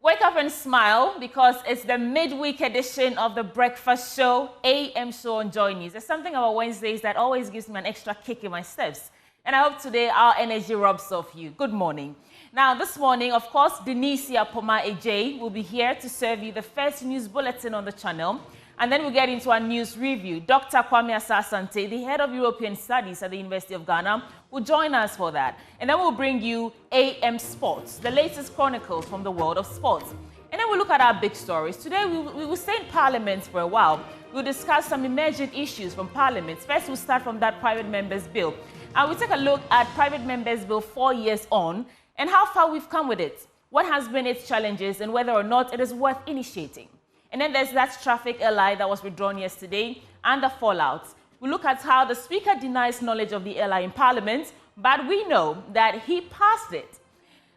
Wake up and smile because it's the midweek edition of the breakfast show, AM Show on Joy News. There's something about Wednesdays that always gives me an extra kick in my steps. And I hope today our energy rubs off you. Good morning. Now, this morning, of course, Denisia Poma Ej will be here to serve you the first news bulletin on the channel. And then we'll get into our news review. Dr. Kwame Asasante, the head of European Studies at the University of Ghana, will join us for that. And then we'll bring you AM Sports, the latest chronicles from the world of sports. And then we'll look at our big stories. Today, we will stay in Parliament for a while. We'll discuss some emerging issues from Parliament. First, we'll start from that private members bill. And we'll take a look at private members bill 4 years on and how far we've come with it, what has been its challenges, and whether or not it is worth initiating. And then there's that Traffic L.I that was withdrawn yesterday and the fallout. We look at how the Speaker denies knowledge of the L.I in Parliament, but we know that he passed it.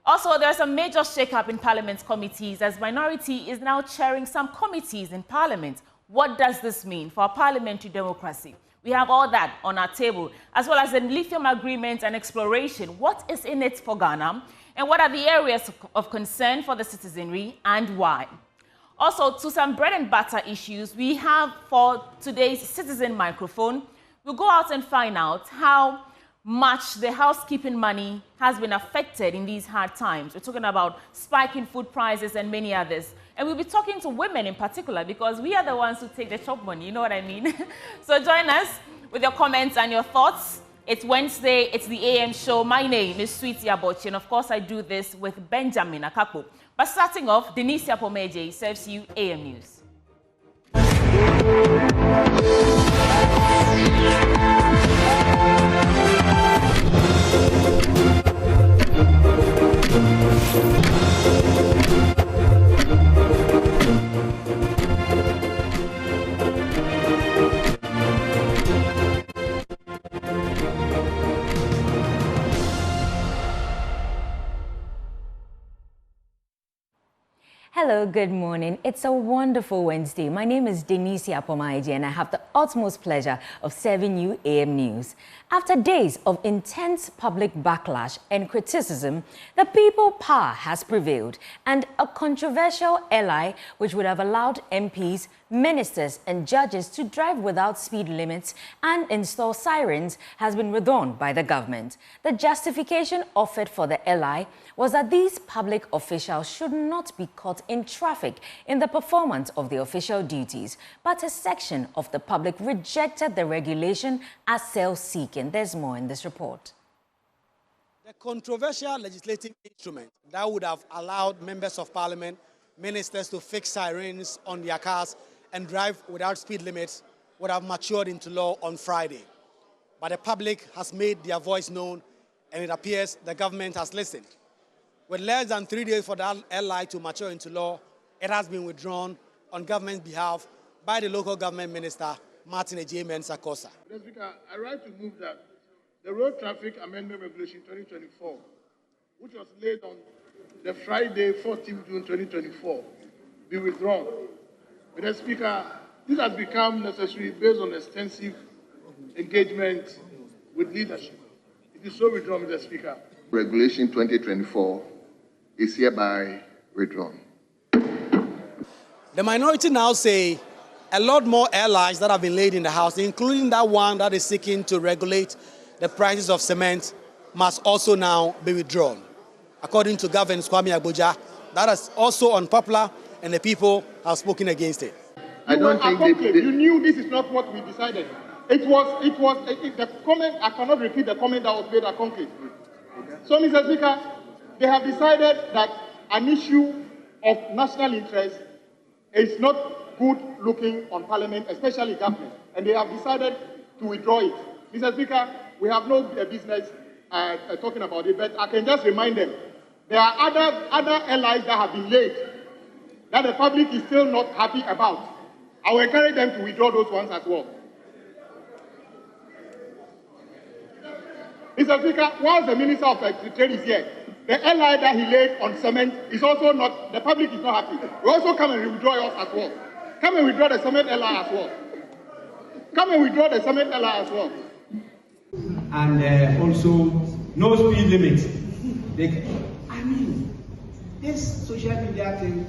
Also, there's a major shake-up in Parliament's committees as minority is now chairing some committees in Parliament. What does this mean for our parliamentary democracy? We have all that on our table, as well as the lithium agreement and exploration. What is in it for Ghana? And what are the areas of concern for the citizenry and why? Also, to some bread and butter issues, we have for today's citizen microphone. We'll go out and find out how much the housekeeping money has been affected in these hard times. We're talking about spiking food prices and many others. And we'll be talking to women in particular because we are the ones who take the chop money, you know what I mean? So join us with your comments and your thoughts. It's Wednesday, it's the AM show. My name is Sweetie Abochi, and of course I do this with Benjamin Akapo. But starting off, Denisia Poma Ej serves you AM News. Hello, good morning. It's a wonderful Wednesday. My name is Denisia Poma Ej and I have the utmost pleasure of serving you AM News. After days of intense public backlash and criticism, the people power has prevailed and a controversial L.I which would have allowed MPs, ministers and judges to drive without speed limits and install sirens has been withdrawn by the government. The justification offered for the L.I was that these public officials should not be caught in traffic in the performance of the official duties, but a section of the public rejected the regulation as self-seeking. There's more in this report. The controversial legislative instrument that would have allowed members of parliament, ministers to fix sirens on their cars and drive without speed limits would have matured into law on Friday. But the public has made their voice known, and it appears the government has listened. With less than 3 days for the L.I to mature into law, it has been withdrawn on government's behalf by the local government minister, Martin J. Mensah-Kosa. Mr. Speaker, I write to move that the Road Traffic Amendment Regulation 2024, which was laid on the Friday, 14 June 2024, be withdrawn. Mr. Speaker, this has become necessary based on extensive engagement with leadership. It is so withdrawn, Mr. Speaker. Regulation 2024 is hereby withdrawn. The minority now say a lot more L.Is that have been laid in the House, including that one that is seeking to regulate the prices of cement, must also now be withdrawn. According to Governor Kwame Agboja, that is also unpopular and the people have spoken against it. I don't think you knew this is not what we decided. It was the comment. I cannot repeat the comment that was made at conclave. So, Mr. Speaker, they have decided that an issue of national interest is not good looking on Parliament, especially government, and they have decided to withdraw it. Mr. Speaker, we have no business talking about it, but I can just remind them there are other L.Is that have been laid that the public is still not happy about. I will encourage them to withdraw those ones as well. Mr. Speaker, whilst the Minister of Trade is here, the L.I that he laid on cement is also not, the public is not happy. We also come and withdraw yours as well. Come and withdraw the cement L.I as well. Come and withdraw the cement L.I as well. And also, no speed limit. I mean, there's this social media thing,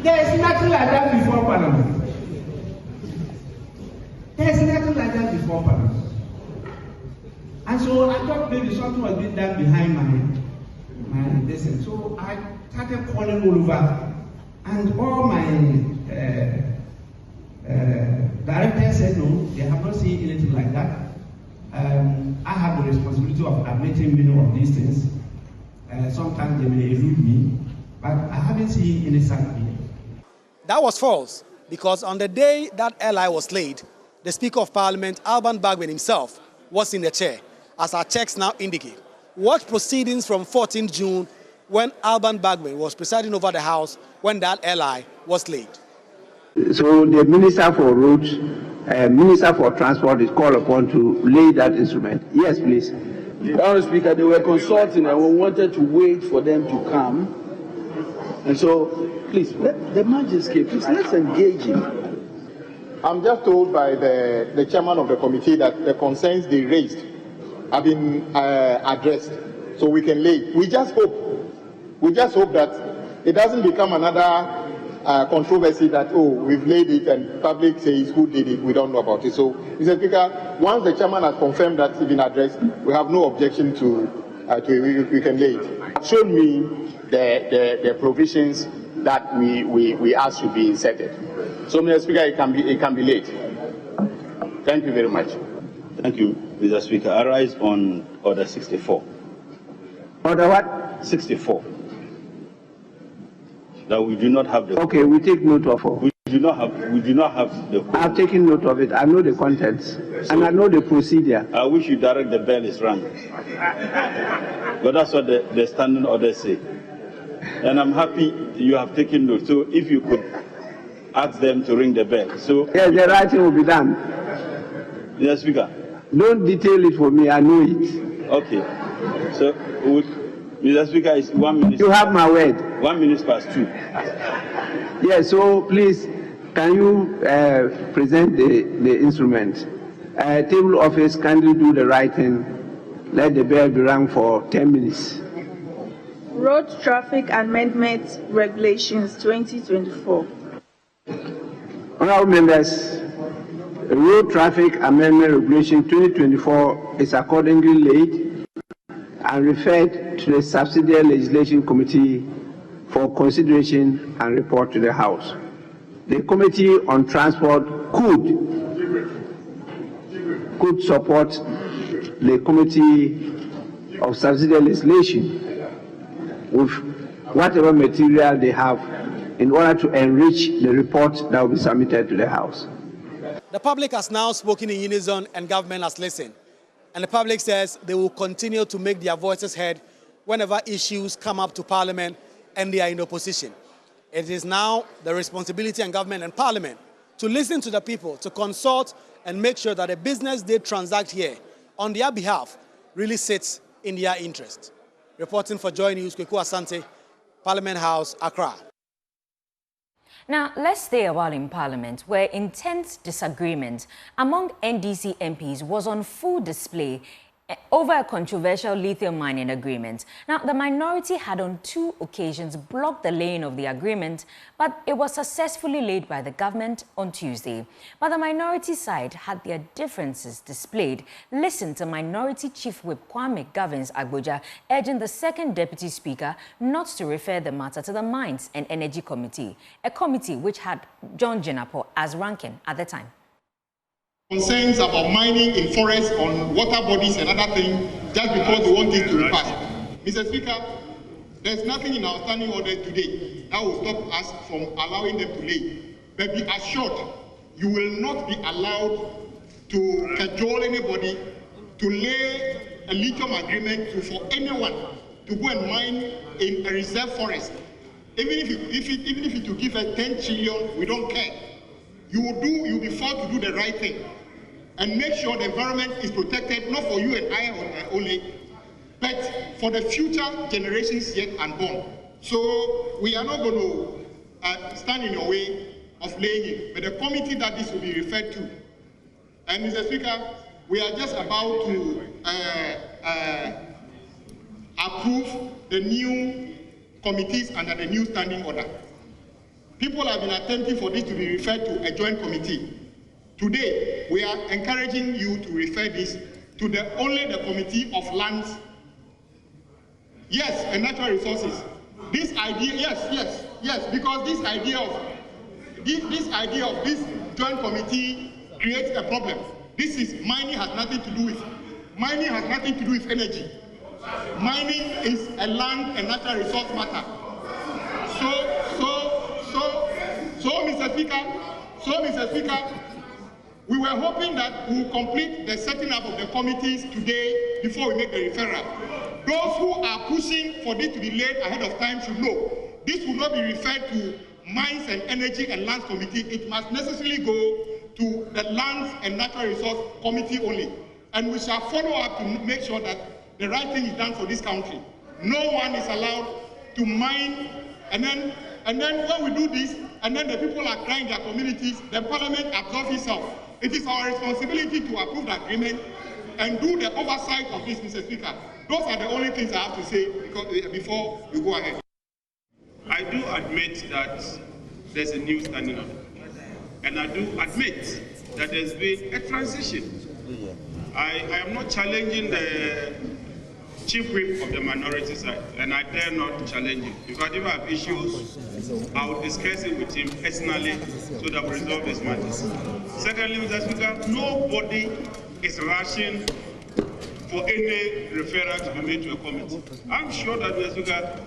there is nothing like that before Parliament. There is nothing like that before Parliament. And so I thought maybe something was being done behind my distance. So I started calling all over, and all my directors said no, they have not seen anything like that. I have the responsibility of admitting many of these things. Sometimes they may elude me, but I haven't seen any such thing. That was false, because on the day that L.I was laid, the Speaker of Parliament, Alban Bagman himself, was in the chair, as our checks now indicate. Watch proceedings from 14 June when Alban Bagman was presiding over the House when that L.I was laid. So the Minister for Roads, Minister for Transport is called upon to lay that instrument. Yes, please. Mr. Speaker, they were consulting and we wanted to wait for them to come. And so, please, let the magistrate, please, let's engage him. I'm just told by the chairman of the committee that the concerns they raised have been addressed, so we can lay. We just hope that it doesn't become another controversy that, oh, we've laid it and public says who did it, we don't know about it. So, Mr. Speaker, once the chairman has confirmed that it's been addressed, we have no objection to we can lay it. Show me the provisions that we ask should be inserted. So, Mr. Speaker, it can be laid. Thank you very much. Thank you, Mr. Speaker. I rise on Order 64. Order what? 64. That we do not have the. Okay, we take note of it. We do not have the. I've taken note of it. I know the contents and I know the procedure. I wish you direct the bell is rung. But that's what the standing orders say. And I'm happy you have taken note. So if you could ask them to ring the bell. So yes, the writing will be done. Mr. Speaker. Don't detail it for me. I know it. Okay. So Mr. Speaker, it's 1 minute. You have my word. 1 minute past 2. Yes. So please, can you present the instrument? Table office, kindly do the writing. Let the bell be rung for 10 minutes. Road Traffic Amendment Regulations 2024. Honourable members, the Road Traffic Amendment Regulation 2024 is accordingly laid and referred to the Subsidiary Legislation Committee for consideration and report to the House. The Committee on Transport could support the Committee of Subsidiary Legislation with whatever material they have in order to enrich the report that will be submitted to the House. The public has now spoken in unison and government has listened. And the public says they will continue to make their voices heard whenever issues come up to Parliament and they are in opposition. It is now the responsibility of government and Parliament to listen to the people, to consult and make sure that the business they transact here on their behalf really sits in their interest. Reporting for Joy News, Kweku Asante, Parliament House, Accra. Now, let's stay a while in Parliament, where intense disagreement among NDC MPs was on full display over a controversial lithium mining agreement. Now, the minority had on 2 occasions blocked the laying of the agreement, but it was successfully laid by the government on Tuesday. But the minority side had their differences displayed. Listen to Minority Chief Whip Kwame Gavins Agboja urging the second Deputy Speaker not to refer the matter to the Mines and Energy Committee, a committee which had John Jinapo as ranking at the time. Concerns about mining in forests, on water bodies and other things, just because they want it to be passed. Mr. Speaker, there's nothing in our standing order today that will stop us from allowing them to lay. But be assured, you will not be allowed to cajole anybody to lay a lithium agreement for anyone to go and mine in a reserve forest. Even if it will give us 10 trillion, we don't care. You'll be forced to do the right thing and make sure the environment is protected, not for you and I only, but for the future generations yet unborn. So we are not going to stand in your way of laying it, but the committee that this will be referred to. And Mr. Speaker, we are just about to approve the new committees under the new standing order. People have been attempting for this to be referred to a joint committee. Today, we are encouraging you to refer this to only the Committee of Lands, yes, and Natural Resources. This idea, yes, because this idea of this joint committee creates a problem. Mining has nothing to do with energy. Mining is a land and natural resource matter. So, Mr. Speaker, we were hoping that we will complete the setting up of the committees today before we make the referral. Those who are pushing for this to be laid ahead of time should know this will not be referred to Mines and Energy and Lands Committee. It must necessarily go to the Lands and Natural Resource Committee only. And we shall follow up to make sure that the right thing is done for this country. No one is allowed to mine, and then when we do this, and then the people are crying their communities, the parliament absorbs itself. It is our responsibility to approve the agreement and do the oversight of this, Mr. Speaker. Those are the only things I have to say before we go ahead. I do admit that there's a new standing order. And I do admit that there's been a transition. I am not challenging the chief whip of the minority side, and I dare not challenge him. If I have issues, I will discuss it with him personally so that we resolve this matter. Secondly, Mr. Speaker, nobody is rushing for any referral to be made to a committee. I'm sure that, Mr. Speaker,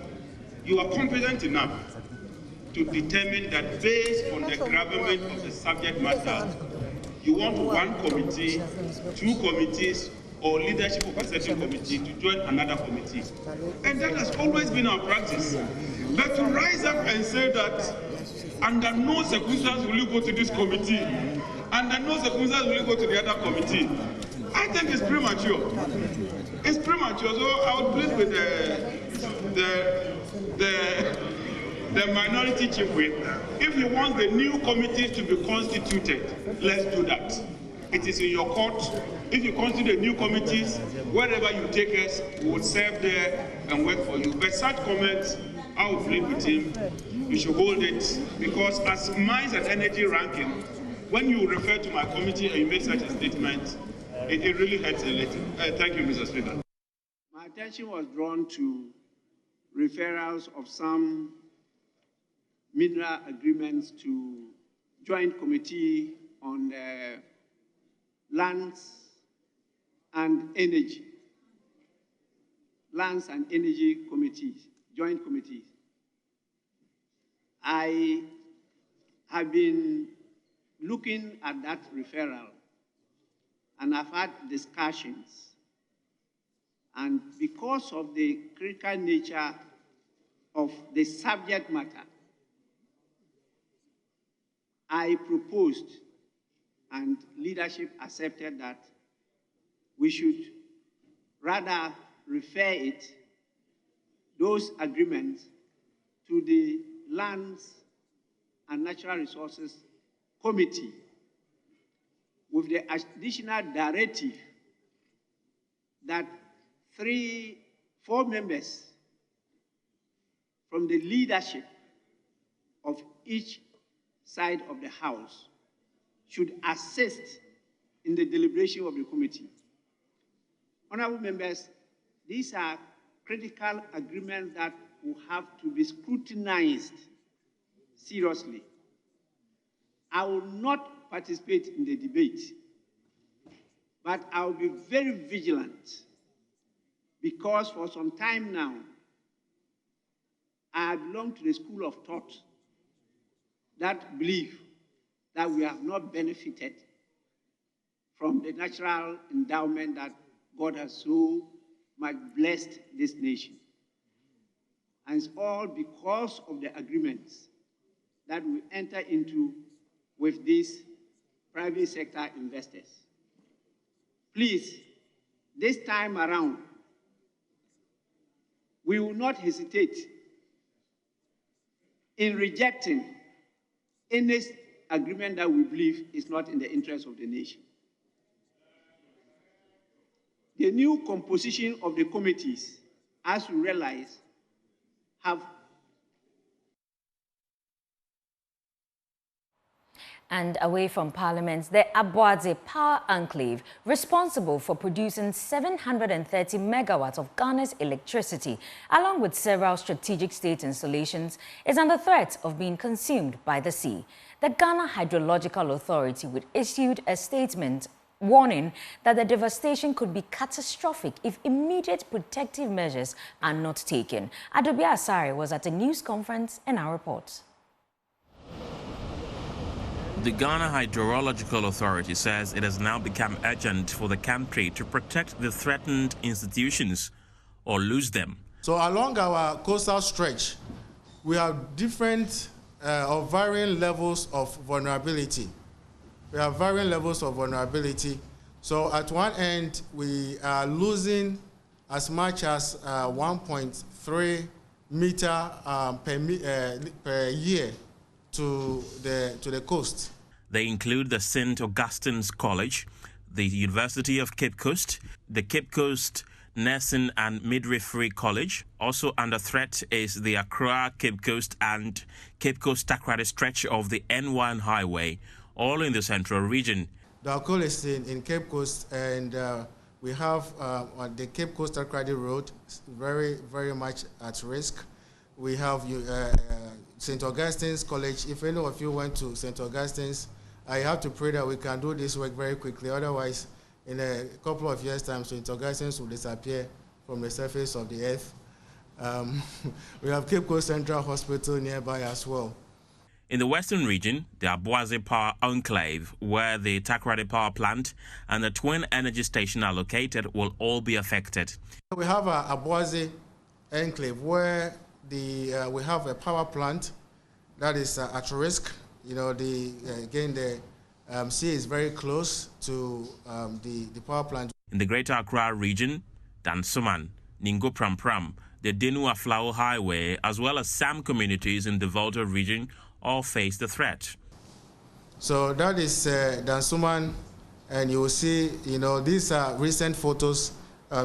you are competent enough to determine that based on the gravamen of the subject matter, you want one committee, two committees, or leadership of a certain committee to join another committee. And that has always been our practice. But to rise up and say that under no circumstance will you go to this committee, under no circumstance will you go to the other committee, I think it's premature. It's premature. So I would plead with the minority chief whip. If he wants the new committees to be constituted, let's do that. It is in your court. If you constitute new committees, wherever you take us, we will serve there and work for you. But such comments, I will plead with him. You should hold it, because as Mines and Energy ranking, when you refer to my committee and you make such a statement, it really hurts a little. Thank you, Mr. Speaker. My attention was drawn to referrals of some mineral agreements to Joint Committee on Lands and Energy. Lands and Energy Committees, Joint Committees. I have been looking at that referral, and I've had discussions. And because of the critical nature of the subject matter, I proposed, and leadership accepted, that we should rather refer those agreements to the Lands and Natural Resources Committee with the additional directive that 4 members from the leadership of each side of the House should assist in the deliberation of the committee. Honorable members, these are critical agreements that will have to be scrutinized seriously. I will not participate in the debate, but I will be very vigilant, because for some time now, I belong to the school of thought that believe that we have not benefited from the natural endowment that God has so much blessed this nation. And it's all because of the agreements that we enter into with these private sector investors. Please, this time around, we will not hesitate in rejecting any agreement that we believe is not in the interest of the nation. The new composition of the committees as you realize, have. And away from Parliament, the Aboadze Power Enclave, responsible for producing 730 megawatts of Ghana's electricity, along with several strategic state installations, is under threat of being consumed by the sea. The Ghana Hydrological Authority issued a statement warning that the devastation could be catastrophic if immediate protective measures are not taken. Adobia Asare was at a news conference and our report. The Ghana Hydrological Authority says it has now become urgent for the country to protect the threatened institutions or lose them. So along our coastal stretch, we have different or varying levels of vulnerability. We have varying levels of vulnerability. So at one end, we are losing as much as 1.3 meter per year to the coast. They include the St. Augustine's College, the University of Cape Coast, the Cape Coast Nursing and Midwifery College. Also under threat is the Accra, Cape Coast and Cape Coast Takoradi stretch of the N1 highway, all in the central region. The college is in Cape Coast, and we have the Cape Coast Takoradi Road very, very much at risk. We have St. Augustine's College. If any of you went to St. Augustine's, I have to pray that we can do this work very quickly. Otherwise, in a couple of years' time, St. Augustine's will disappear from the surface of the earth. We have Cape Coast Central Hospital nearby as well. In the western region, the Aboadze Power Enclave, where the Takoradi Power Plant and the Twin Energy Station are located, will all be affected. We have a Aboadze Enclave where we have a power plant that is at risk. You know, again, the sea is very close to the power plant. In the Greater Accra region, Dansoman, Ningo Pram, the Denu Aflao Highway, as well as some communities in the Volta region, all face the threat. So that is Dansoman, and you will see, you know, these are recent photos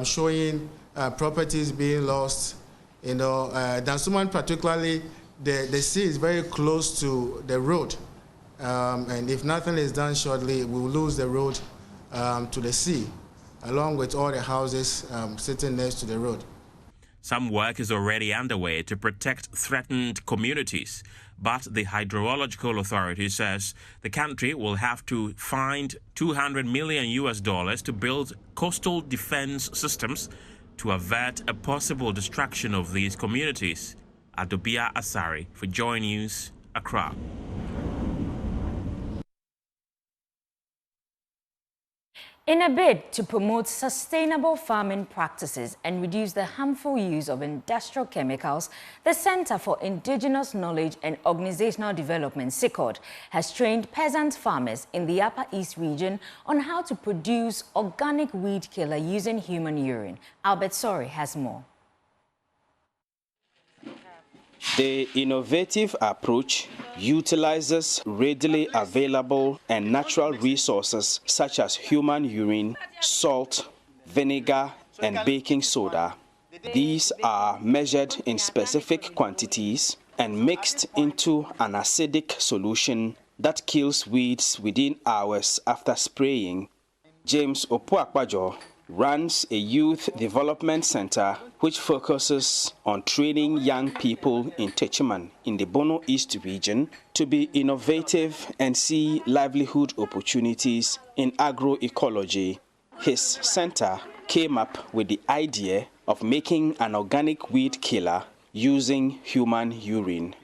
showing properties being lost. You know, Dansoman particularly, the sea is very close to the road, and if nothing is done shortly, we will lose the road to the sea, along with all the houses sitting next to the road. Some work is already underway to protect threatened communities, but the Hydrological Authority says the country will have to find $200 million to build coastal defense systems to avert a possible destruction of these communities. Adobia Asare for Joy News, Accra. In a bid to promote sustainable farming practices and reduce the harmful use of industrial chemicals, the Center for Indigenous Knowledge and Organizational Development, CICOD, has trained peasant farmers in the Upper East region on how to produce organic weed killer using human urine. Albert Sori has more. The innovative approach utilizes readily available and natural resources such as human urine, salt, vinegar, and baking soda. These are measured in specific quantities and mixed into an acidic solution that kills weeds within hours after spraying. James Opuakwajo runs a youth development center which focuses on training young people in Techiman in the Bono East region to be innovative and see livelihood opportunities in agroecology. His center came up with the idea of making an organic weed killer using human urine.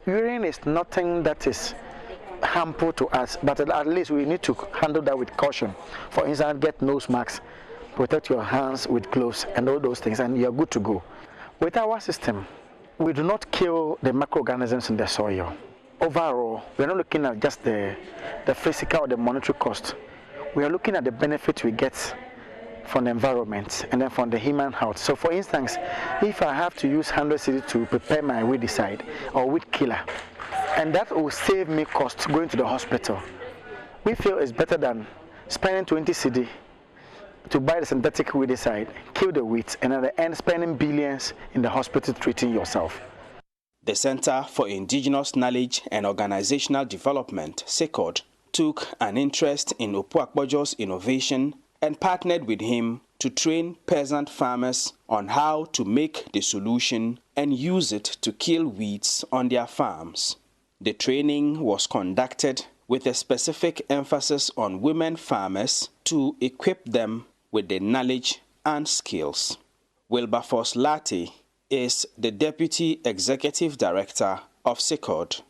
Urine is nothing that is harmful to us, but at least we need to handle that with caution. For instance, get nose marks, protect your hands with gloves and all those things, and you're good to go. With our system, we do not kill the microorganisms in the soil. Overall, we're not looking at just the physical or the monetary cost. We are looking at the benefit we get from the environment and then from the human health. So for instance, if I have to use 100 cedi to prepare my weedicide or weed killer, and that will save me costs going to the hospital, we feel it's better than spending 20 cedi to buy the synthetic weedicide, kill the weeds, and at the end spending billions in the hospital treating yourself. The Center for Indigenous Knowledge and Organizational Development, CICOD, took an interest in Opuakbojo's innovation and partnered with him to train peasant farmers on how to make the solution and use it to kill weeds on their farms. The training was conducted with a specific emphasis on women farmers to equip them with the knowledge and skills. Wilberforce Lati is the Deputy Executive Director of CICOD.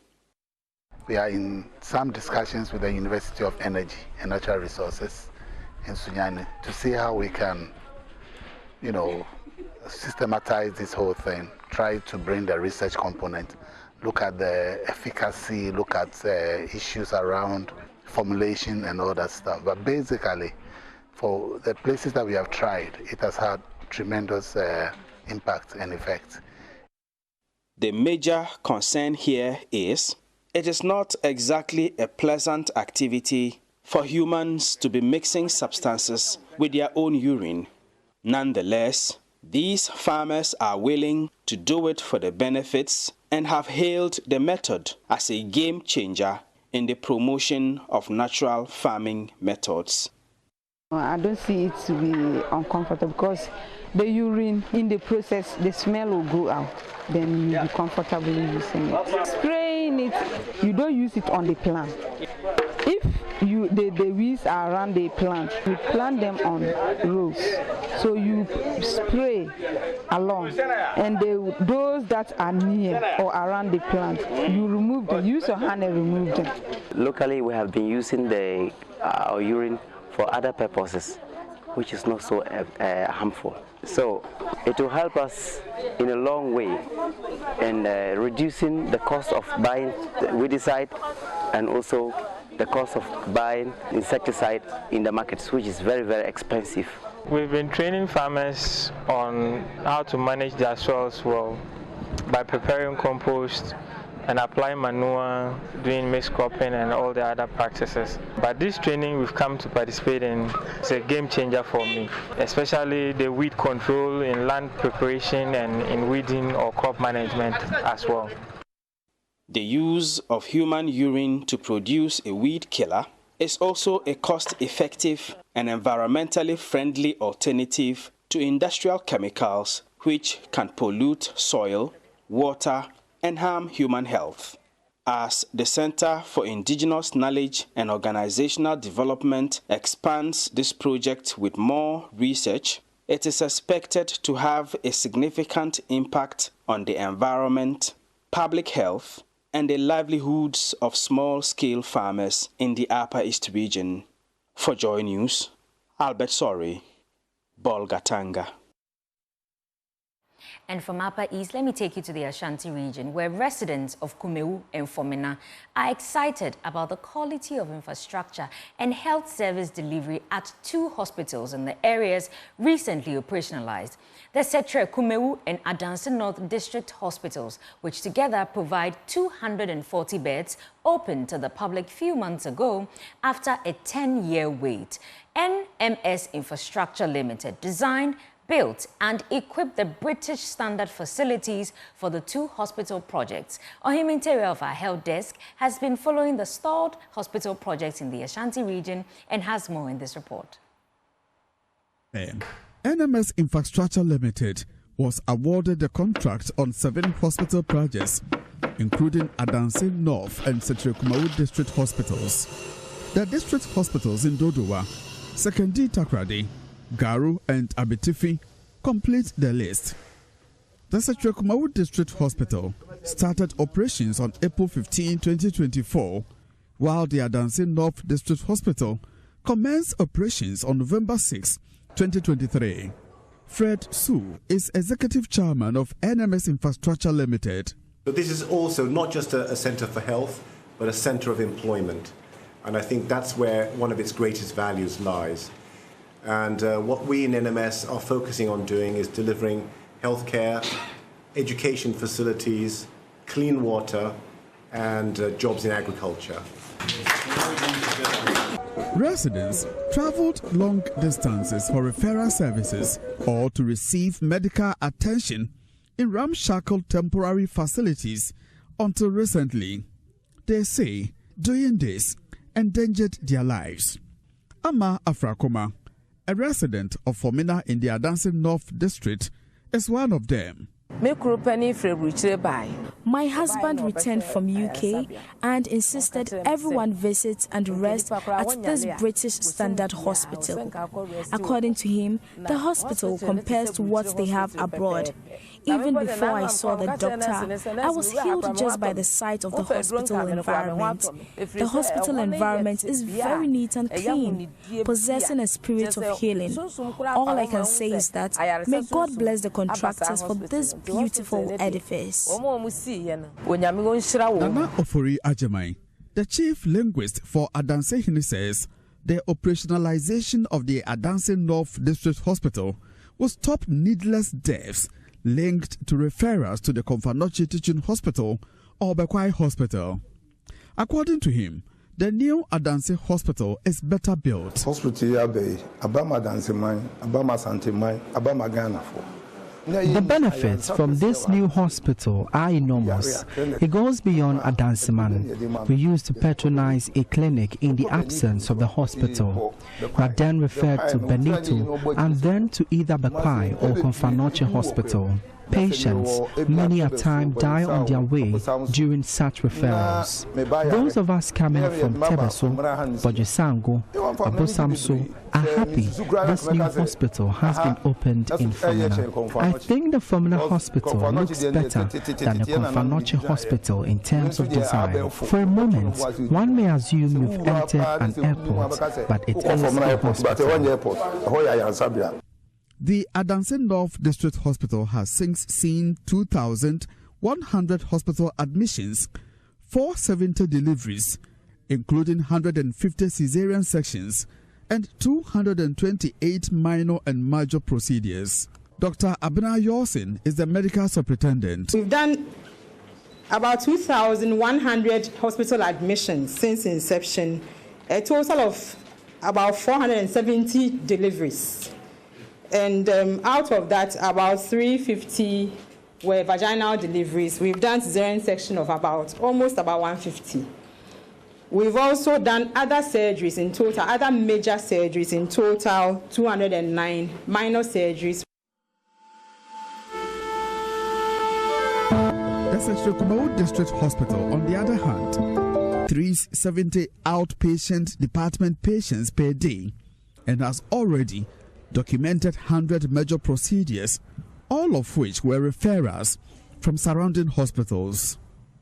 We are in some discussions with the University of Energy and Natural Resources in Sunyani to see how we can, systematize this whole thing, try to bring the research component, look at the efficacy, look at issues around formulation and all that stuff. But basically, for the places that we have tried, it has had tremendous impact and effect. The major concern here is it is not exactly a pleasant activity for humans to be mixing substances with their own urine. Nonetheless, these farmers are willing to do it for the benefits and have hailed the method as a game changer in the promotion of natural farming methods. I don't see it to be uncomfortable because the urine in the process, the smell will go out. Then you'll be comfortable using it. Spraying it, you don't use it on the plant. If the weeds are around the plant, you plant them on rows. So you spray along, and those that are near or around the plant, you remove them. Use your hand and remove them. Locally, we have been using our urine for other purposes, which is not so harmful. So it will help us in a long way in reducing the cost of buying weedicide and also the cost of buying insecticide in the markets, which is very, very expensive. We've been training farmers on how to manage their soils well by preparing compost and applying manure, doing mixed cropping and all the other practices. But this training we've come to participate in is a game changer for me, especially the weed control in land preparation and in weeding or crop management as well. The use of human urine to produce a weed killer is also a cost-effective and environmentally friendly alternative to industrial chemicals which can pollute soil, water, and harm human health. As the Center for Indigenous Knowledge and Organizational Development expands this project with more research, it is expected to have a significant impact on the environment, public health, and the livelihoods of small-scale farmers in the Upper East region. For Joy News, Albert Sorry, Bolgatanga. And from Upper East, let me take you to the Ashanti region, where residents of Kumewu and Fomena are excited about the quality of infrastructure and health service delivery at 2 hospitals in the areas recently operationalized. The Setre, Kumewu and Adansi North District Hospitals, which together provide 240 beds, opened to the public few months ago after a 10-year wait. NMS Infrastructure Limited designed, built and equipped the British standard facilities for the 2 hospital projects. Ohim Interior of our health desk has been following the stalled hospital projects in the Ashanti region and has more in this report. NMS Infrastructure Limited was awarded the contract on 7 hospital projects, including Adansi North and Setre Kumewu District Hospitals. The district hospitals in Dodowa, Sekondi Takrady, Garu and Abitifi complete the list. The Setre Kumewu District Hospital started operations on April 15, 2024, while the Adansi North District Hospital commenced operations on November 6, 2023. Fred Su is Executive Chairman of NMS Infrastructure Limited. But this is also not just a centre for health, but a centre of employment. And I think that's where one of its greatest values lies. And what we in NMS are focusing on doing is delivering healthcare, education facilities, clean water, and jobs in agriculture. Residents traveled long distances for referral services or to receive medical attention in ramshackle temporary facilities until recently. They say doing this endangered their lives. Ama Afrakoma, a resident of Fomina in the Adansi North District, is one of them. My husband returned from UK and insisted everyone visit and rest at this British Standard Hospital. According to him, the hospital compares to what they have abroad. Even before I saw the doctor, I was healed just by the sight of the hospital environment. The hospital environment is very neat and clean, possessing a spirit of healing. All I can say is that may God bless the contractors for this beautiful edifice. Nana Ofori Ajamai, the chief linguist for Adansi Hini, says the operationalization of the Adansi North District Hospital will stop needless deaths linked to referrals to the Komfanochi Teaching Hospital or Bekwai Hospital. According to him, the new Adansi Hospital is better built. Hospital Yabe, Abama Adansi Mine, Abama Sante Mine, Abama Ghana for. The benefits from this new hospital are enormous. It goes beyond Adansiman. We used to patronize a clinic in the absence of the hospital. We are then referred to Benito and then to either Bekwai or Komfanochi Hospital. Patients, many a time, die on their way during such referrals. Those of us coming from Tebeso, Bojisango, Abosamso are happy this new hospital has been opened in Fomina. I think the Fomina hospital looks better than the Komfanochi hospital in terms of design. For a moment, one may assume you've entered an airport, but it is a hospital. The Adansi North District Hospital has since seen 2,100 hospital admissions, 470 deliveries, including 150 cesarean sections, and 228 minor and major procedures. Dr. Abena Yorsin is the medical superintendent. We've done about 2,100 hospital admissions since inception, a total of about 470 deliveries. And out of that, about 350 were vaginal deliveries. We've done cesarean section of almost about 150. We've also done other surgeries in total, other major surgeries in total, 209 minor surgeries. The Sechikumawu District Hospital, on the other hand, treats 70 outpatient department patients per day and has already documented 100 major procedures, all of which were referrals from surrounding hospitals.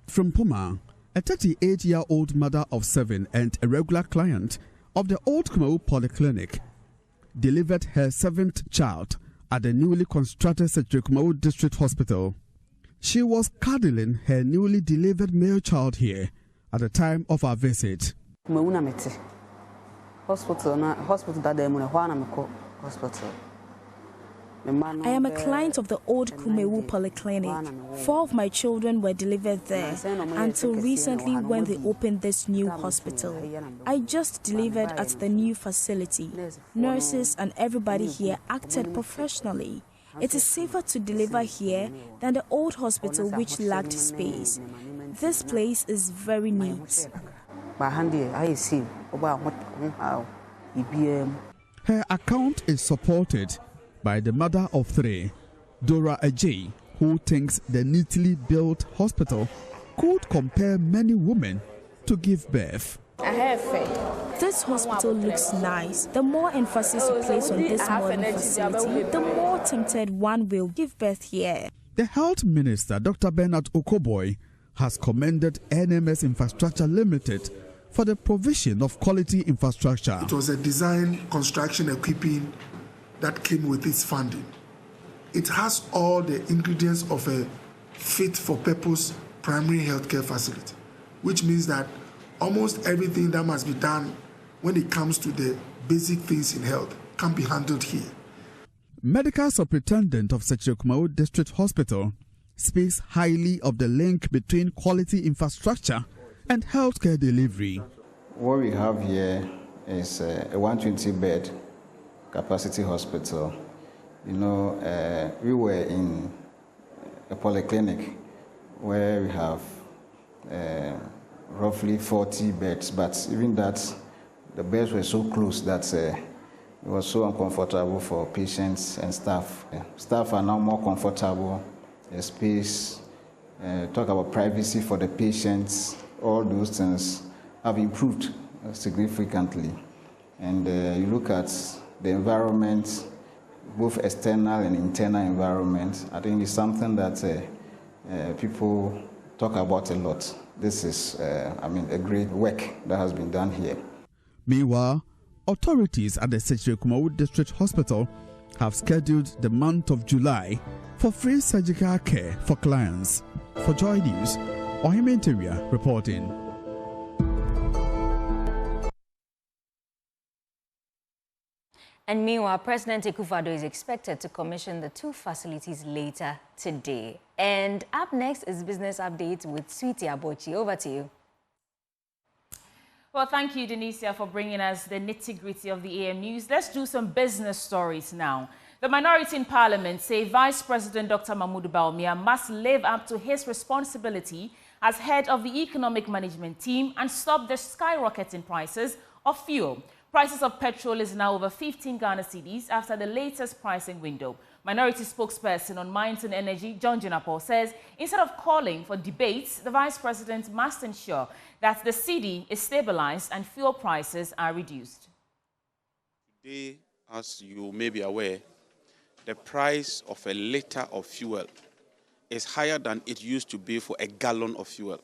From Puma, a 38-year-old mother of 7 and a regular client of the Old Kumawu Polyclinic delivered her 7th child at the newly constructed Sechikumawu District Hospital. She was cuddling her newly delivered male child here at the time of our visit. I am a client of the Old Kumewu Polyclinic. 4 of my children were delivered there until recently when they opened this new hospital. I just delivered at the new facility. Nurses and everybody here acted professionally. It is safer to deliver here than the old hospital which lacked space. This place is very neat. Her account is supported by the mother of 3, Dora Ajay, who thinks the neatly built hospital could compare many women to give birth. This hospital looks nice. The more emphasis you place on this modern facility, the more tempted one will give birth here. The Health Minister, Dr. Bernard Okoboy, has commended NMS Infrastructure Limited for the provision of quality infrastructure. It was a design, construction, equipping that came with its funding. It has all the ingredients of a fit-for-purpose primary healthcare facility, which means that almost everything that must be done when it comes to the basic things in health can be handled here. Medical Superintendent of Sechikumawu District Hospital speaks highly of the link between quality infrastructure and healthcare delivery. What we have here is a 120-bed capacity hospital. You know, we were in a polyclinic where we have roughly 40 beds, but even that, the beds were so close that it was so uncomfortable for patients and staff. Staff are now more comfortable, the space, talk about privacy for the patients, all those things have improved significantly. And you look at the environment, both external and internal environment, I think it's something that people talk about a lot. This is, a great work that has been done here. Meanwhile, authorities at the Kumawu District Hospital have scheduled the month of July for free surgical care for clients. For Joy News, Ohime Interior reporting. And meanwhile, President Akufo-Addo is expected to commission the two facilities later today. And up next is Business Update with Sweetie Abochi. Over to you. Well, thank you, Denicia, for bringing us the nitty-gritty of the AM News. Let's do some business stories now. The minority in Parliament say Vice President Dr. Mahmoud Bawumia must live up to his responsibility as head of the Economic Management Team and stop the skyrocketing prices of fuel. Prices of petrol is now over 15 Ghana cedis after the latest pricing window. Minority spokesperson on Mines and Energy, John Jinapor, says instead of calling for debates, the Vice President must ensure that the cedi is stabilized and fuel prices are reduced. Today, as you may be aware, the price of a liter of fuel is higher than it used to be for a gallon of fuel.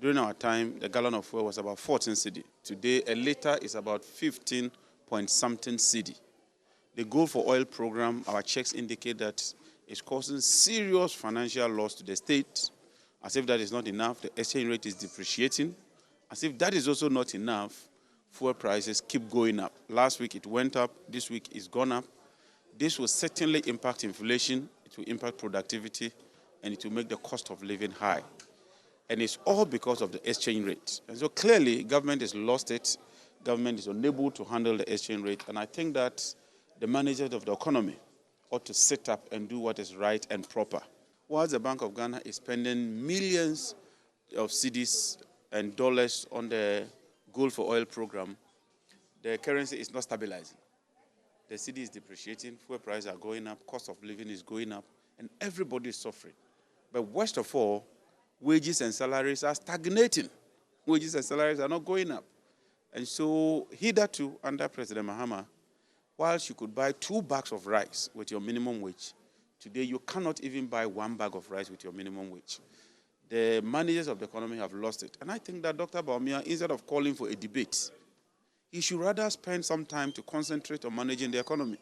During our time, the gallon of fuel was about 14 cedi. Today, a liter is about 15-point-something cedi. The Gold for Oil program, our checks indicate that it's causing serious financial loss to the state. As if that is not enough, the exchange rate is depreciating. As if that is also not enough, fuel prices keep going up. Last week it went up, this week it's gone up. This will certainly impact inflation, it will impact productivity, and it will make the cost of living high. And it's all because of the exchange rate. And so clearly, government has lost it. Government is unable to handle the exchange rate. And I think that the managers of the economy ought to sit up and do what is right and proper. Whilst the Bank of Ghana is spending millions of cedis and dollars on the Gold for Oil program, the currency is not stabilizing. The cedi is depreciating, fuel prices are going up, cost of living is going up, and everybody is suffering. But worst of all, wages and salaries are stagnating. Wages and salaries are not going up. And so, hitherto, under President Mahama, whilst you could buy 2 bags of rice with your minimum wage, today you cannot even buy 1 bag of rice with your minimum wage. The managers of the economy have lost it. And I think that Dr. Bawumia, instead of calling for a debate, he should rather spend some time to concentrate on managing the economy.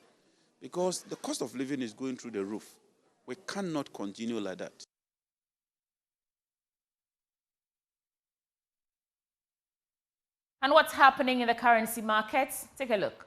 Because the cost of living is going through the roof. We cannot continue like that. And what's happening in the currency markets? Take a look.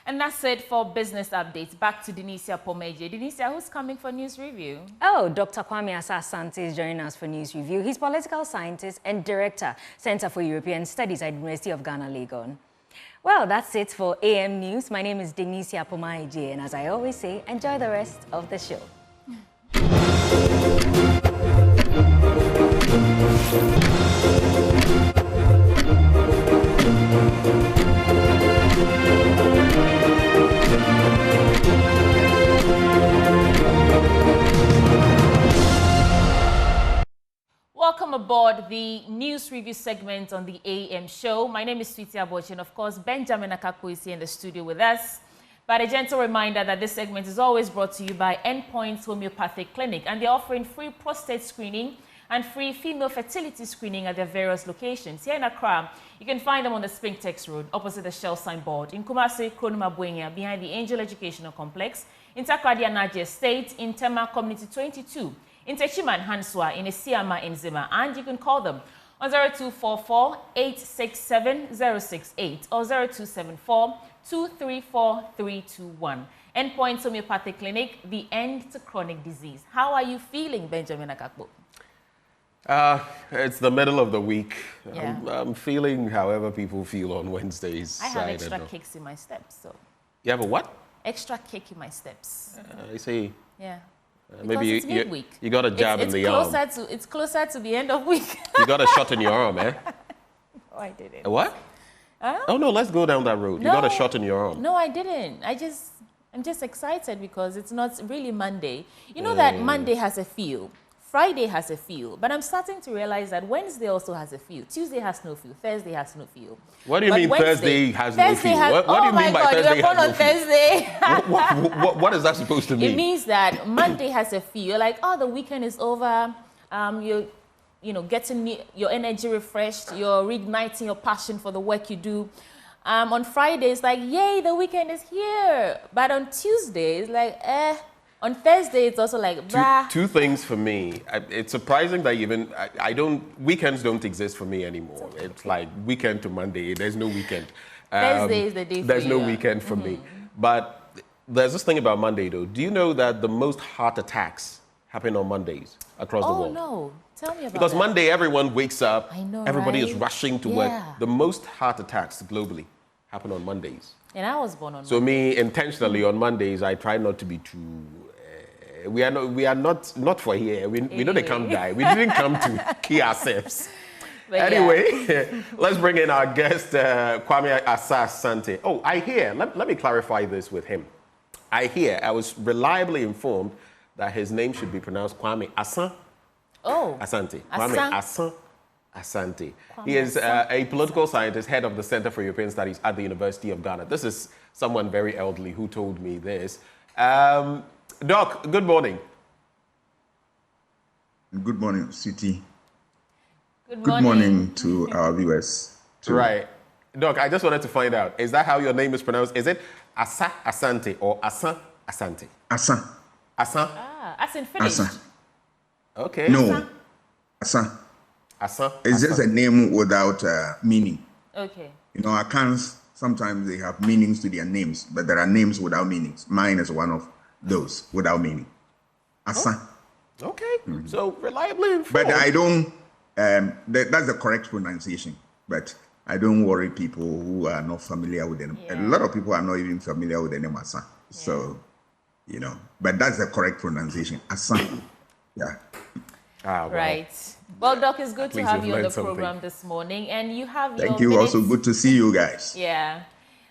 And that's it for business updates. Back to Denicia Pomeje. Denicia, who's coming for news review? Oh, Dr. Kwame Asasante is joining us for news review. He's political scientist and director, Center for European Studies at University of Ghana, Legon. Well, that's it for AM News. My name is Denise Apomaije, and as I always say, enjoy the rest of the show. Welcome aboard the news review segment on the AM show. My name is Sweetie Abochi, and of course, Benjamin Akakpo is here in the studio with us. But a gentle reminder that this segment is always brought to you by Endpoints Homeopathic Clinic, and they're offering free prostate screening and free female fertility screening at their various locations. Here in Accra, you can find them on the Spintex Road, opposite the Shell signboard. In Kumasi, Kronuma Buenya, behind the Angel Educational Complex. In Takrady Anaje Estate, in Tema Community 22. In Techiman Hanswa, in Esiama in Zima, and you can call them on 0244-867-068 or 0274-234-321. Endpoints Homeopathic Clinic, the end to chronic disease. How are you feeling, Benjamin Akakpo? It's the middle of the week. Yeah. I'm feeling however people feel on Wednesdays. I have extra kicks in my steps, so. You have a what? Extra kick in my steps. I see. Yeah. Maybe it's midweek. You got a jab in the arm. It's closer to the end of week. You got a shot in your arm, eh? Oh, I didn't. A what? Oh, no, let's go down that road. No, you got a shot in your arm. No, I didn't. I'm just excited because it's not really Monday. You know that Monday has a feel. Friday has a feel, but I'm starting to realize that Wednesday also has a feel. Tuesday has no feel. Thursday has no feel. What do you mean Thursday has no feel? What do you mean by Thursday has no feel? What is that supposed to mean? It means that Monday has a feel. You're like, oh, the weekend is over. You're getting your energy refreshed. You're reigniting your passion for the work you do. On Friday, it's like, yay, the weekend is here. But on Tuesday, it's like, On Thursday, it's also like, bah. Two things for me. It's surprising that even, weekends don't exist for me anymore. It's like weekend to Monday. There's no weekend. Thursday is the day for There's no weekend for me. But there's this thing about Monday, though. Do you know that the most heart attacks happen on Mondays across the world? Oh, no. Tell me about Because that. Monday, everyone wakes up. I know, everybody right? is rushing to work. The most heart attacks globally happen on Mondays. And I was born on Monday. So me, intentionally, on Mondays, I try not to be too... We are not for here. We know they come die. We didn't come to kill ourselves. But anyway, let's bring in our guest, Kwame Asante. Oh, I hear, let me clarify this with him. I was reliably informed that his name should be pronounced Kwame Asante. Oh. Asante. Kwame Asante. He is a political scientist, head of the Center for European Studies at the University of Ghana. This is someone very elderly who told me this. Doc, good morning. Good morning, City. Good morning to our viewers. Right. Doc, I just wanted to find out, is that how your name is pronounced? Is it Asa Asante or Asa Asante? Asa. Asa? Ah, as in finished. Asa. Okay. No. Asa. Asa. It's just a name without meaning. Okay. You know, accounts, sometimes they have meanings to their names, but there are names without meanings. Mine is one of those without meaning. Asa. Oh. Okay. So reliably informed. But I don't, that's the correct pronunciation, but I don't worry people who are not familiar with them. A lot of people are not even familiar with the name Asa. So, you know, but that's the correct pronunciation. Asa. Yeah. Ah, well. Right. Well, Doc, it's good to have you on the program this morning. And you have Thank you. Also good to see you guys. Yeah.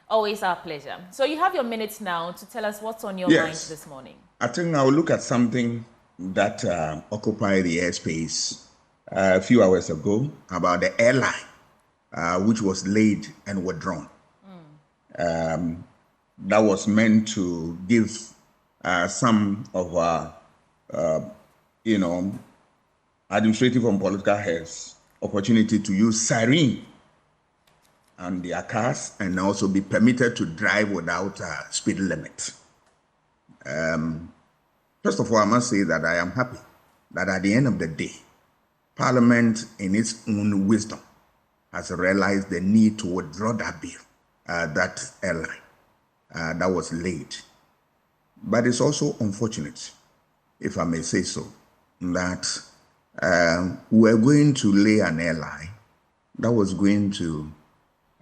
Always our pleasure. So you have your minutes now to tell us what's on your mind this morning. I think I'll look at something that occupied the airspace a few hours ago about the L.I, which was laid and withdrawn. That was meant to give some of our, administrative and political heads opportunity to use siren and their cars and also be permitted to drive without speed limit. First of all, I must say that I am happy that at the end of the day, Parliament in its own wisdom has realized the need to withdraw that bill, that L.I. That was laid. But it's also unfortunate, if I may say so, that we're going to lay an L.I. that was going to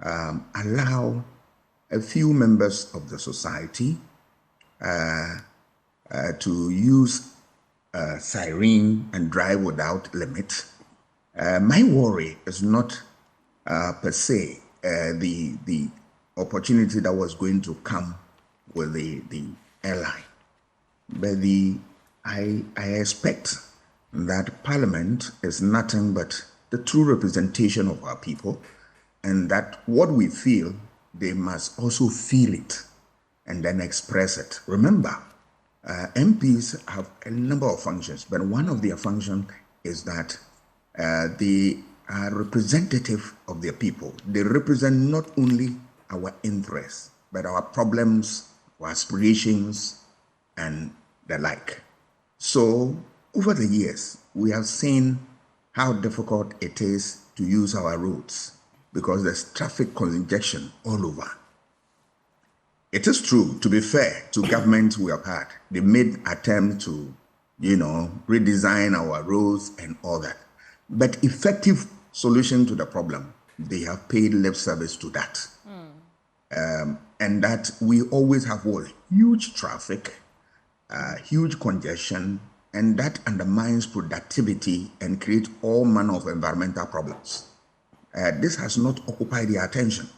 allow a few members of the society to use siren and drive without limit. My worry is not per se the opportunity that was going to come with the L.I, but I expect that Parliament is nothing but the true representation of our people, and that what we feel, they must also feel it and then express it. Remember, MPs have a number of functions, but one of their functions is that they are representative of their people. They represent not only our interests, but our problems, our aspirations, and the like. So, over the years, we have seen how difficult it is to use our roads because there's traffic congestion all over. It is true, to be fair to governments we have had, they made attempts to, redesign our roads and all that. But effective solution to the problem, they have paid lip service to that. And that we always have what? Huge traffic, huge congestion, and that undermines productivity and creates all manner of environmental problems. This has not occupied their attention.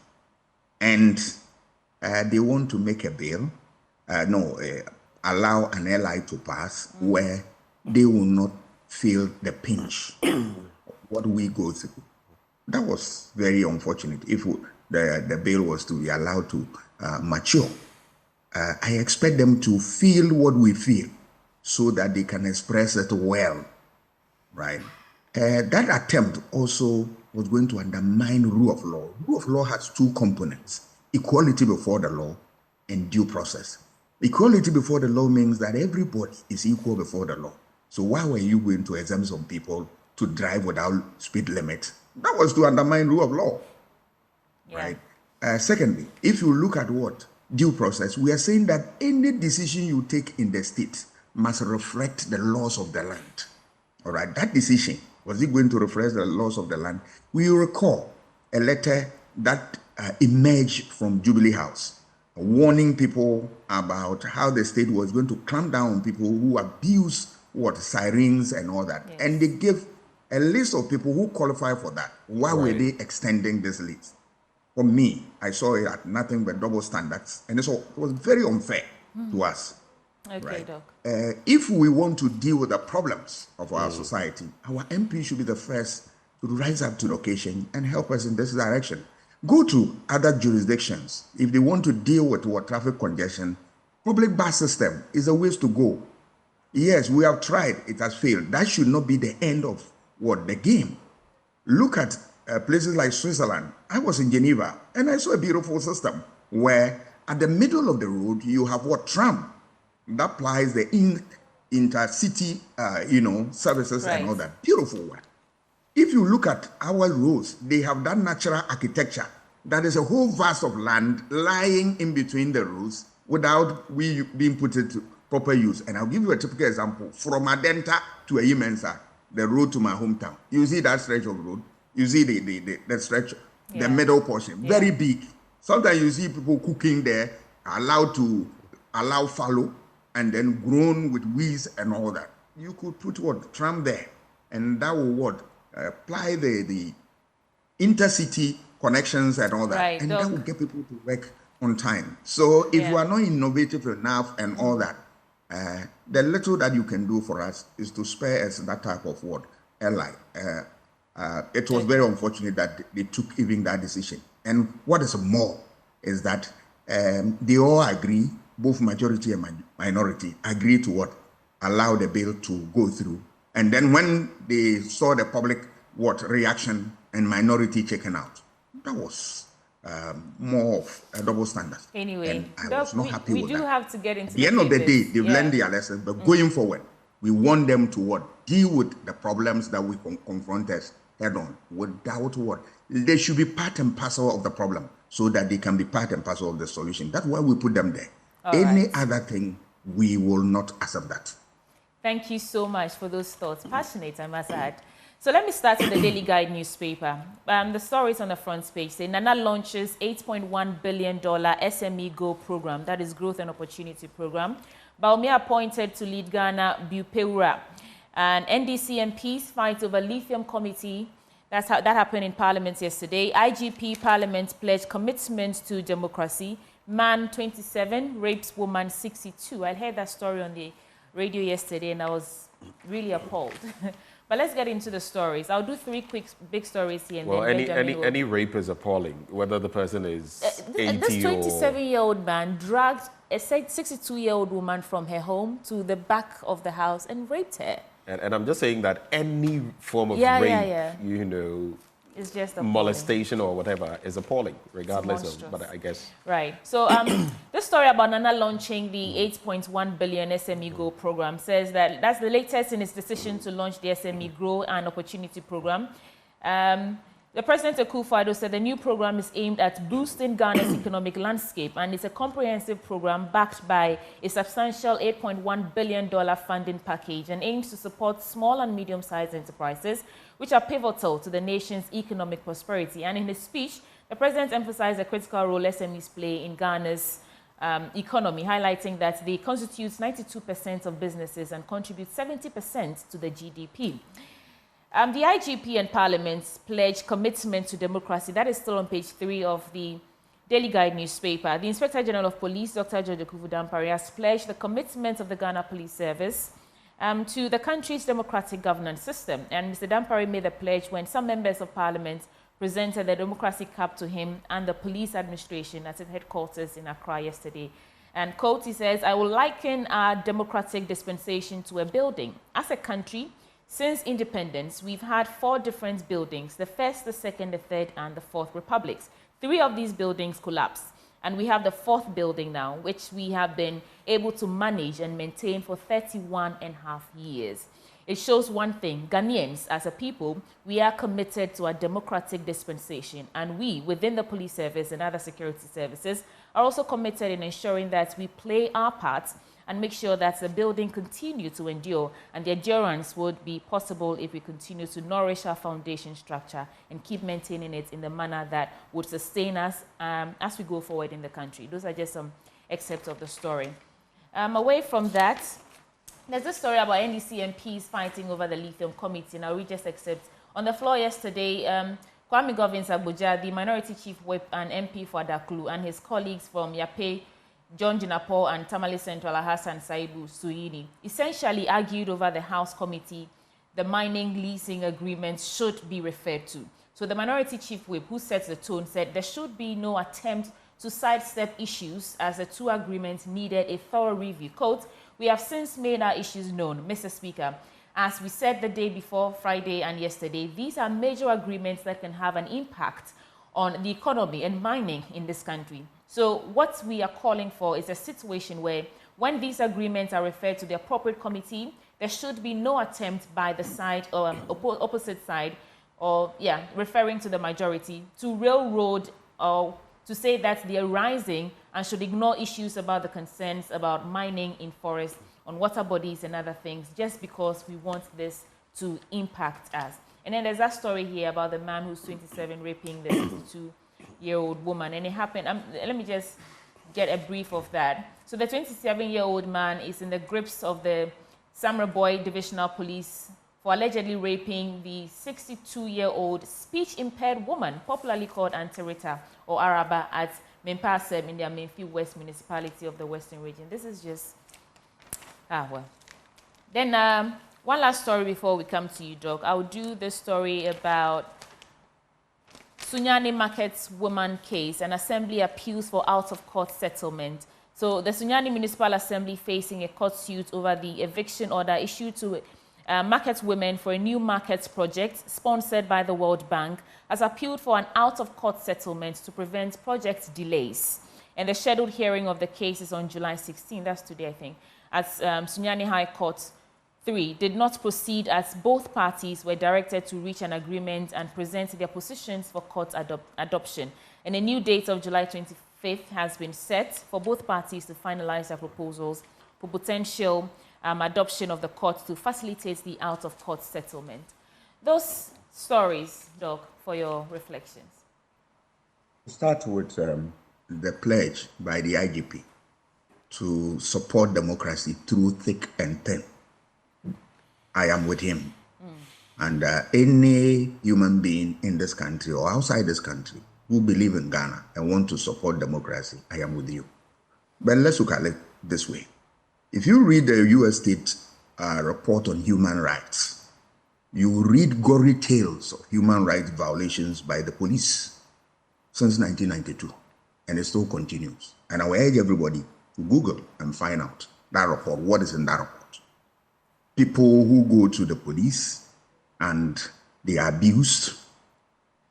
And they want to make a bill, allow an L.I. to pass where they will not feel the pinch what we go through. That was very unfortunate. If the bill was to be allowed to mature, I expect them to feel what we feel so that they can express it well, right? That attempt also was going to undermine rule of law. Rule of law has two components: equality before the law and due process. Equality before the law means that everybody is equal before the law. So why were you going to exempt some people to drive without speed limit? That was to undermine rule of law, right? Secondly, if you look at what? Due process, we are saying that any decision you take in the state must reflect the laws of the land, all right? That decision, was it going to reflect the laws of the land? We recall a letter that emerged from Jubilee House, warning people about how the state was going to clamp down on people who abuse sirens and all that. Yes. And they gave a list of people who qualify for that. Why were they extending this list? For me, I saw it at nothing but double standards, and so it was very unfair to us. Okay, right? Doc. If we want to deal with the problems of our society, our MP should be the first to rise up to the occasion and help us in this direction. Go to other jurisdictions. If they want to deal with traffic congestion, public bus system is a ways to go. Yes, we have tried, it has failed. That should not be the end of the game. Look at places like Switzerland. I was in Geneva and I saw a beautiful system where at the middle of the road you have tram that plies the intercity services and all that. Beautiful one. If you look at our roads, they have that natural architecture. That is a whole vast of land lying in between the roads without we being put into proper use. And I'll give you a typical example. From Adenta to Ayimensa, the road to my hometown. You see that stretch of road? You see the stretch, the middle portion, very big. Sometimes you see people cooking there, allowed fallow, and then grown with weeds and all that. You could put tram there, and that will apply the intercity connections and all that, right, and that will get people to work on time. So if you are not innovative enough and all that, the little that you can do for us is to spare us that type of L.I. It was very unfortunate that they took even that decision. And what is more is that they all agree, both majority and minority, agree to allow the bill to go through. And then when they saw the public reaction and minority checking out, that was more of a double standard. Anyway, and I was not happy with that. We do have to get into At the end of the day, they've learned their lesson, but going forward, we want them to deal with the problems that we confront us head on without they should be part and parcel of the problem so that they can be part and parcel of the solution. That's why we put them there. Any other thing, we will not accept that. Thank you so much for those thoughts. Passionate, I must add. So let me start with the Daily Guide newspaper. The stories on the front page say Nana launches $8.1 billion SME Go program, that is Growth and Opportunity Program. Bawumia appointed to lead Ghana Bupeura. And NDC MPs fight over lithium committee. That happened in Parliament yesterday. IGP Parliament pledged commitment to democracy. Man 27 rapes woman 62. I heard that story on the radio yesterday and I was really appalled. But let's get into the stories. I'll do three quick big stories here. And well, then any rape is appalling, whether the person is 80 this 27-year-old man dragged a 62-year-old woman from her home to the back of the house and raped her. And I'm just saying that any form of rape, you know, it's just molestation or whatever is appalling, regardless of, but I guess. Right. So this story about Nana launching the $8.1 billion SME Go program says that that's the latest in its decision to launch the SME Grow and Opportunity Program. The President Akufo-Addo said the new program is aimed at boosting Ghana's economic landscape, and it's a comprehensive program backed by a substantial $8.1 billion funding package and aims to support small and medium-sized enterprises, which are pivotal to the nation's economic prosperity. And in his speech, the President emphasized the critical role SMEs play in Ghana's economy, highlighting that they constitute 92% of businesses and contribute 70% to the GDP. The IGP and Parliament pledged commitment to democracy. That is still on page 3 of the Daily Guide newspaper. The Inspector General of Police, Dr. George Akufu-Dampare, has pledged the commitment of the Ghana Police Service to the country's democratic governance system. And Mr. Dampare made the pledge when some members of Parliament presented the democracy cap to him and the police administration at its headquarters in Accra yesterday. And quote, he says, "I will liken our democratic dispensation to a building. As a country, since independence, we've had 4 different buildings, the first, the second, the third, and the fourth republics. 3 of these buildings collapsed, and we have the 4th building now, which we have been able to manage and maintain for 31.5 years. It shows one thing: Ghanaians, as a people, we are committed to a democratic dispensation, and we, within the police service and other security services, are also committed in ensuring that we play our part and make sure that the building continue to endure, and the endurance would be possible if we continue to nourish our foundation structure and keep maintaining it in the manner that would sustain us as we go forward in the country." Those are just some excerpts of the story. Away from that, there's this story about NDC MPs fighting over the lithium committee. Now, we just excerpt. On the floor yesterday, Kwame Govins Abuja, the Minority Chief Whip and MP for Adaklu, and his colleagues from Yape, John Jinapo, and Tamale Central, Hassan Saibu Suini, essentially argued over the House Committee the mining leasing agreement should be referred to. So the Minority Chief Whip, who sets the tone, said there should be no attempt to sidestep issues as the 2 agreements needed a thorough review. Quote, "We have since made our issues known, Mr. Speaker. As we said the day before, Friday and yesterday, these are major agreements that can have an impact on the economy and mining in this country. So what we are calling for is a situation where when these agreements are referred to the appropriate committee, there should be no attempt by the side or opposite side, or referring to the majority, to railroad or to say that they are rising and should ignore issues about the concerns about mining in forests, on water bodies and other things, just because we want this to impact us." And then there's that story here about the man who's 27 raping the 62-year-old woman. And it happened, let me just get a brief of that. So the 27-year-old man is in the grips of the Samraboy Divisional Police for allegedly raping the 62-year-old speech-impaired woman, popularly called Anterita or Araba, at Mempasem in the Amenfi West municipality of the Western region. This is just, well. Then one last story before we come to you, Doc. I'll do the story about Sunyani Market's woman case, and Assembly appeals for out-of-court settlement. So the Sunyani Municipal Assembly, facing a court suit over the eviction order issued to market women for a new markets project sponsored by the World Bank, has appealed for an out-of-court settlement to prevent project delays. And the scheduled hearing of the case is on July 16, that's today, I think, at Sunyani High Court 3 did not proceed as both parties were directed to reach an agreement and present their positions for court adoption. And a new date of July 25th has been set for both parties to finalize their proposals for potential adoption of the court to facilitate the out-of-court settlement. Those stories, Doc, for your reflections. Start with the pledge by the IGP to support democracy through thick and thin. I am with him. And any human being in this country or outside this country who believe in Ghana and want to support democracy, I am with you. But let's look at it this way. If you read the U.S. State report on human rights, you read gory tales of human rights violations by the police since 1992, and it still continues. And I will urge everybody to Google and find out that report, what is in that report. People who go to the police and they are abused,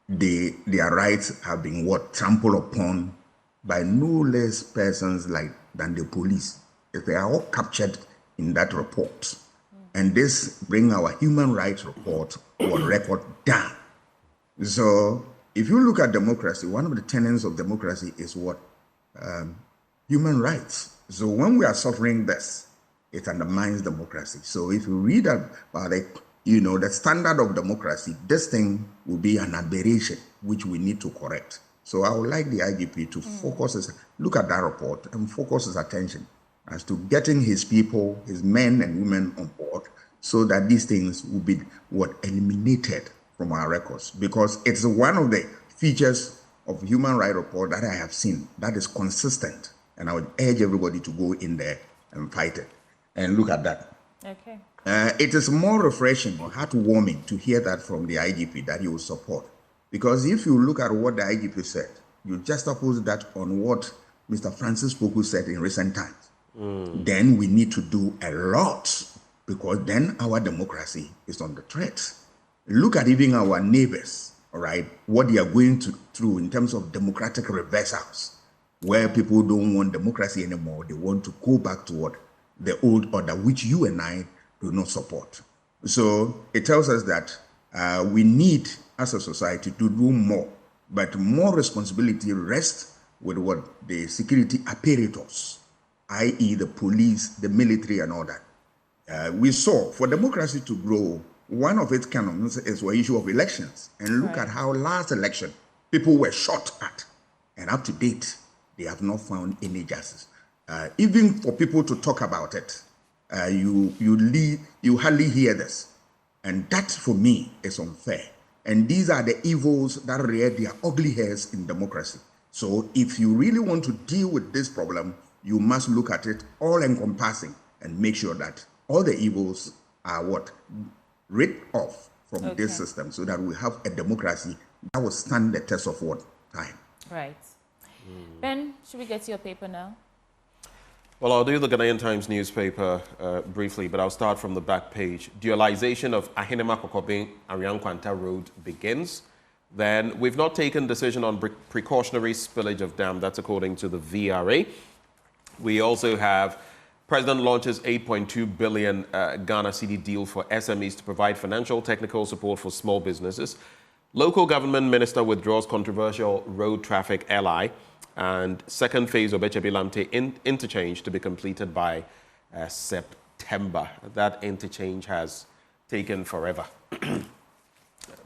their rights have been trampled upon by no less persons than the police. They are all captured in that report. And this brings our human rights report or record down. So if you look at democracy, one of the tenets of democracy is what? Human rights. So when we are suffering this, it undermines democracy. So if you read about it, the standard of democracy, this thing will be an aberration, which we need to correct. So I would like the IGP to look at that report and focus his attention as to getting his people, his men and women on board, so that these things will be eliminated from our records. Because it's one of the features of human rights report that I have seen that is consistent. And I would urge everybody to go in there and fight it and look at that. Okay. It is more refreshing or heartwarming to hear that from the IGP that he will support. Because if you look at what the IGP said, you juxtapose that on what Mr. Francis Poku said in recent times. Then we need to do a lot, because then our democracy is on the threat. Look at even our neighbors, all right, what they are going through in terms of democratic reversals, where people don't want democracy anymore. They want to go back to what? The old order, which you and I do not support. So it tells us that we need, as a society, to do more, but more responsibility rests with what the security apparatus, i.e. the police, the military, and all that. We saw, for democracy to grow, one of its canons is the issue of elections. And look at how last election, people were shot at. And up to date, they have not found any justice. Even for people to talk about it, you hardly hear this. And that, for me, is unfair. And these are the evils that rear their ugly hairs in democracy. So if you really want to deal with this problem, you must look at it all-encompassing and make sure that all the evils are rid off from this system, so that we have a democracy that will stand the test of time. Right. Ben, should we get to your paper now? Well, I'll do the Ghanaian Times newspaper briefly, but I'll start from the back page. Dualization of Ahinema Kokobeng Ariankwanta Road begins. Then, we've not taken decision on precautionary spillage of dam. That's according to the VRA. We also have President launches 8.2 billion Ghana cedi deal for SMEs to provide financial technical support for small businesses. Local government minister withdraws controversial road traffic L.I. And second phase of Echebi-Lamte interchange to be completed by September. That interchange has taken forever.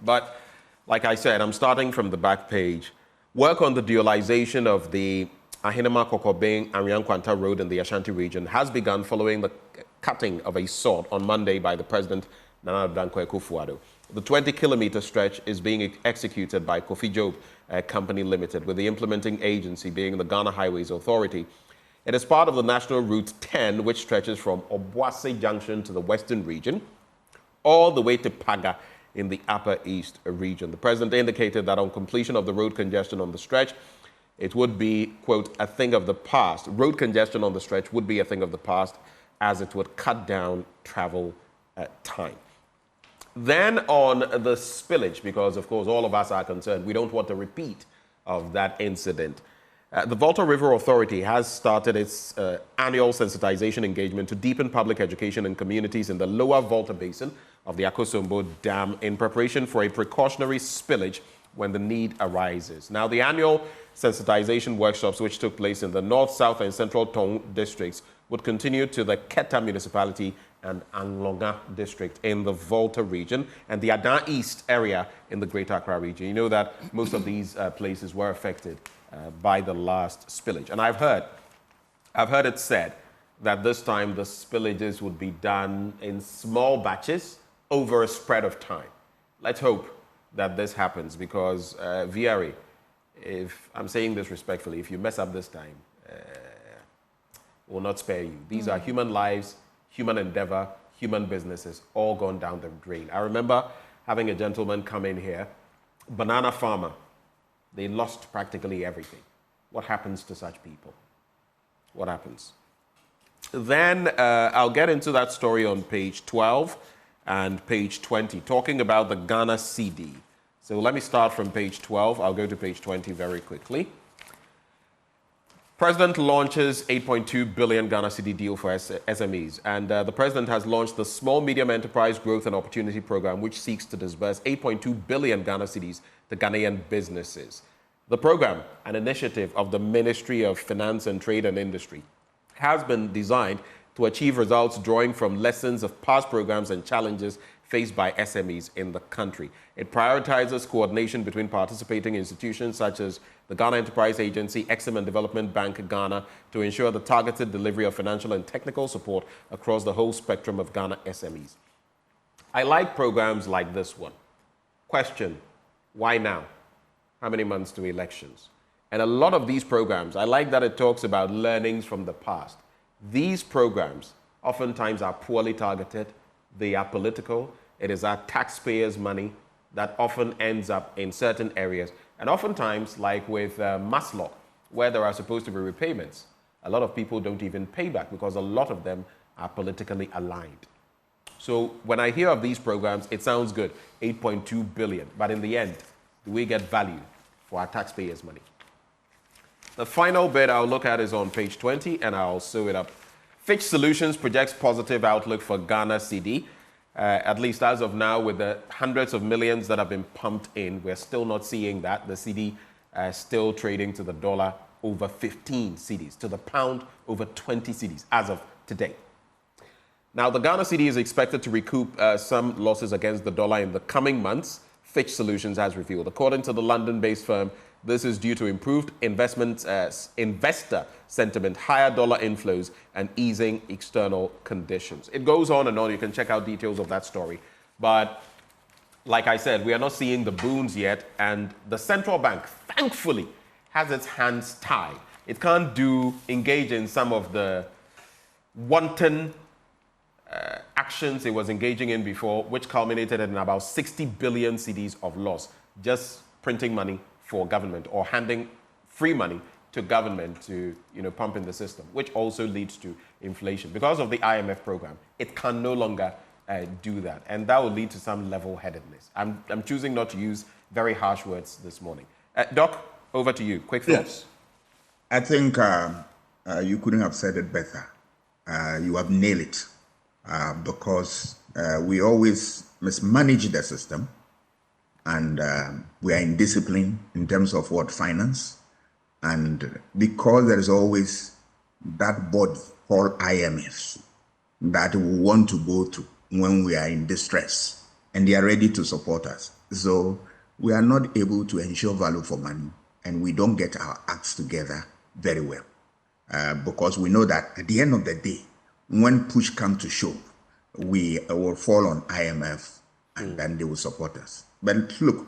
But like I said, I'm starting from the back page. Work on the dualization of the Ahinema Kokobeng Ariankwanta Road in the Ashanti region has begun following the cutting of a sod on Monday by the President Nana Dankwa Akufo-Addo. The 20-kilometer stretch is being executed by Kofi Job Company Limited, with the implementing agency being the Ghana Highways Authority. It is part of the National Route 10, which stretches from Obuasi Junction to the Western region, all the way to Paga in the Upper East region. The President indicated that on completion of the road congestion on the stretch, it would be, quote, a thing of the past. Road congestion on the stretch would be a thing of the past, as it would cut down travel time. Then on the spillage, because of course all of us are concerned, we don't want a repeat of that incident. The Volta River Authority has started its annual sensitization engagement to deepen public education in communities in the lower Volta Basin of the Akosombo Dam in preparation for a precautionary spillage when the need arises. Now, the annual sensitization workshops, which took place in the North, South, and Central Tong districts, would continue to the Keta municipality and Anglonga district in the Volta region and the Adan East area in the Greater Accra region. You know that most of these places were affected by the last spillage. And I've heard it said that this time the spillages would be done in small batches over a spread of time. Let's hope that this happens because VRA, if I'm saying this respectfully, if you mess up this time, will not spare you. These are human lives, human endeavor, human businesses, all gone down the drain. I remember having a gentleman come in here, banana farmer. They lost practically everything. What happens to such people? What happens? Then I'll get into that story on page 12 and page 20, talking about the Ghana cedi. So let me start from page 12. I'll go to page 20 very quickly. President launches 8.2 billion Ghana cedi deal for SMEs. And the president has launched the Small Medium Enterprise Growth and Opportunity Program, which seeks to disburse 8.2 billion Ghana cedis to Ghanaian businesses. The program, an initiative of the Ministry of Finance and Trade and Industry, has been designed to achieve results drawing from lessons of past programs and challenges faced by SMEs in the country. It prioritizes coordination between participating institutions such as the Ghana Enterprise Agency, Exim and Development Bank Ghana to ensure the targeted delivery of financial and technical support across the whole spectrum of Ghana SMEs. I like programs like this one. Question, why now? How many months to elections? And a lot of these programs, I like that it talks about learnings from the past. These programs oftentimes are poorly targeted. They are political. It is our taxpayers' money that often ends up in certain areas. And oftentimes, like with Maslow, where there are supposed to be repayments, a lot of people don't even pay back because a lot of them are politically aligned. So when I hear of these programs, it sounds good, 8.2 billion. But in the end, do we get value for our taxpayers' money? The final bit I'll look at is on page 20, and I'll sew it up. Fitch Solutions projects positive outlook for Ghana cedi. At least as of now, with the hundreds of millions that have been pumped in, we're still not seeing that. The cedi still trading to the dollar over 15 cedis, to the pound over 20 cedis as of today. Now, the Ghana cedi is expected to recoup some losses against the dollar in the coming months, Fitch Solutions has revealed. According to the London-based firm, this is due to improved investor sentiment, higher dollar inflows, and easing external conditions. It goes on and on. You can check out details of that story. But like I said, we are not seeing the boons yet. And the central bank, thankfully, has its hands tied. It can't engage in some of the wanton actions it was engaging in before, which culminated in about 60 billion cedis of loss, just printing money for government or handing free money to government to pump in the system, which also leads to inflation. Because of the IMF program, it can no longer do that. And that will lead to some level-headedness. I'm choosing not to use very harsh words this morning. Doc, over to you. Quick thoughts. Yes. I think you couldn't have said it better. You have nailed it because we always mismanage the system. And we are indisciplined in terms of finance. And because there is always that body called IMF that we want to go to when we are in distress, and they are ready to support us. So we are not able to ensure value for money, and we don't get our acts together very well. Because we know that at the end of the day, when push comes to shove, we will fall on IMF, and then they will support us. But look,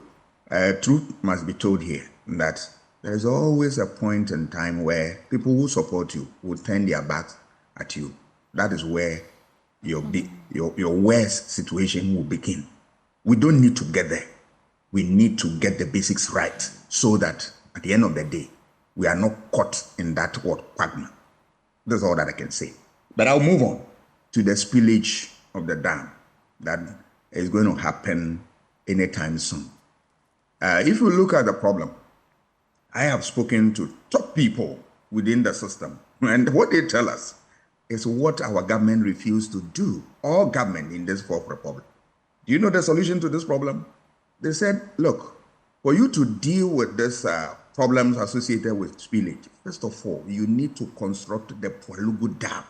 truth must be told here that there is always a point in time where people who support you will turn their backs at you. That is where your worst situation will begin. We don't need to get there. We need to get the basics right so that at the end of the day, we are not caught in that quagmire. That's all that I can say. But I'll move on to the spillage of the dam that is going to happen anytime soon. If you look at the problem, I have spoken to top people within the system, and what they tell us is what our government refused to do, all government in this Fourth Republic. Do you know the solution to this problem? They said, look, for you to deal with this problems associated with spillage, first of all, you need to construct the Pwalugu Dam.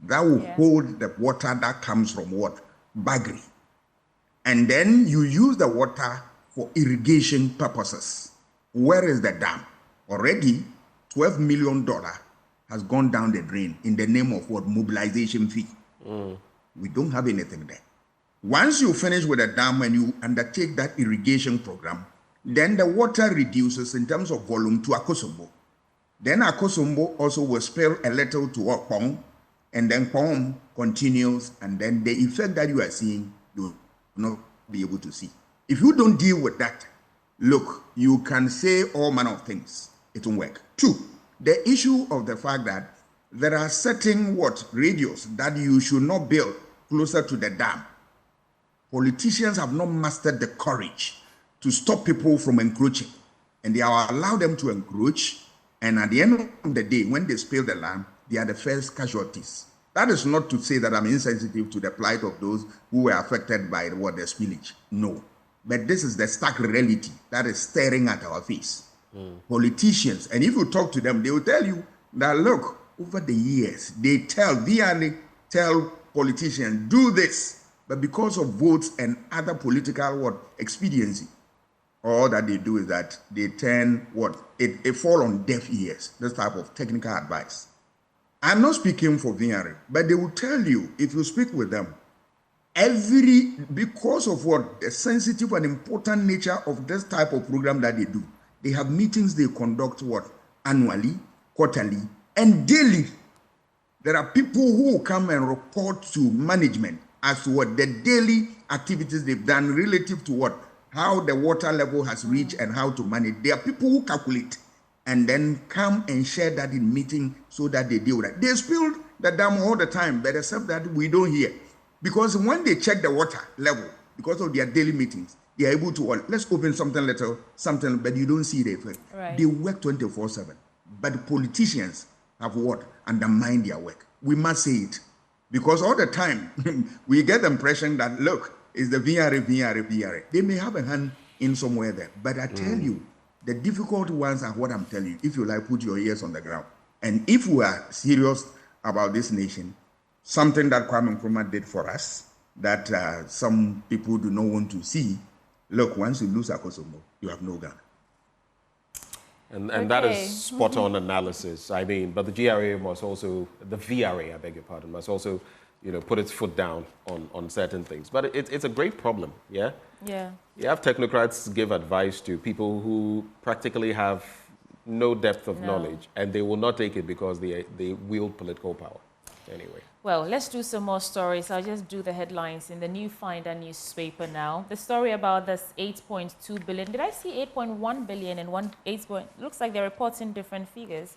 that will hold the water that comes from what? Bagri. And then you use the water for irrigation purposes. Where is the dam? Already, $12 million has gone down the drain in the name of what? Mobilization fee. We don't have anything there. Once you finish with the dam and you undertake that irrigation program, then the water reduces in terms of volume to Akosombo. Then Akosombo also will spill a little to Okpong, and then Pong continues, and then the effect that you are seeing, you will not be able to see. If you don't deal with that, look, you can say all manner of things. It won't work. Two, the issue of the fact that there are certain radios that you should not build closer to the dam. Politicians have not mastered the courage to stop people from encroaching. And they are allowed them to encroach. And at the end of the day, when they spill the land, they are the first casualties. That is not to say that I'm insensitive to the plight of those who were affected by the spillage. No. But this is the stark reality that is staring at our face. Politicians, and if you talk to them, they will tell you that, look, over the years, they tell politicians, do this. But because of votes and other political expediency, all that they do is that they turn it fall on deaf ears, this type of technical advice. I'm not speaking for VRA, but they will tell you, if you speak with them, because of the sensitive and important nature of this type of program that they do, they have meetings they conduct annually, quarterly, and daily. There are people who will come and report to management as to the daily activities they've done relative to how the water level has reached and how to manage. There are people who calculate and then come and share that in meeting so that they deal with it. They spill the dam all the time, but except that we don't hear. Because when they check the water level, because of their daily meetings, they are able to, let's open something, but you don't see the effect. Right. They work 24/7. But the politicians have undermined their work. We must say it. Because all the time, we get the impression that, look, it's the VRA. They may have a hand in somewhere there. But I tell you, the difficult ones are what I'm telling you. If you like, put your ears on the ground. And if we are serious about this nation, something that Kwame Nkrumah did for us, that some people do not want to see, look, once you lose Akosombo, you have no Ghana. And that is spot on analysis. I mean, but the GRA must also, the VRA, I beg your pardon, must also, put its foot down on certain things. But it's a great problem, yeah? Yeah. You have technocrats give advice to people who practically have no depth of knowledge, and they will not take it because they wield political power. Anyway. Well, let's do some more stories. I'll just do the headlines in the New Finder newspaper now. The story about this 8.2 billion. Did I see 8.1 billion and 8 point? Looks like they're reporting different figures.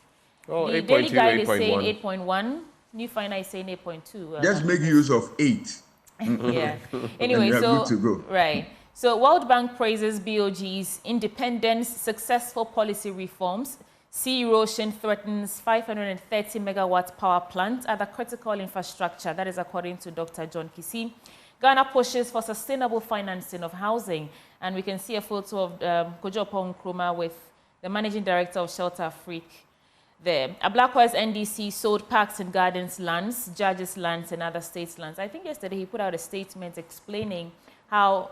Oh, the 8.2, Daily Guide is 8.1. saying 8.1. New Finder is saying 8.2. Just make use of 8. Yeah. Anyway, so good to go. Right. So World Bank praises BOG's independence, successful policy reforms. Sea erosion threatens 530 megawatt power plant at the critical infrastructure. That is according to Dr. John Kisi. Ghana pushes for sustainable financing of housing. And we can see a photo of Kojo Nkrumah with the managing director of Shelter Afrique there. Ablakwa's NDC sold parks and gardens lands, judges' lands, and other states' lands. I think yesterday he put out a statement explaining how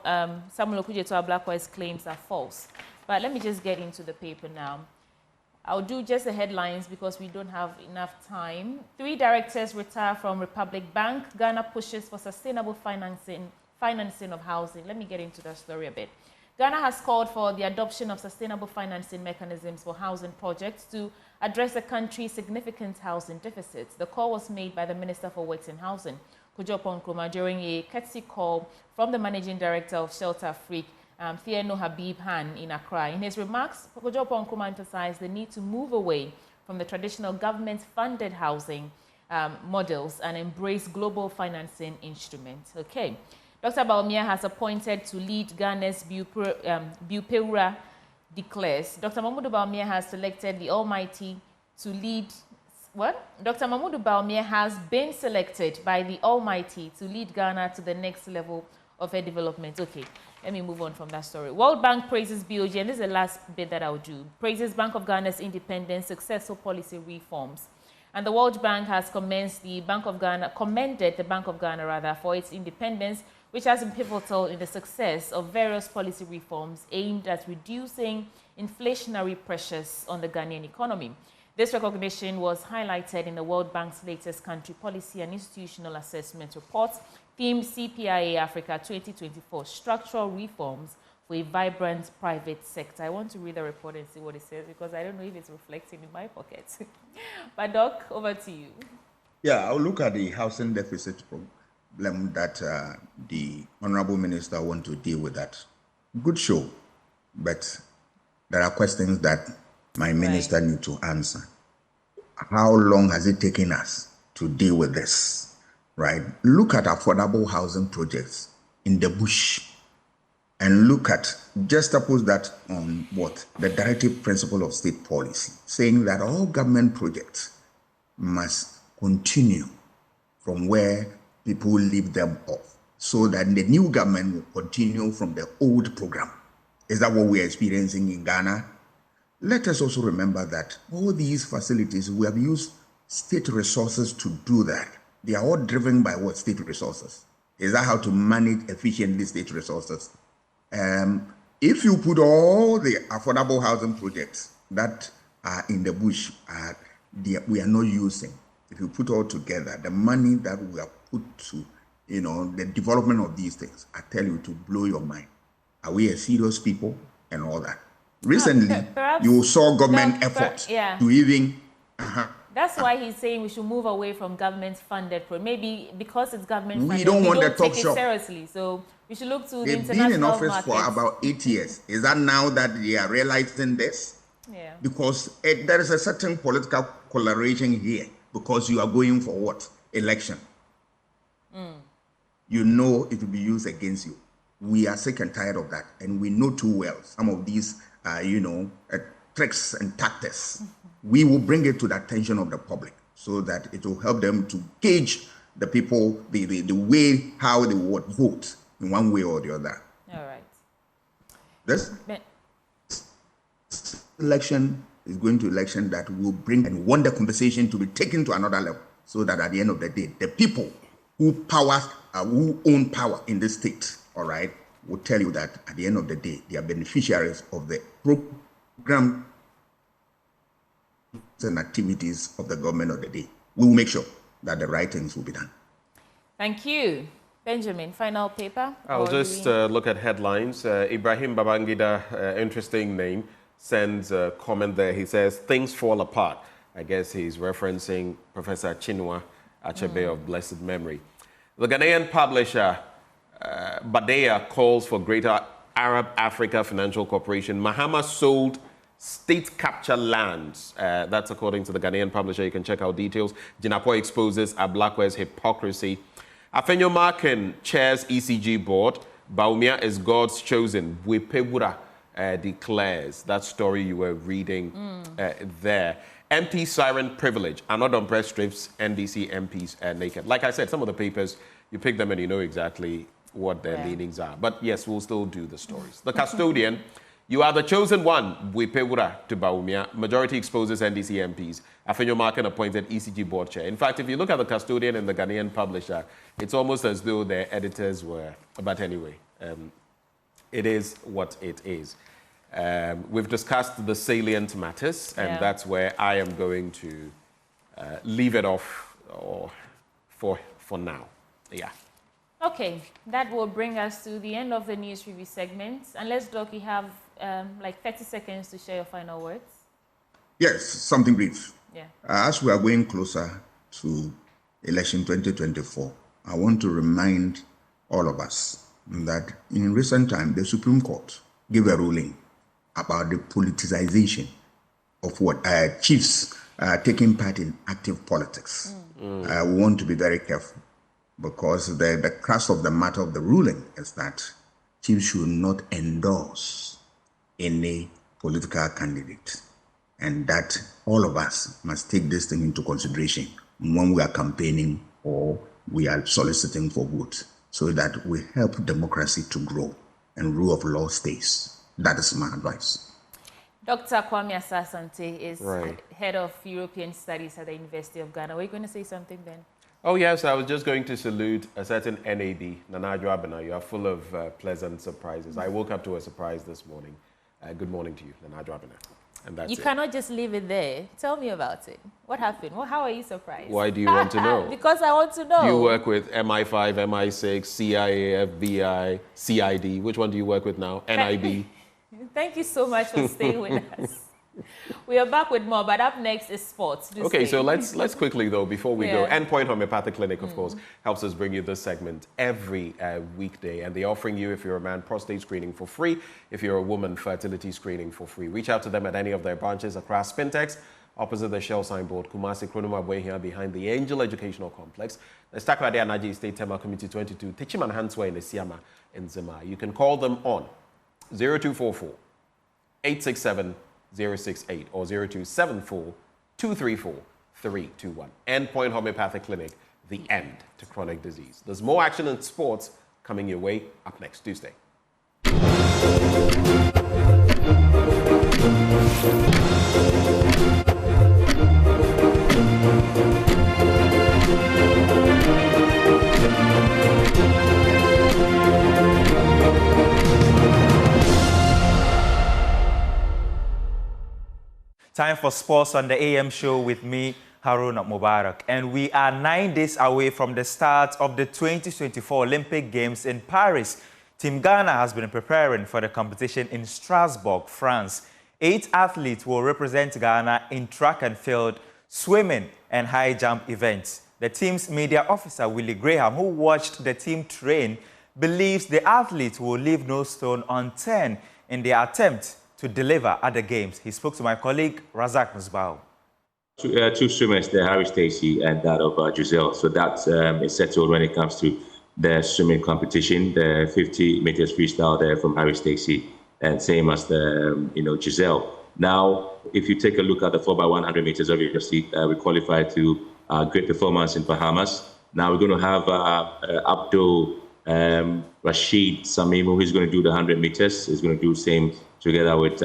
Samuel Okudzeto Ablakwa's claims are false. But let me just get into the paper now. I'll do just the headlines because we don't have enough time. 3 directors retire from Republic Bank. Ghana pushes for sustainable financing of housing. Let me get into that story a bit. Ghana has called for the adoption of sustainable financing mechanisms for housing projects to address the country's significant housing deficits. The call was made by the Minister for Works and Housing, Kojo Nkrumah, during a courtesy call from the Managing Director of Shelter Afrique, Fieno Habib Han in Accra. In his remarks, Kojo Nkrumah emphasized the need to move away from the traditional government-funded housing models and embrace global financing instruments. Okay. Dr. Bawumia has appointed to lead Ghana's Bupeura declares. Dr. Mahmoud Bawumia has selected the Almighty to lead... What? Dr. Mahmoud Bawumia has been selected by the Almighty to lead Ghana to the next level of her development. Okay. Let me move on from that story. World Bank praises BOG, and this is the last bit that I'll do. Praises Bank of Ghana's independence, successful policy reforms. And the World Bank has commended the Bank of Ghana for its independence, which has been pivotal in the success of various policy reforms aimed at reducing inflationary pressures on the Ghanaian economy. This recognition was highlighted in the World Bank's latest country policy and institutional assessment report, themed CPIA Africa 2024, Structural Reforms for a Vibrant Private Sector. I want to read the report and see what it says, because I don't know if it's reflecting in my pocket. But Doc, over to you. Yeah, I'll look at the housing deficit problem that the Honorable Minister want to deal with that. Good show, but there are questions that my minister need to answer. How long has it taken us to deal with this, right? Look at affordable housing projects in the bush and look at, just suppose that on what? The directive principle of state policy, saying that all government projects must continue from where people leave them off, so that the new government will continue from the old program. Is that what we are experiencing in Ghana? Let us also remember that all these facilities, we have used state resources to do that. They are all driven by what? State resources. Is that how to manage efficiently state resources? If you put all the affordable housing projects that are in the bush, we are not using, if you put all together, the money that we have put to, the development of these things, I tell you, to blow your mind. Are we a serious people and all that? Recently, you saw government efforts to even... That's why he's saying we should move away from government-funded. Maybe because it's government-funded, we don't want the talk take shop. It seriously. So we should look to the They've international been in office markets. for about 8 years. Is that now that they are realizing this? Yeah. Because there is a certain political coloration here, because you are going for what? Election. You know it will be used against you. We are sick and tired of that. And we know too well some of these, tricks and tactics. We will bring it to the attention of the public so that it will help them to gauge the people, the way how they would vote in one way or the other. All right. This election is going to election that will bring and want the conversation to be taken to another level, so that at the end of the day, the people who own power in this state, all right, will tell you that at the end of the day, they are beneficiaries of the program and activities of the government of the day. We will make sure that the right things will be done. Thank you. Benjamin, final paper? I'll just look at headlines. Ibrahim Babangida, interesting name, sends a comment there. He says, things fall apart. I guess he's referencing Professor Chinua Achebe of blessed memory. The Ghanaian publisher, Badea, calls for greater Arab Africa Financial Corporation. Mahama sold state capture lands. That's according to the Ghanaian publisher. You can check out details. Jinapo exposes Ablakwe's hypocrisy. Afenyo Markin chairs ECG board. Baumia is God's chosen. Wepewura declares. That story you were reading there. MP siren privilege. Another press strips NDC MPs naked. Like I said, some of the papers, you pick them and you know exactly what their leanings are. But yes, we'll still do the stories. The custodian, you are the chosen one. Wepewura to Baumia. Majority exposes NDC MPs. Afenyo Markin appointed ECG board chair. In fact, if you look at the custodian and the Ghanaian publisher, it's almost as though their editors were. But anyway, it is what it is. We've discussed the salient matters, and that's where I am going to leave it off for now. Yeah. Okay, that will bring us to the end of the news review segment. Unless, Doc, you have like 30 seconds to share your final words. Yes, something brief. Yeah. As we are going closer to election 2024, I want to remind all of us that in recent time, the Supreme Court gave a ruling about the politicization of what chiefs taking part in active politics. We want to be very careful, because the crux of the matter of the ruling is that chiefs should not endorse any political candidate, and that all of us must take this thing into consideration when we are campaigning or we are soliciting for votes, so that we help democracy to grow and rule of law stays. That is my advice. Dr. Kwame Asasante is head of European Studies at the University of Ghana. Were you going to say something then? Oh, yes, I was just going to salute a certain NAD, Nana Adwoabena. You are full of pleasant surprises. I woke up to a surprise this morning. Good morning to you, Nana Adwoabena. And that's You cannot just leave it there. Tell me about it. What happened? How are you surprised? Why do you want to know? Because I want to know. Do you work with MI5, MI6, CIA, FBI, CID? Which one do you work with now? NIB? Thank you so much for staying with us. We are back with more, but up next is sports. Okay, so let's quickly, though, before we go, Endpoint Homeopathic Clinic, of course, helps us bring you this segment every weekday, and they're offering you, if you're a man, prostate screening for free. If you're a woman, fertility screening for free. Reach out to them at any of their branches across Spintex, opposite the Shell signboard, Kumasi Kronoma Bwe here behind the Angel Educational Complex. The Stakwade Anaji State Tema Community 22, Tichiman Hanswa in the Siama in Zima. You can call them on 0244 867 068 or 0274 234 321. Endpoint Homeopathic Clinic, the end to chronic disease. There's more action in sports coming your way up next Tuesday. Time for sports on the AM show with me, Haruna Mubarak. And we are 9 days away from the start of the 2024 Olympic Games in Paris. Team Ghana has been preparing for the competition in Strasbourg, France. 8 athletes will represent Ghana in track and field, swimming, and high jump events. The team's media officer, Willie Graham, who watched the team train, believes the athletes will leave no stone unturned in their attempt to deliver at the Games. He spoke to my colleague, Razak Musbao. Two swimmers there, Harry Stacey and that of Giselle. So that is settled when it comes to the swimming competition. The 50 meters freestyle there from Harry Stacey, and same as the Giselle. Now, if you take a look at the 4x100 meters, obviously we qualified to great performance in Bahamas. Now we're going to have Abdul Rashid Samimu, who's going to do the 100 meters. He's going to do the same together with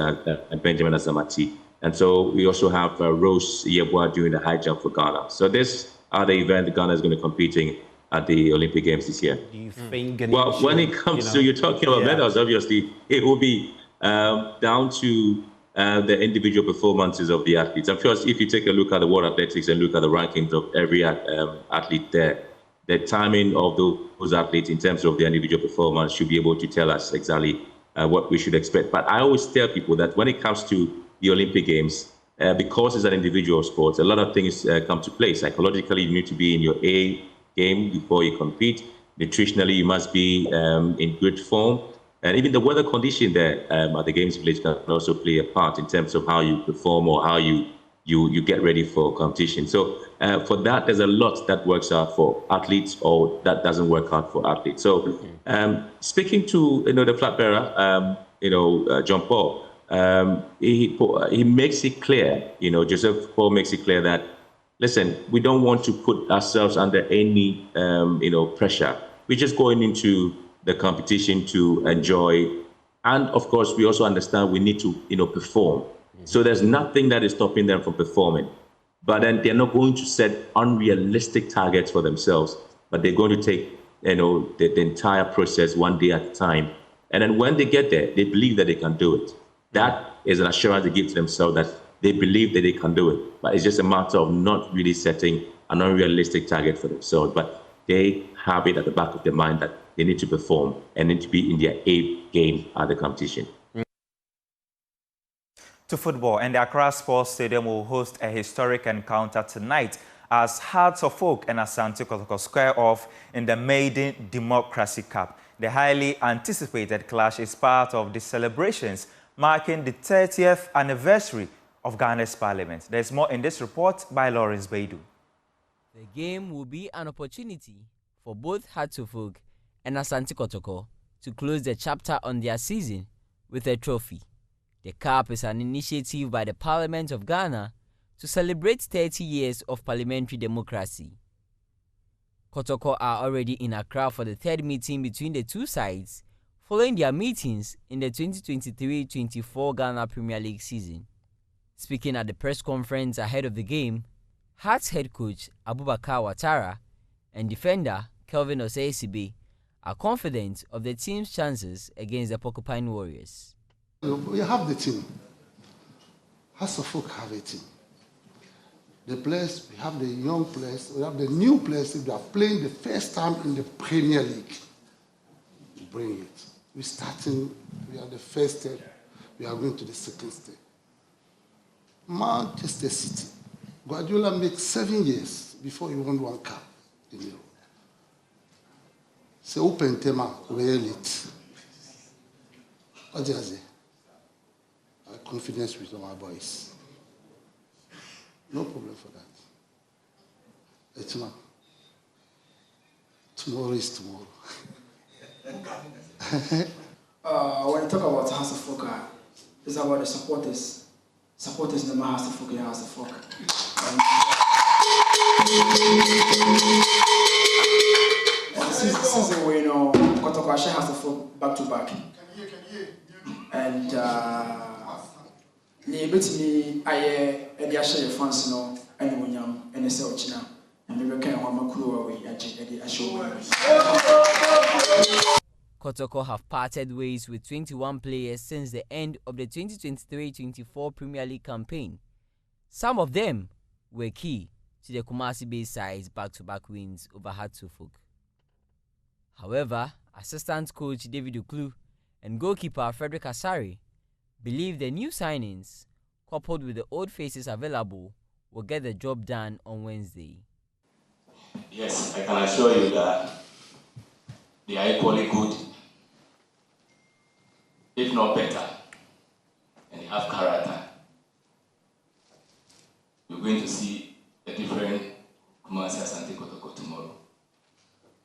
Benjamin Azamati. And so we also have Rose Yeboah doing the high jump for Ghana. So this are the event Ghana is going to be competing at the Olympic Games this year. Do you think? Well, when it comes to, you're talking about medals, obviously, it will be down to the individual performances of the athletes. Of course, if you take a look at the World Athletics and look at the rankings of every athlete there, the timing of those athletes in terms of their individual performance should be able to tell us exactly what we should expect. But I always tell people that when it comes to the Olympic Games, because it's an individual sport, a lot of things come to play. Psychologically, you need to be in your A game before you compete. Nutritionally, you must be in good form. And even the weather condition there at the Games Village can also play a part in terms of how you perform or how you get ready for competition. So for that, there's a lot that works out for athletes or that doesn't work out for athletes. So speaking to the flag bearer, John Paul, he makes it clear, Joseph Paul makes it clear that, listen, we don't want to put ourselves under any pressure. We're just going into the competition to enjoy, and of course we also understand we need to perform. So there's nothing that is stopping them from performing. But then they're not going to set unrealistic targets for themselves, but they're going to take the entire process one day at a time. And then when they get there, they believe that they can do it. That is an assurance they give to themselves that they believe that they can do it. But it's just a matter of not really setting an unrealistic target for themselves. But they have it at the back of their mind that they need to perform and need to be in their A game at the competition. To football, and the Accra Sports Stadium will host a historic encounter tonight as Hearts of Oak and Asante Kotoko square off in the Maiden Democracy Cup. The highly anticipated clash is part of the celebrations marking the 30th anniversary of Ghana's parliament. There's more in this report by Lawrence Baidu. The game will be an opportunity for both Hearts of Oak and Asante Kotoko to close the chapter on their season with a trophy. The Cup is an initiative by the Parliament of Ghana to celebrate 30 years of parliamentary democracy. Kotoko are already in Accra for the third meeting between the two sides following their meetings in the 2023-24 Ghana Premier League season. Speaking at the press conference ahead of the game, Hearts head coach Abubakar Ouattara and defender Kelvin Osei-Sibe are confident of the team's chances against the Porcupine Warriors. We have the team. Hearts of Oak have a team. The players, we have the young players, we have the new players. If they are playing the first time in the Premier League, bring it. We're starting, we are the first step, we are going to the second step. Manchester City, Guardiola makes 7 years before he won one cup in Europe. C'est open tema, reality. What do you say? I have confidence with our boys. No problem for that. It's not. Tomorrow is tomorrow. When you talk about House of Folk, it's about the supporters. Supporters in the House of Folk and House of Folk. Since we know Kotoko House of Folk back to back. And the bit me I share fans no anyone and the South and the reckon one crew away at the show. Kotoko have parted ways with 21 players since the end of the 2023-24 Premier League campaign. Some of them were key to the Kumasi Bay side's back-to-back wins over Hatsufuk. However, assistant coach David Uklu and goalkeeper Frederick Asari believe the new signings, coupled with the old faces available, will get the job done on Wednesday. Yes, I can assure you that they are equally good, if not better, and they have character. You're going to see a different Kumasi Asante Kotoko tomorrow.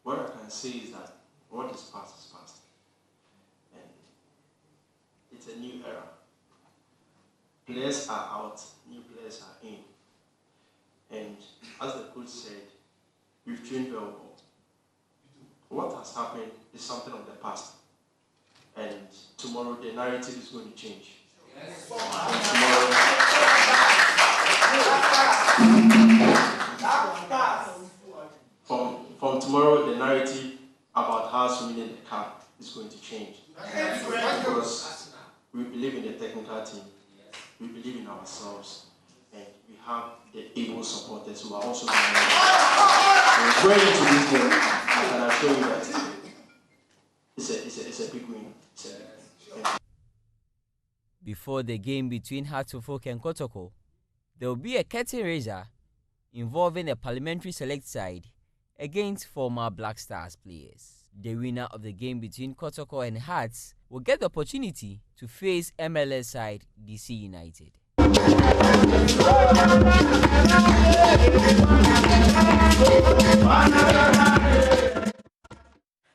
What I can say is that what is past is past. And it's a new era. Players are out, new players are in. And as the coach said, we've trained very well. What has happened is something of the past. And tomorrow the narrative is going to change. Yes. From tomorrow, the narrative about us winning the cup is going to change. Because we believe in the technical team, we believe in ourselves, and we have the able supporters who are also going into this game. I can assure you that it's a big win. Before the game between Hatsufok and Kotoko, there will be a curtain raiser involving the parliamentary select side against former Black Stars players. The winner of the game between Kotoko and Hearts will get the opportunity to face MLS side DC United.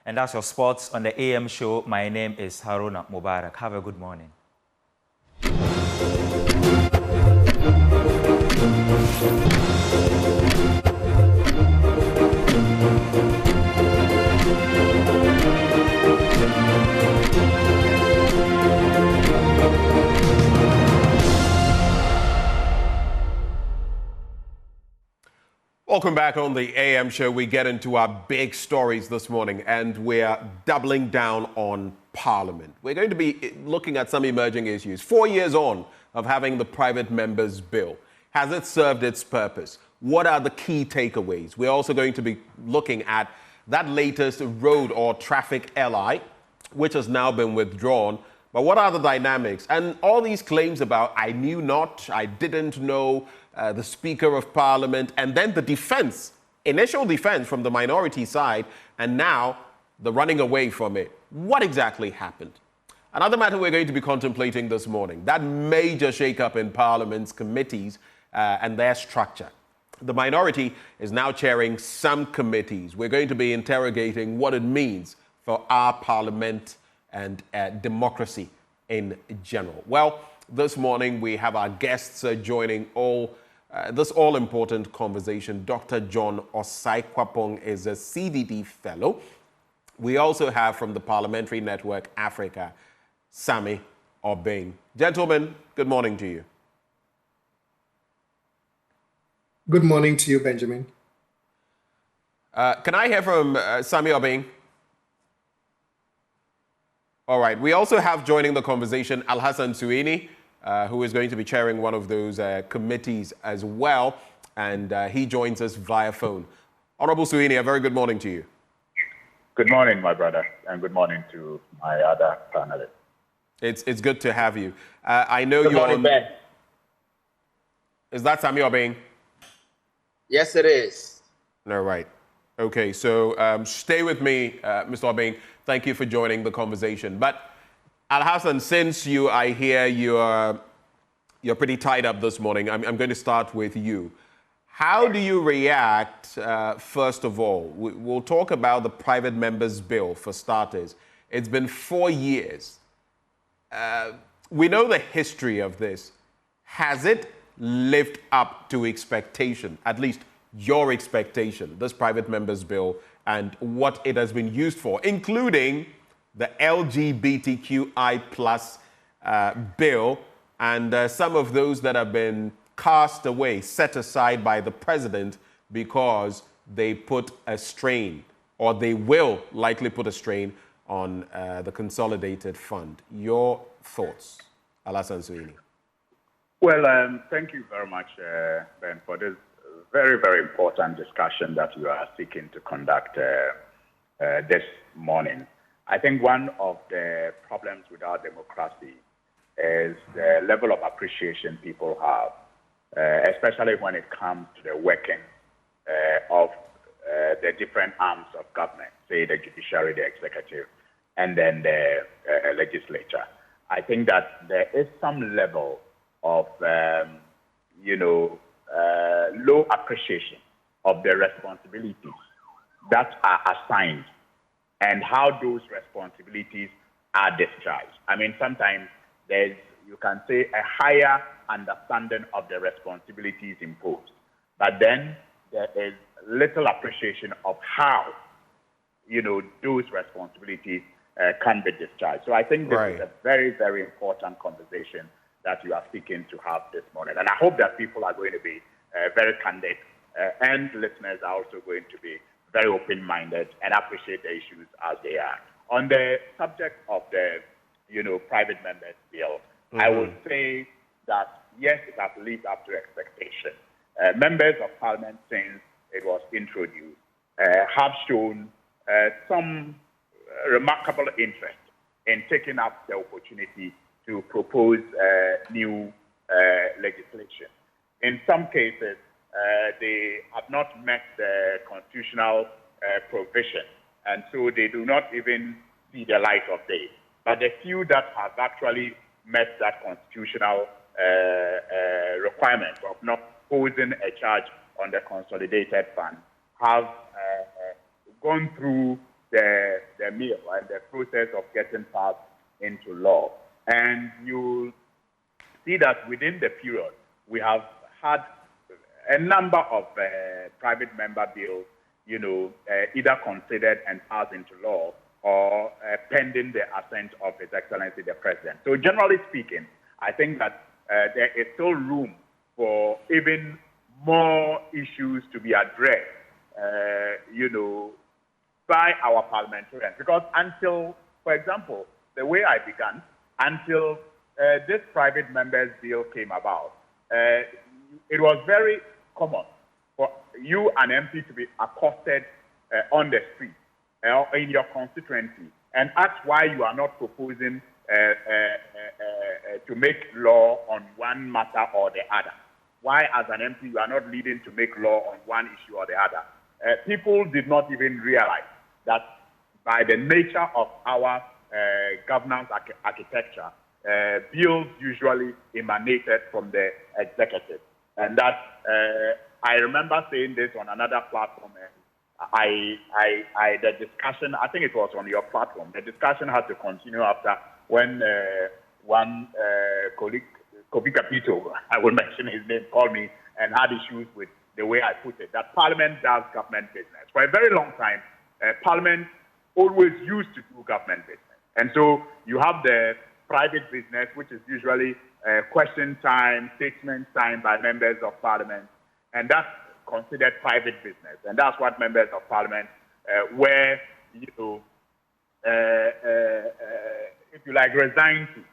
And that's your sports on the AM show. My name is Haruna Mubarak. Have a good morning. Welcome back on the AM show. We get into our big stories this morning, and we're doubling down on Parliament. We're going to be looking at some emerging issues. 4 years on of having the private members bill. Has it served its purpose? What are the key takeaways? We're also going to be looking at that latest road or Traffic L.I, which has now been withdrawn. But what are the dynamics? And all these claims about I knew not, I didn't know, the Speaker of Parliament, and then the defense, initial defense from the minority side, and now the running away from it. What exactly happened? Another matter we're going to be contemplating this morning, that major shake-up in Parliament's committees and their structure. The minority is now chairing some committees. We're going to be interrogating what it means for our Parliament and democracy in general. Well, this morning we have our guests joining this all-important conversation. Dr. John Osai Kwapong is a CDD fellow We also have from the Parliamentary Network Africa, Sammy Obeng. Gentlemen, good morning to you. Good morning to you, Benjamin. Can I hear from Sammy Obeng? All right. We also have joining the conversation Al-Hassan Suini, who is going to be chairing one of those committees as well. And he joins us via phone. Honorable Suini, a very good morning to you. Good morning, my brother, and good morning to my other panelists. It's good to have you. I know Good you're morning, on... Ben. Is that Sammy Obeng? Yes, it is. All right. Okay, so stay with me, Mr. Obeng. Thank you for joining the conversation. But Al-Hassan, since I hear you're pretty tied up this morning, I'm going to start with you. How do you react, first of all? We'll talk about the private members bill for starters. It's been 4 years. We know the history of this. Has it lived up to expectation, at least your expectation, this private members bill and what it has been used for, including the LGBTQI plus bill and some of those that have been cast away, set aside by the president because they put a strain, or they will likely put a strain on the consolidated fund. Your thoughts, Al-Hassan Suini? Well, thank you very much, Ben, for this very, very important discussion that you are seeking to conduct this morning. I think one of the problems with our democracy is the level of appreciation people have, especially when it comes to the working of the different arms of government, say the judiciary, the executive, and then the legislature. I think that there is some level of, low appreciation of the responsibilities that are assigned and how those responsibilities are discharged. I mean, sometimes there's, you can say, a higher understanding of the responsibilities imposed, but then there is little appreciation of how, those responsibilities can be discharged. So I think this is a very, very important conversation that you are seeking to have this morning. And I hope that people are going to be very candid and listeners are also going to be very open-minded and appreciate the issues as they are. On the subject of the, private members bill, I would say that, yes, it has lived up to expectation. Members of parliament, since it was introduced, have shown some remarkable interest in taking up the opportunity to propose new legislation. In some cases, they have not met the constitutional provision, and so they do not even see the light of day. But the few that have actually met that constitutional requirement of not posing a charge on the consolidated fund have gone through the mill and the process of getting passed into law. And you see that within the period, we have had a number of private member bills, either considered and passed into law or pending the assent of His Excellency the President. So generally speaking, I think that there is still room for even more issues to be addressed, by our parliamentarians. Because until, for example, the way I began, until this private members bill came about, it was very common for you, an MP, to be accosted on the street or in your constituency and ask why you are not proposing to make law on one matter or the other. Why, as an MP, you are not leading to make law on one issue or the other. People did not even realize that by the nature of our governance architecture, bills usually emanated from the executive. And that, I remember saying this on another platform, the discussion, I think it was on your platform, the discussion had to continue after when one colleague, Kofi Kapito, I will mention his name, called me and had issues with the way I put it, that Parliament does government business. For a very long time, Parliament always used to do government business. And so you have the private business, which is usually question time, statement time by members of parliament, and that's considered private business. And that's what members of parliament were, if you like, resigned to,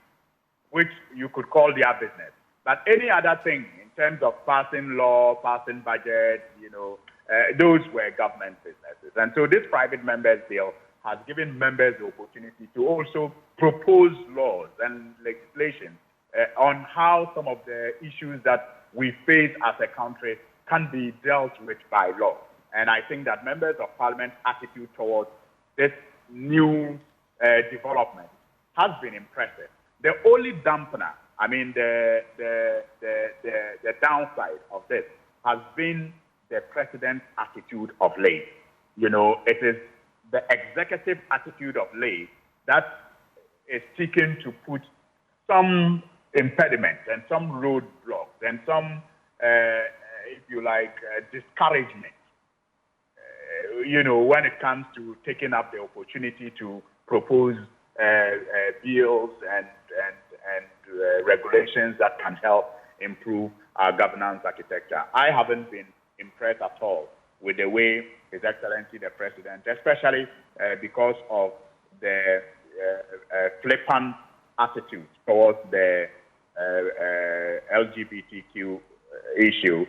which you could call their business. But any other thing in terms of passing law, passing budget, those were government businesses. And so this private members bill has given members the opportunity to also propose laws and legislation on how some of the issues that we face as a country can be dealt with by law. And I think that members of parliament's attitude towards this new development has been impressive. The only dampener, I mean, the downside of this has been the president's attitude of late. It is the executive attitude of late that is seeking to put some impediments and some roadblocks and some, if you like, discouragement, when it comes to taking up the opportunity to propose bills and regulations that can help improve our governance architecture. I haven't been impressed at all with the way His Excellency the President, especially because of the flippant attitude towards the LGBTQ issue.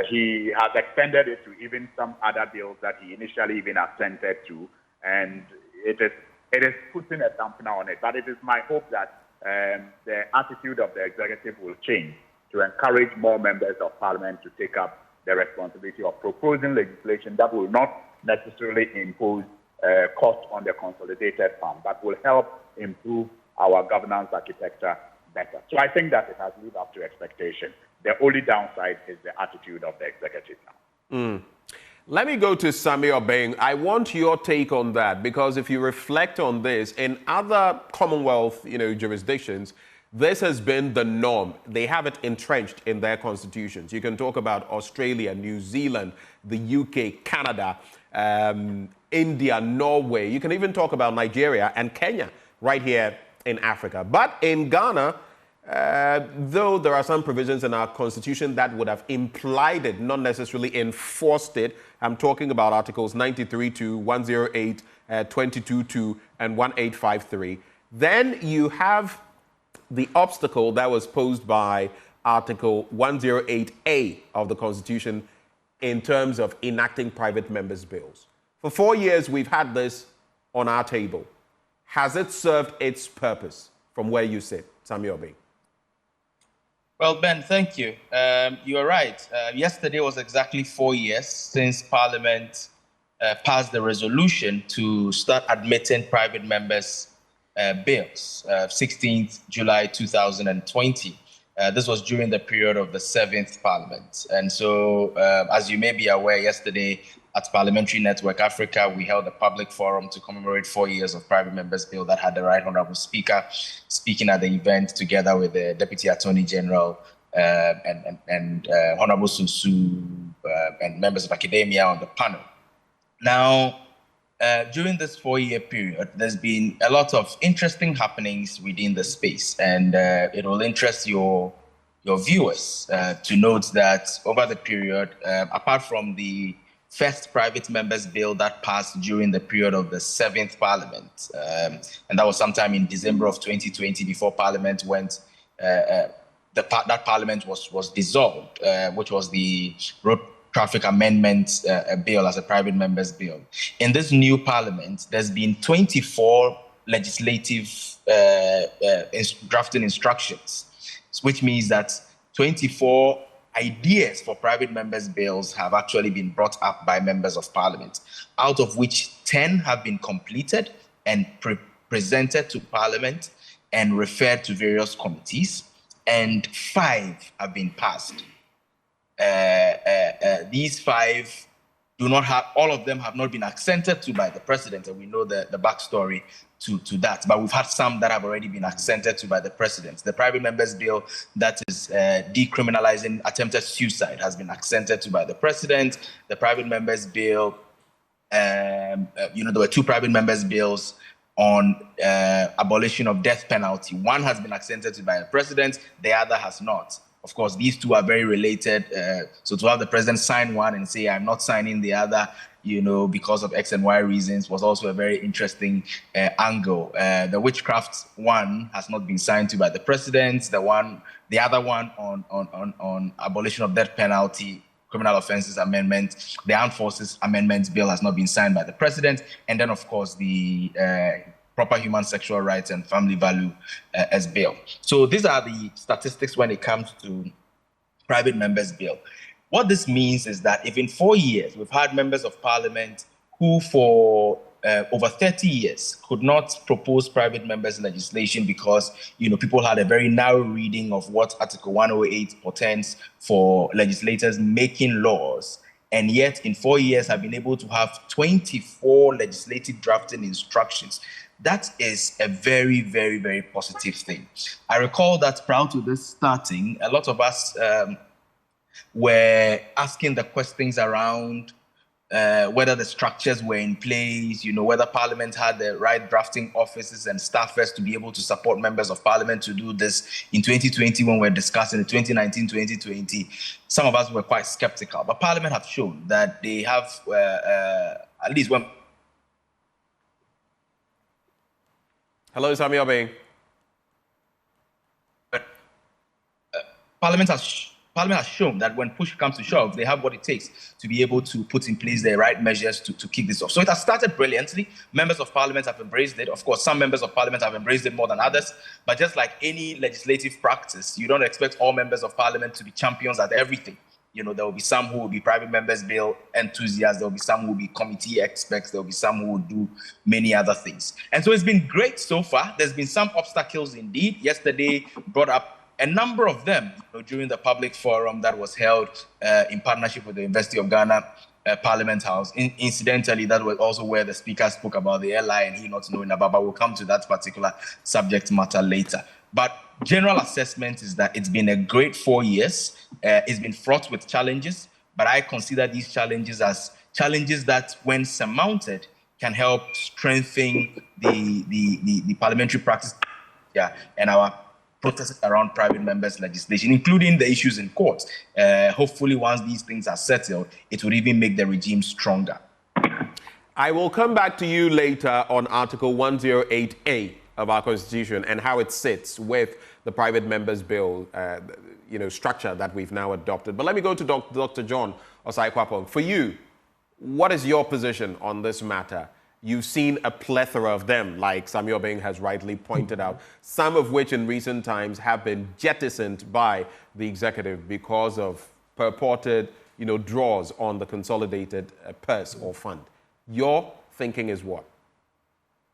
He has extended it to even some other bills that he initially even assented to, and it is putting a dampener on it. But it is my hope that the attitude of the executive will change to encourage more members of parliament to take up the responsibility of proposing legislation that will not necessarily impose cost on the consolidated fund, but will help improve our governance architecture better. So I think that it has lived up to expectation. The only downside is the attitude of the executive now. Let me go to Sammy Obeng. I want your take on that, because if you reflect on this, in other Commonwealth, jurisdictions, this has been the norm. They have it entrenched in their constitutions. You can talk about Australia, New Zealand, the UK, Canada, India, Norway. You can even talk about Nigeria and Kenya right here in Africa. But in Ghana, though there are some provisions in our constitution that would have implied it, not necessarily enforced it. I'm talking about Articles 93 to 108, 22 to and 1853. Then you have the obstacle that was posed by Article 108A of the Constitution in terms of enacting private members' bills. For 4 years, we've had this on our table. Has it served its purpose from where you sit, Sammy Obeng? Well, Ben, thank you. You are right. Yesterday was exactly 4 years since Parliament passed the resolution to start admitting private members' bills, 16th July 2020. This was during the period of the 7th Parliament. And so, as you may be aware, yesterday at Parliamentary Network Africa, we held a public forum to commemorate 4 years of private members' bill that had the Right Honourable Speaker speaking at the event together with the Deputy Attorney General and Honourable Susu and members of academia on the panel. Now, during this 4-year period, there's been a lot of interesting happenings within the space, and it will interest your viewers to note that over the period, apart from the first private members bill that passed during the period of the 7th Parliament, and that was sometime in December of 2020 before Parliament went, that Parliament was dissolved, which was the Road Traffic Amendment bill as a private members bill. In this new Parliament, there's been 24 legislative drafting instructions, which means that 24 ideas for private members' bills have actually been brought up by members of Parliament, out of which 10 have been completed and presented to Parliament and referred to various committees, and 5 have been passed. These 5 do not have, all of them have not been accented to by the President, and we know the backstory to that. But we've had some that have already been accented to by the President. The private members bill that is decriminalizing attempted suicide has been accented to by the President. The private members bill there were two private members' bills on abolition of death penalty. One has been assented to by the president, the other has not. Of course, these two are very related. So to have the president sign one and say, I'm not signing the other, because of X and Y reasons, was also a very interesting angle. The witchcraft one has not been signed to by the president. The other one on abolition of death penalty, criminal offences amendment, the Armed Forces Amendment Bill has not been signed by the president. And then, of course, the Proper Human Sexual Rights and Family Value as bill. So these are the statistics when it comes to private members' bill. What this means is that if in 4 years we've had members of parliament who for over 30 years could not propose private members' legislation because people had a very narrow reading of what Article 108 portends for legislators making laws, and yet in 4 years have been able to have 24 legislative drafting instructions. That is a very, very, very positive thing. I recall that prior to this starting, a lot of us were asking the questions around whether the structures were in place, whether Parliament had the right drafting offices and staffers to be able to support members of Parliament to do this in 2020 when we're discussing the 2019-2020. Some of us were quite skeptical, but Parliament have shown that they have at least one. Hello, Samuel Bing. Parliament has shown that when push comes to shove, they have what it takes to be able to put in place the right measures to kick this off. So it has started brilliantly. Members of Parliament have embraced it. Of course, some members of Parliament have embraced it more than others. But just like any legislative practice, you don't expect all members of Parliament to be champions at everything. There will be some who will be private members' bill enthusiasts. There will be some who will be committee experts. There will be some who will do many other things. And so it's been great so far. There's been some obstacles indeed. Yesterday brought up a number of them during the public forum that was held in partnership with the University of Ghana Parliament House. Incidentally, that was also where the speaker spoke about the L.I. and he not knowing about, but we'll come to that particular subject matter later. But general assessment is that it's been a great 4 years. It's been fraught with challenges, but I consider these challenges as challenges that, when surmounted, can help strengthen the parliamentary practice and our processes around private members' legislation, including the issues in court. Hopefully, once these things are settled, it will even make the regime stronger. I will come back to you later on Article 108A of our Constitution and how it sits with the private members' bill, structure that we've now adopted. But let me go to Dr. John Osai-Kwapong. For you, what is your position on this matter? You've seen a plethora of them, like Samuel Bing has rightly pointed out, some of which in recent times have been jettisoned by the executive because of purported, draws on the consolidated purse or fund. Your thinking is what?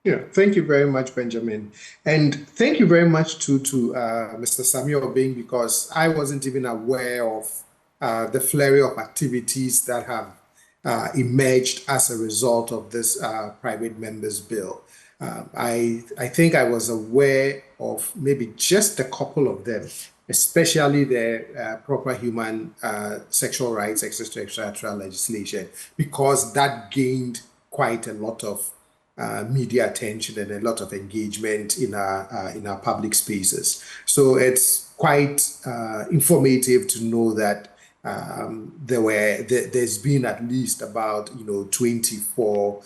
Yeah, thank you very much, Benjamin. And thank you very much to Mr. Samuel Bing, because I wasn't even aware of the flurry of activities that have emerged as a result of this private members bill. I think I was aware of maybe just a couple of them, especially the proper human sexual rights, etc. legislation, because that gained quite a lot of media attention and a lot of engagement in our public spaces. So it's quite informative to know that there's been at least about 24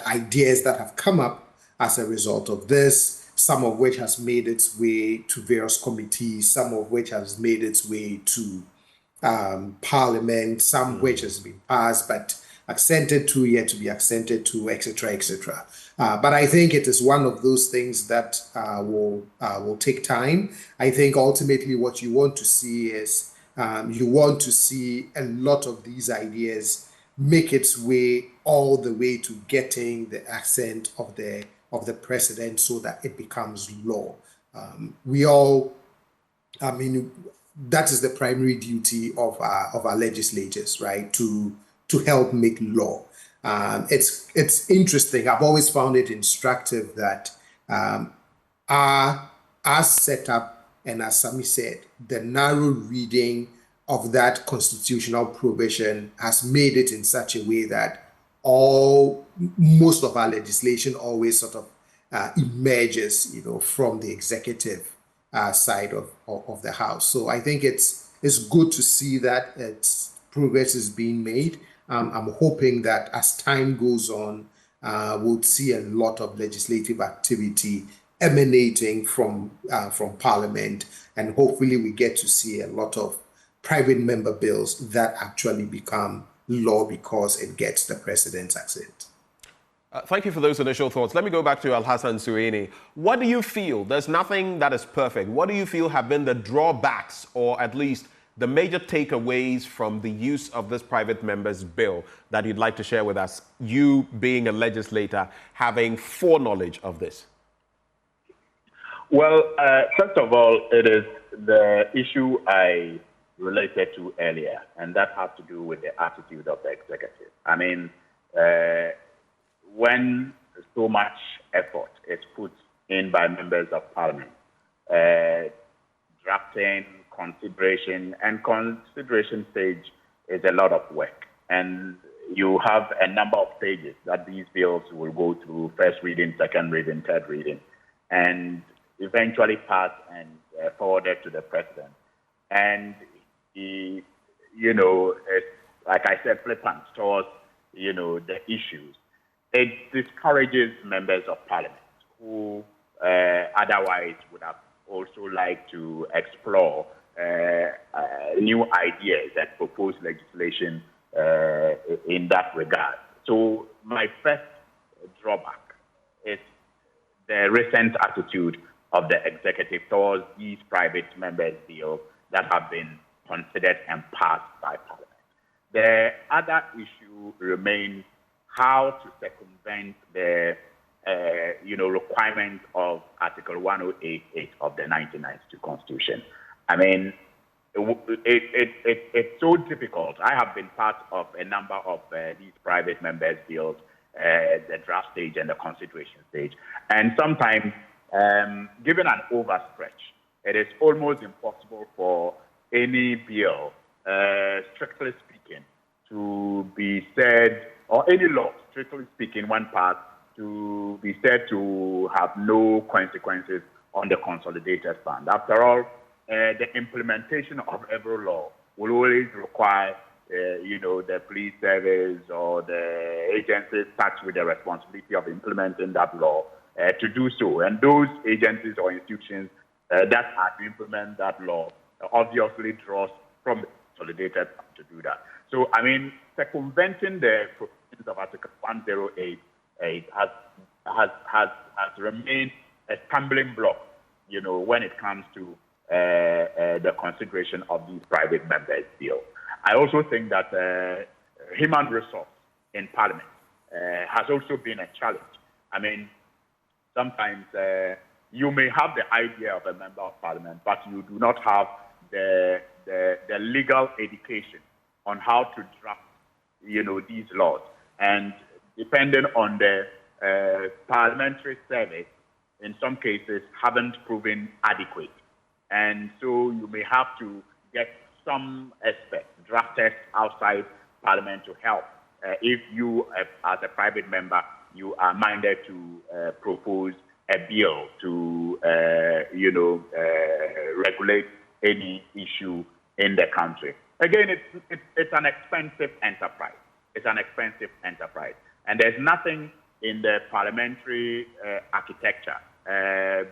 ideas that have come up as a result of this, some of which has made its way to various committees, some of which has made its way to Parliament, some which has been passed but accented to, yet to be accented to, etc. But I think it is one of those things that will take time. I think ultimately what you want to see is you want to see a lot of these ideas make its way all the way to getting the assent of the president so that it becomes law. That is the primary duty of our legislators, right? To help make law. It's interesting. I've always found it instructive that our setup, and as Sami said, the narrow reading of that constitutional provision has made it in such a way that most of our legislation always sort of emerges, from the executive side of the House. So I think it's good to see that progress is being made. I'm hoping that as time goes on, we'll see a lot of legislative activity emanating from Parliament, and hopefully we get to see a lot of private member bills that actually become law because it gets the president's assent. Thank you for those initial thoughts. Let me go back to Al-Hassan Sueni. What do you feel? There's nothing that is perfect. What do you feel have been the drawbacks, or at least the major takeaways from the use of this private members bill that you'd like to share with us, you being a legislator, having foreknowledge of this? Well, first of all, it is the issue I related to earlier, and that has to do with the attitude of the executive. I mean, when so much effort is put in by members of parliament, drafting, consideration stage is a lot of work. And you have a number of stages that these bills will go through: first reading, second reading, third reading, and eventually pass and forwarded to the president. And he, it's, like I said, flippant towards, the issues. It discourages members of parliament who otherwise would have also liked to explore new ideas and propose legislation in that regard. So my first drawback is the recent attitude of the executive towards these private members' bills that have been considered and passed by Parliament. The other issue remains how to circumvent the requirements of Article 108.8 of the 1992 Constitution. I mean, it's so difficult. I have been part of a number of these private members' bills, the draft stage and the consideration stage. And sometimes, given an overstretch, it is almost impossible for any bill, strictly speaking, to be said, or any law, strictly speaking, one part, to be said to have no consequences on the consolidated fund. After all, the implementation of every law will always require, the police service or the agencies tasked with the responsibility of implementing that law to do so. And those agencies or institutions that are to implement that law obviously draws from the consolidated fund to do that. So, I mean, circumventing the provisions of Article 108 has remained a stumbling block, when it comes to the consideration of these private members' bill. I also think that human resource in Parliament has also been a challenge. I mean, sometimes you may have the idea of a member of Parliament, but you do not have the legal education on how to draft, these laws. And depending on the parliamentary service, in some cases, haven't proven adequate. And so you may have to get some experts, drafters outside Parliament to help. If you, as a private member, you are minded to propose a bill to, regulate any issue in the country. Again, it's an expensive enterprise. It's an expensive enterprise. And there's nothing in the parliamentary architecture,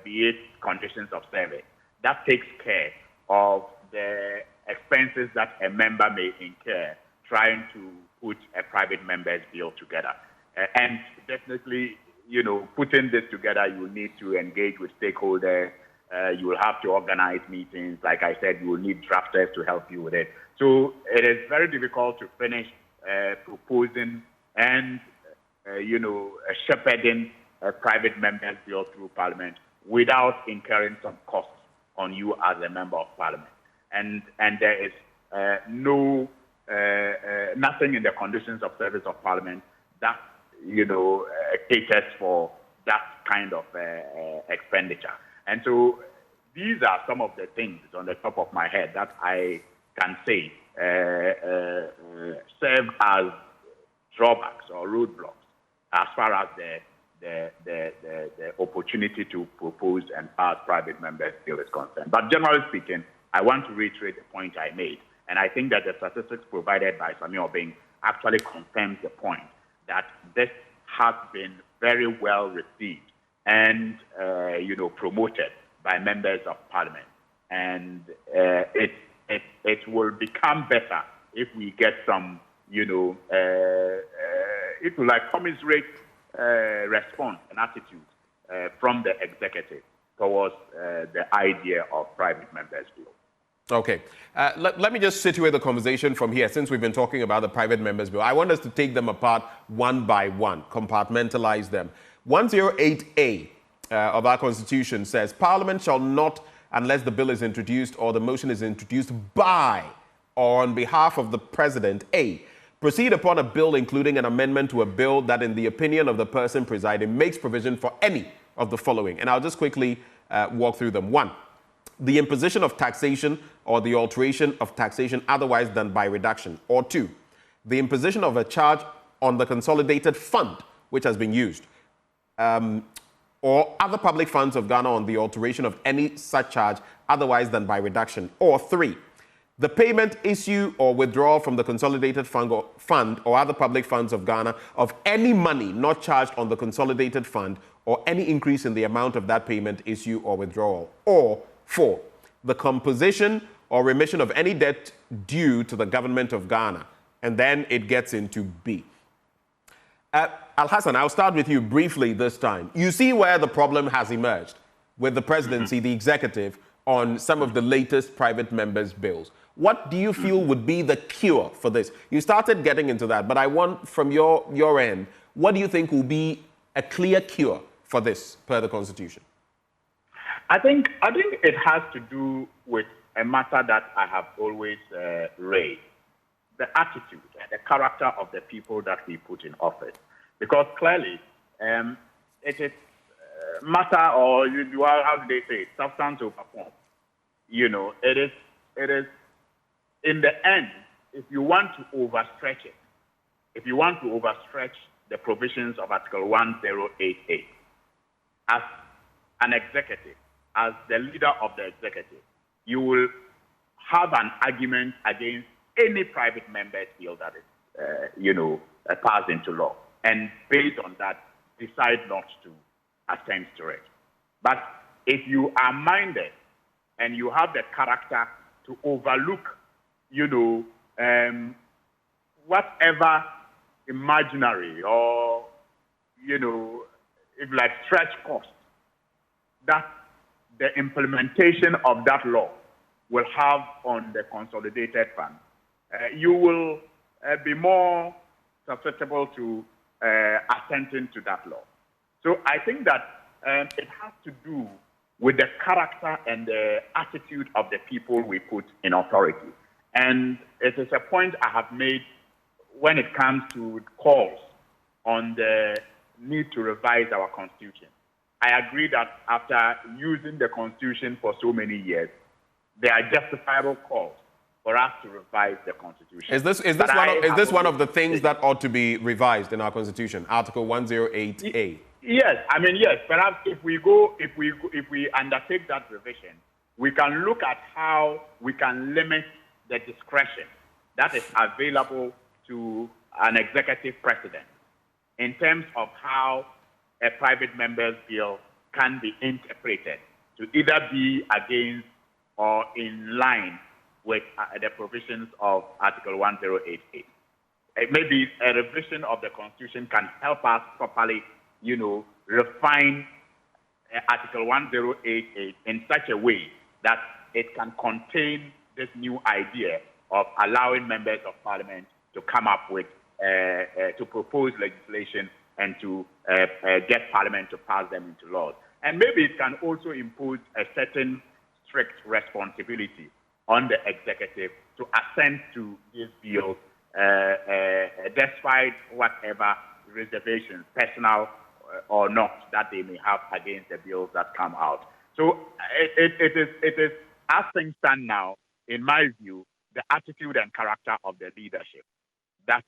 be it conditions of service, that takes care of the expenses that a member may incur trying to put a private member's bill together. And definitely, putting this together, you need to engage with stakeholders. You will have to organize meetings. Like I said, you will need drafters to help you with it. So it is very difficult to finish proposing and, shepherding a private member's bill through Parliament without incurring some costs on you as a member of Parliament. And there is nothing in the conditions of service of Parliament that, caters for that kind of expenditure. And so these are some of the things on the top of my head that I can say, serve as drawbacks or roadblocks as far as the opportunity to propose and pass private members' bill is concerned. But generally speaking, I want to reiterate the point I made, and I think that the statistics provided by Samuel Obeng actually confirms the point that this has been very well received and promoted by members of parliament, and it will become better if we get some if you like commensurate response and attitude from the executive towards the idea of private members' bill. Okay. Let me just situate the conversation from here. Since we've been talking about the private members' bill, I want us to take them apart one by one, compartmentalize them. 108A of our Constitution says, Parliament shall not, unless the bill is introduced or the motion is introduced by or on behalf of the President, A, proceed upon a bill including an amendment to a bill that, in the opinion of the person presiding, makes provision for any of the following. And I'll just quickly walk through them. 1, the imposition of taxation or the alteration of taxation otherwise than by reduction. Or 2, the imposition of a charge on the consolidated fund which has been used, or other public funds of Ghana on the alteration of any such charge otherwise than by reduction. Or 3, the payment, issue, or withdrawal from the consolidated fund or other public funds of Ghana of any money not charged on the consolidated fund or any increase in the amount of that payment, issue, or withdrawal. Or 4, the composition or remission of any debt due to the government of Ghana. And then it gets into B. Al-Hassan, I'll start with you briefly this time. You see where the problem has emerged with the presidency, the executive, on some of the latest private members' bills. What do you feel would be the cure for this? You started getting into that, but I want from your end, what do you think will be a clear cure for this per the Constitution? I think it has to do with a matter that I have always raised, the attitude and the character of the people that we put in office. Because clearly, it is matter, or how do they say it, substance over form. It is in the end, if you want to overstretch it, if you want to overstretch the provisions of Article 1088, as an executive, as the leader of the executive, you will have an argument against any private member's bill that is, passed into law. And based on that, decide not to attend to it. But if you are minded and you have the character to overlook, whatever imaginary or, if like stretch cost that the implementation of that law will have on the consolidated fund, you will be more susceptible to assenting to that law. So I think that it has to do with the character and the attitude of the people we put in authority. And it is a point I have made when it comes to calls on the need to revise our Constitution. I agree that after using the Constitution for so many years, there are justifiable calls for us to revise the Constitution. Is this one of the things that ought to be revised in our Constitution, Article 108A? Yes, yes. Perhaps if we undertake that revision, we can look at how we can limit the discretion that is available to an executive president in terms of how a private member's bill can be interpreted to either be against or in line with the provisions of Article 1088. Maybe a revision of the Constitution can help us properly, refine Article 1088 in such a way that it can contain this new idea of allowing members of parliament to come up with, to propose legislation and to get parliament to pass them into laws. And maybe it can also impose a certain strict responsibility on the executive to assent to these bills, despite whatever reservations, personal or not, that they may have against the bills that come out. So it is, as things stand now, in my view, the attitude and character of the leadership, that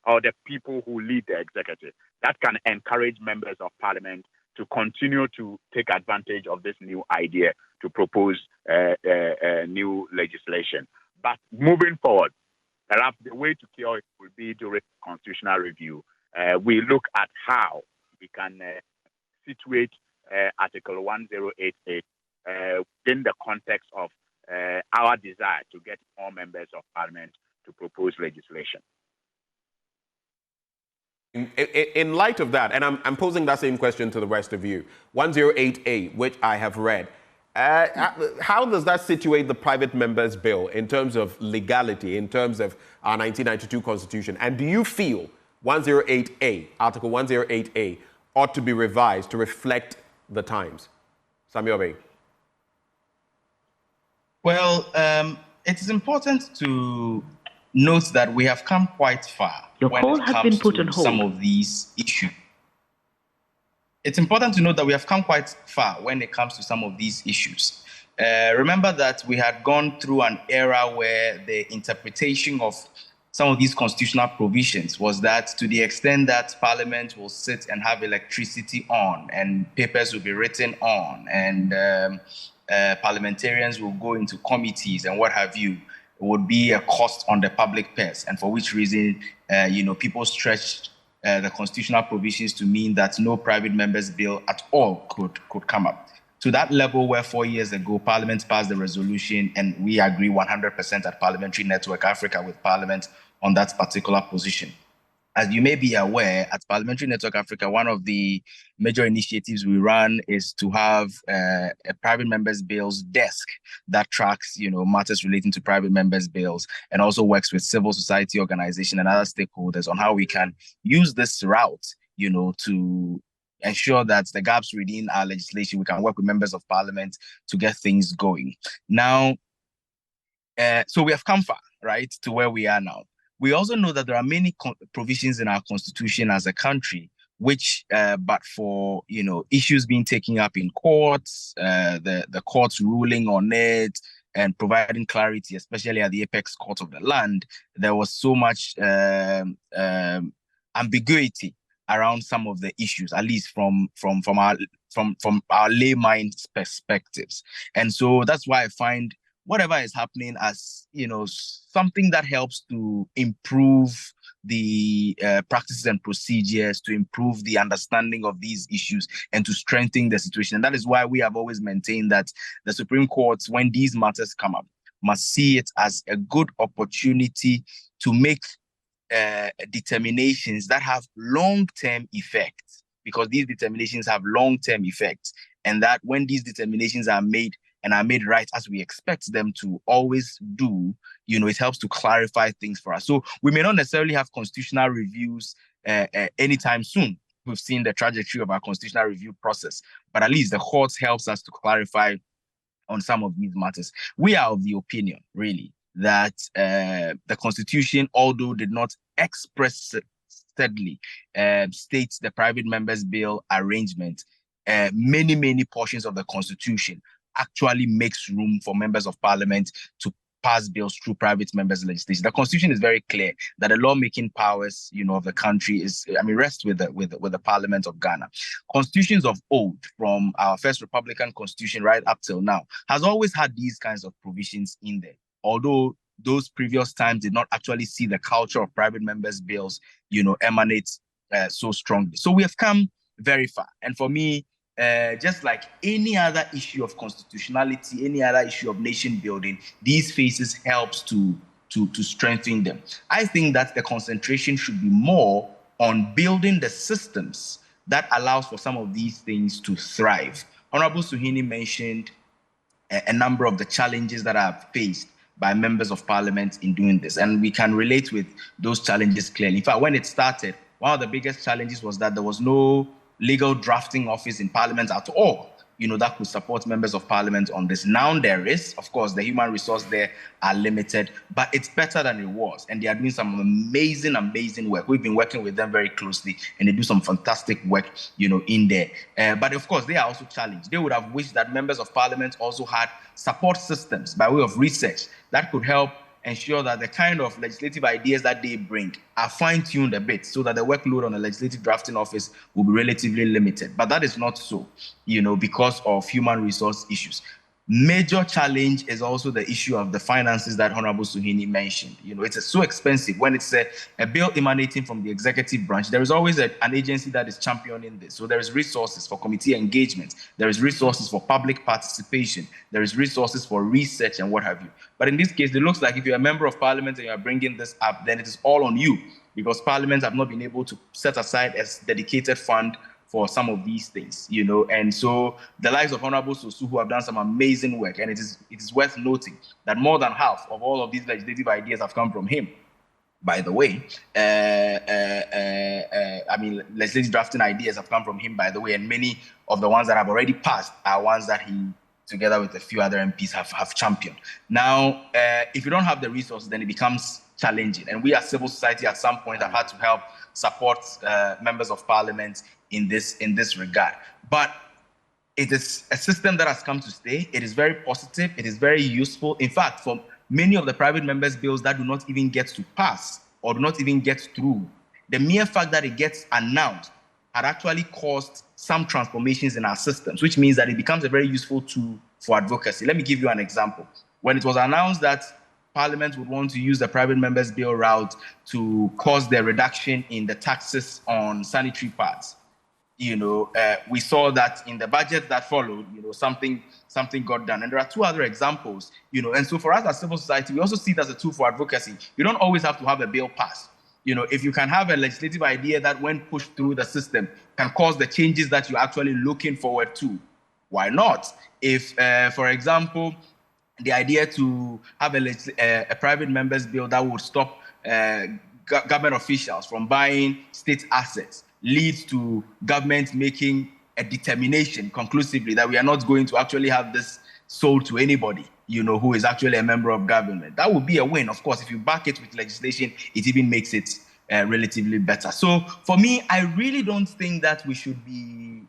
or the people who lead the executive, that can encourage members of parliament to continue to take advantage of this new idea to propose new legislation. But moving forward, perhaps the way to cure it will be during constitutional review. We look at how we can situate Article 1088 within the context of our desire to get more members of parliament to propose legislation. In light of that, and I'm posing that same question to the rest of you, 1088, which I have read, how does that situate the private members bill in terms of legality, in terms of our 1992 constitution? And do you feel 108A, Article 108A, ought to be revised to reflect the times? Samuel Bey. Well, it is important to note that we have come quite far when it comes to some of these issues. It's important to note that we have come quite far when it comes to some of these issues. Remember that we had gone through an era where the interpretation of some of these constitutional provisions was that to the extent that Parliament will sit and have electricity on and papers will be written on and parliamentarians will go into committees and what have you, it would be a cost on the public purse, and for which reason, people stretched the constitutional provisions to mean that no private members bill at all could come up. To that level where 4 years ago, Parliament passed the resolution, and we agree 100% at Parliamentary Network Africa with Parliament on that particular position. As you may be aware, at Parliamentary Network Africa, one of the major initiatives we run is to have a private members bills desk that tracks, matters relating to private members bills and also works with civil society organizations and other stakeholders on how we can use this route, to ensure that the gaps within our legislation, we can work with members of parliament to get things going. Now, so we have come far, right, to where we are now. We also know that there are many provisions in our constitution as a country, which, but for issues being taken up in courts, the courts ruling on it and providing clarity, especially at the apex court of the land, there was so much ambiguity around some of the issues, at least from our layman's perspectives, and so that's why I find whatever is happening as, something that helps to improve the practices and procedures, to improve the understanding of these issues and to strengthen the situation. And that is why we have always maintained that the Supreme Court, when these matters come up, must see it as a good opportunity to make determinations that have long-term effects, because these determinations have long-term effects, and that when these determinations are made and are made right as we expect them to always do, it helps to clarify things for us. So we may not necessarily have constitutional reviews anytime soon. We've seen the trajectory of our constitutional review process, but at least the courts helps us to clarify on some of these matters. We are of the opinion, really, that the Constitution, although did not expressly state the private members bill arrangement, many portions of the Constitution actually makes room for members of parliament to pass bills through private members' legislation. The Constitution is very clear that the lawmaking powers, of the country rests with the Parliament of Ghana. Constitutions of old, from our first Republican Constitution right up till now, has always had these kinds of provisions in there. Although those previous times did not actually see the culture of private members' bills, emanate so strongly. So we have come very far. And for me, just like any other issue of constitutionality, any other issue of nation building, these phases helps to strengthen them. I think that the concentration should be more on building the systems that allows for some of these things to thrive. Honorable Suhini mentioned a number of the challenges that are faced by members of parliament in doing this, and we can relate with those challenges clearly. In fact, when it started, one of the biggest challenges was that there was no legal drafting office in parliament at all, that could support members of parliament on this. Now there is, of course, the human resource there are limited, but it's better than it was. And they are doing some amazing work. We've been working with them very closely, and they do some fantastic work, in there. But of course, they are also challenged. They would have wished that members of parliament also had support systems by way of research that could help ensure that the kind of legislative ideas that they bring are fine-tuned a bit so that the workload on the legislative drafting office will be relatively limited. But that is not so, because of human resource issues. Major challenge is also the issue of the finances that Honorable Suhini mentioned. It's so expensive. When it's a bill emanating from the executive branch, there is always an agency that is championing this. So there is resources for committee engagement. There is resources for public participation. There is resources for research and what have you. But in this case, it looks like if you're a member of parliament and you're bringing this up, then it is all on you, because parliament have not been able to set aside a dedicated fund for some of these things, and so the likes of Honorable Sosu, who have done some amazing work, and it is worth noting that more than half of all of these legislative ideas have come from him. By the way, legislative drafting ideas have come from him, by the way, and many of the ones that have already passed are ones that he, together with a few other MPs, have championed. Now, if you don't have the resources, then it becomes challenging, and we as civil society at some point have had to help support members of parliament in this regard. But it is a system that has come to stay. It is very positive. It is very useful. In fact, for many of the private members' bills that do not even get to pass or do not even get through, the mere fact that it gets announced had actually caused some transformations in our systems, which means that it becomes a very useful tool for advocacy. Let me give you an example. When it was announced that Parliament would want to use the private members' bill route to cause the reduction in the taxes on sanitary pads, we saw that in the budget that followed, something got done. And there are two other examples, and so for us as civil society, we also see it as a tool for advocacy. You don't always have to have a bill passed. If you can have a legislative idea that when pushed through the system can cause the changes that you're actually looking forward to, why not? If, for example, the idea to have a private members bill that would stop government officials from buying state assets leads to government making a determination conclusively that we are not going to actually have this sold to anybody, who is actually a member of government. That would be a win. Of course, if you back it with legislation, it even makes it relatively better. So for me, I really don't think that we should be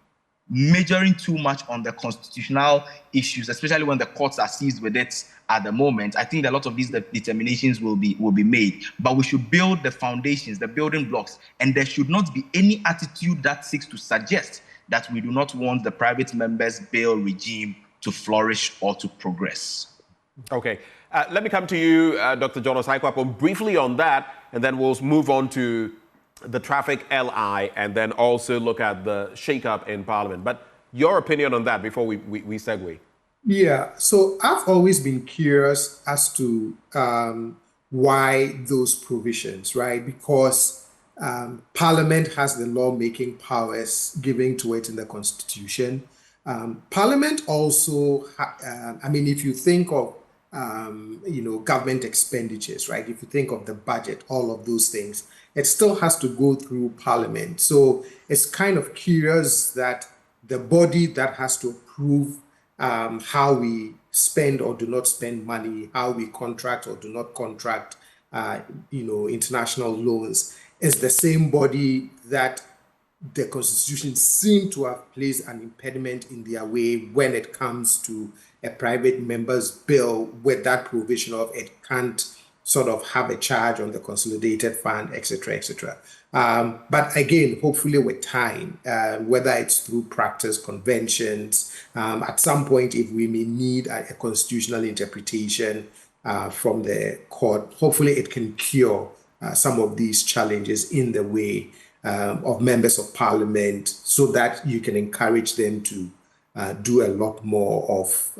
majoring too much on the constitutional issues, especially when the courts are seized with it at the moment. I think that a lot of these determinations will be made, but we should build the foundations, the building blocks, and there should not be any attitude that seeks to suggest that we do not want the private members' bill regime to flourish or to progress. Okay, let me come to you, Dr. John Osai-Kweapong, briefly on that, and then we'll move on to the Traffic L.I. and then also look at the shake-up in Parliament. But your opinion on that before we segue. Yeah, so I've always been curious as to why those provisions, right? Because Parliament has the lawmaking powers given to it in the Constitution. Parliament also, if you think of government expenditures, right? If you think of the budget, all of those things, it still has to go through Parliament. So it's kind of curious that the body that has to approve how we spend or do not spend money, how we contract or do not contract, international loans, is the same body that the Constitution seemed to have placed an impediment in their way when it comes to a private member's bill with that provision of it can't sort of have a charge on the consolidated fund, etc., etc. But again, hopefully with time, whether it's through practice, conventions, at some point, if we may need a constitutional interpretation from the court, hopefully it can cure some of these challenges in the way of members of parliament so that you can encourage them to do a lot more of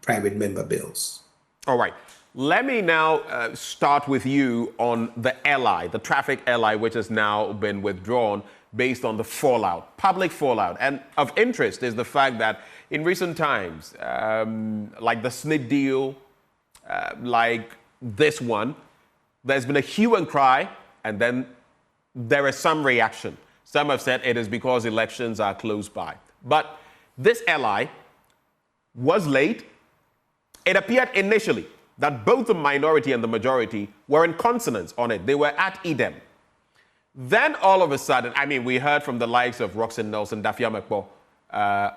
private member bills. All right. Let me now start with you on the L.I., the Traffic L.I., which has now been withdrawn based on the fallout, public fallout. And of interest is the fact that in recent times, like the SNIT deal, like this one, there's been a hue and cry, and then there is some reaction. Some have said it is because elections are close by. But this L.I. was late. It appeared initially that both the minority and the majority were in consonance on it. They were at idem. Then all of a sudden, we heard from the likes of Roxanne Nelson, Dafia Mekpo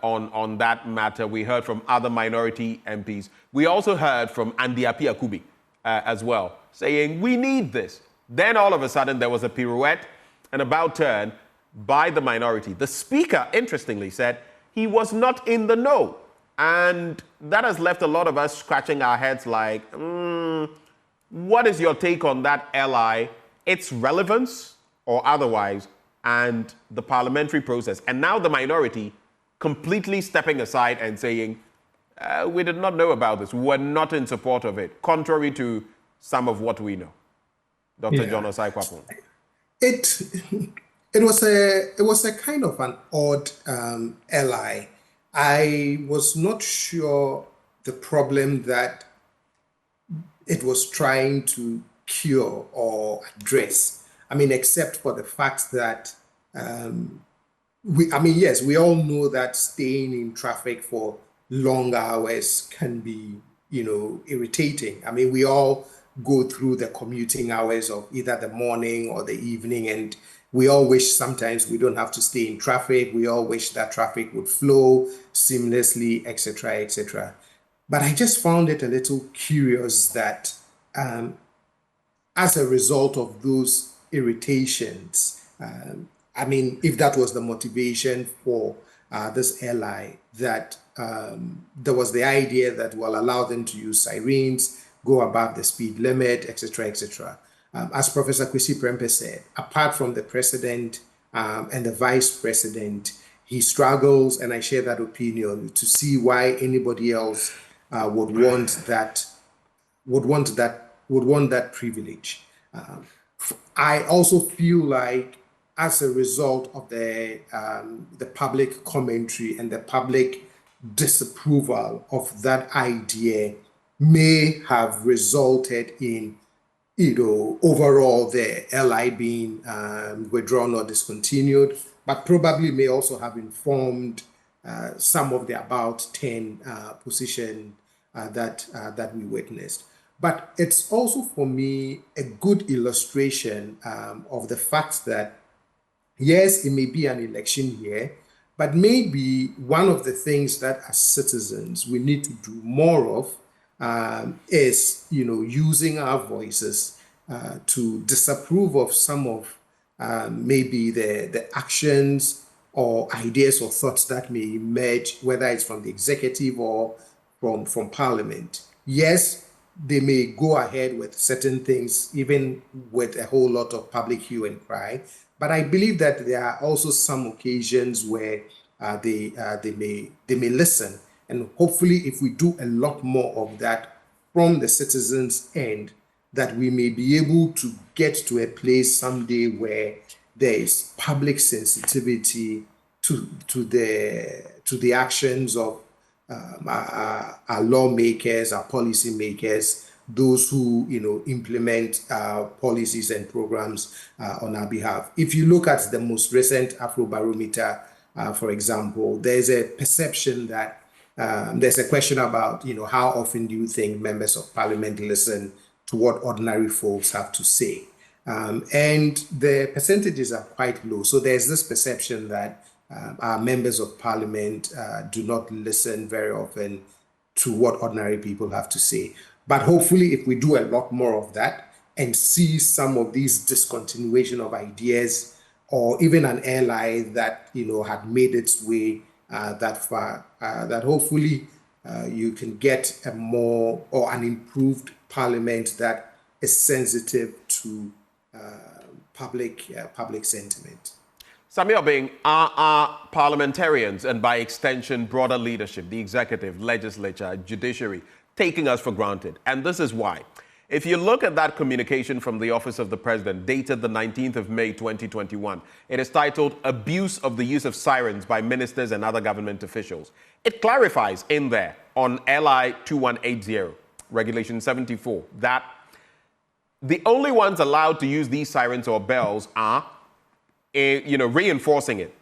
on that matter. We heard from other minority MPs. We also heard from Andy Apia Kubi as well, saying, we need this. Then all of a sudden, there was a pirouette and about turn by the minority. The speaker, interestingly, said he was not in the know. And that has left a lot of us scratching our heads like, what is your take on that, L.I., its relevance or otherwise, and the parliamentary process? And now the minority completely stepping aside and saying, we did not know about this. We're not in support of it, contrary to some of what we know. Dr. John Osai Kwapon. It was a kind of an odd L.I. I was not sure the problem that it was trying to cure or address. I mean, except for the fact that, yes, we all know that staying in traffic for long hours can be, irritating. I mean, we all go through the commuting hours of either the morning or the evening, and we all wish sometimes we don't have to stay in traffic. We all wish that traffic would flow seamlessly, etc., etc. But I just found it a little curious that as a result of those irritations, if that was the motivation for this L.I., that there was the idea that we'll allow them to use sirens, go above the speed limit, etc., etc. As Professor Kwesi Prempeh said, apart from the president and the vice president, he struggles, and I share that opinion, to see why anybody else would want that privilege. I also feel like, as a result of the public commentary and the public disapproval of that idea, may have resulted in, overall the L.I. being withdrawn or discontinued, but probably may also have informed some of the about 10 position that we witnessed. But it's also, for me, a good illustration of the fact that, yes, it may be an election year, but maybe one of the things that as citizens we need to do more of is, using our voices to disapprove of some of maybe the actions or ideas or thoughts that may emerge, whether it's from the executive or from Parliament. Yes, they may go ahead with certain things, even with a whole lot of public hue and cry. But I believe that there are also some occasions where they may listen. And hopefully, if we do a lot more of that from the citizens' end, that we may be able to get to a place someday where there is public sensitivity to the actions of our lawmakers, our policymakers, those who implement policies and programs on our behalf. If you look at the most recent Afrobarometer, for example, there's a perception that there's a question about how often do you think members of Parliament listen to what ordinary folks have to say, and the percentages are quite low. So there's this perception that our members of Parliament do not listen very often to what ordinary people have to say. But hopefully, if we do a lot more of that and see some of these discontinuation of ideas, or even an L.I. that had made its way that far, that hopefully you can get a more or an improved Parliament that is sensitive to public sentiment. Samuel Bing, are parliamentarians, and by extension, broader leadership, the executive, legislature, judiciary, taking us for granted? And this is why. If you look at that communication from the Office of the President, dated the 19th of May, 2021, it is titled Abuse of the Use of Sirens by Ministers and Other Government Officials. It clarifies in there on LI 2180, Regulation 74, that the only ones allowed to use these sirens or bells are, reinforcing it,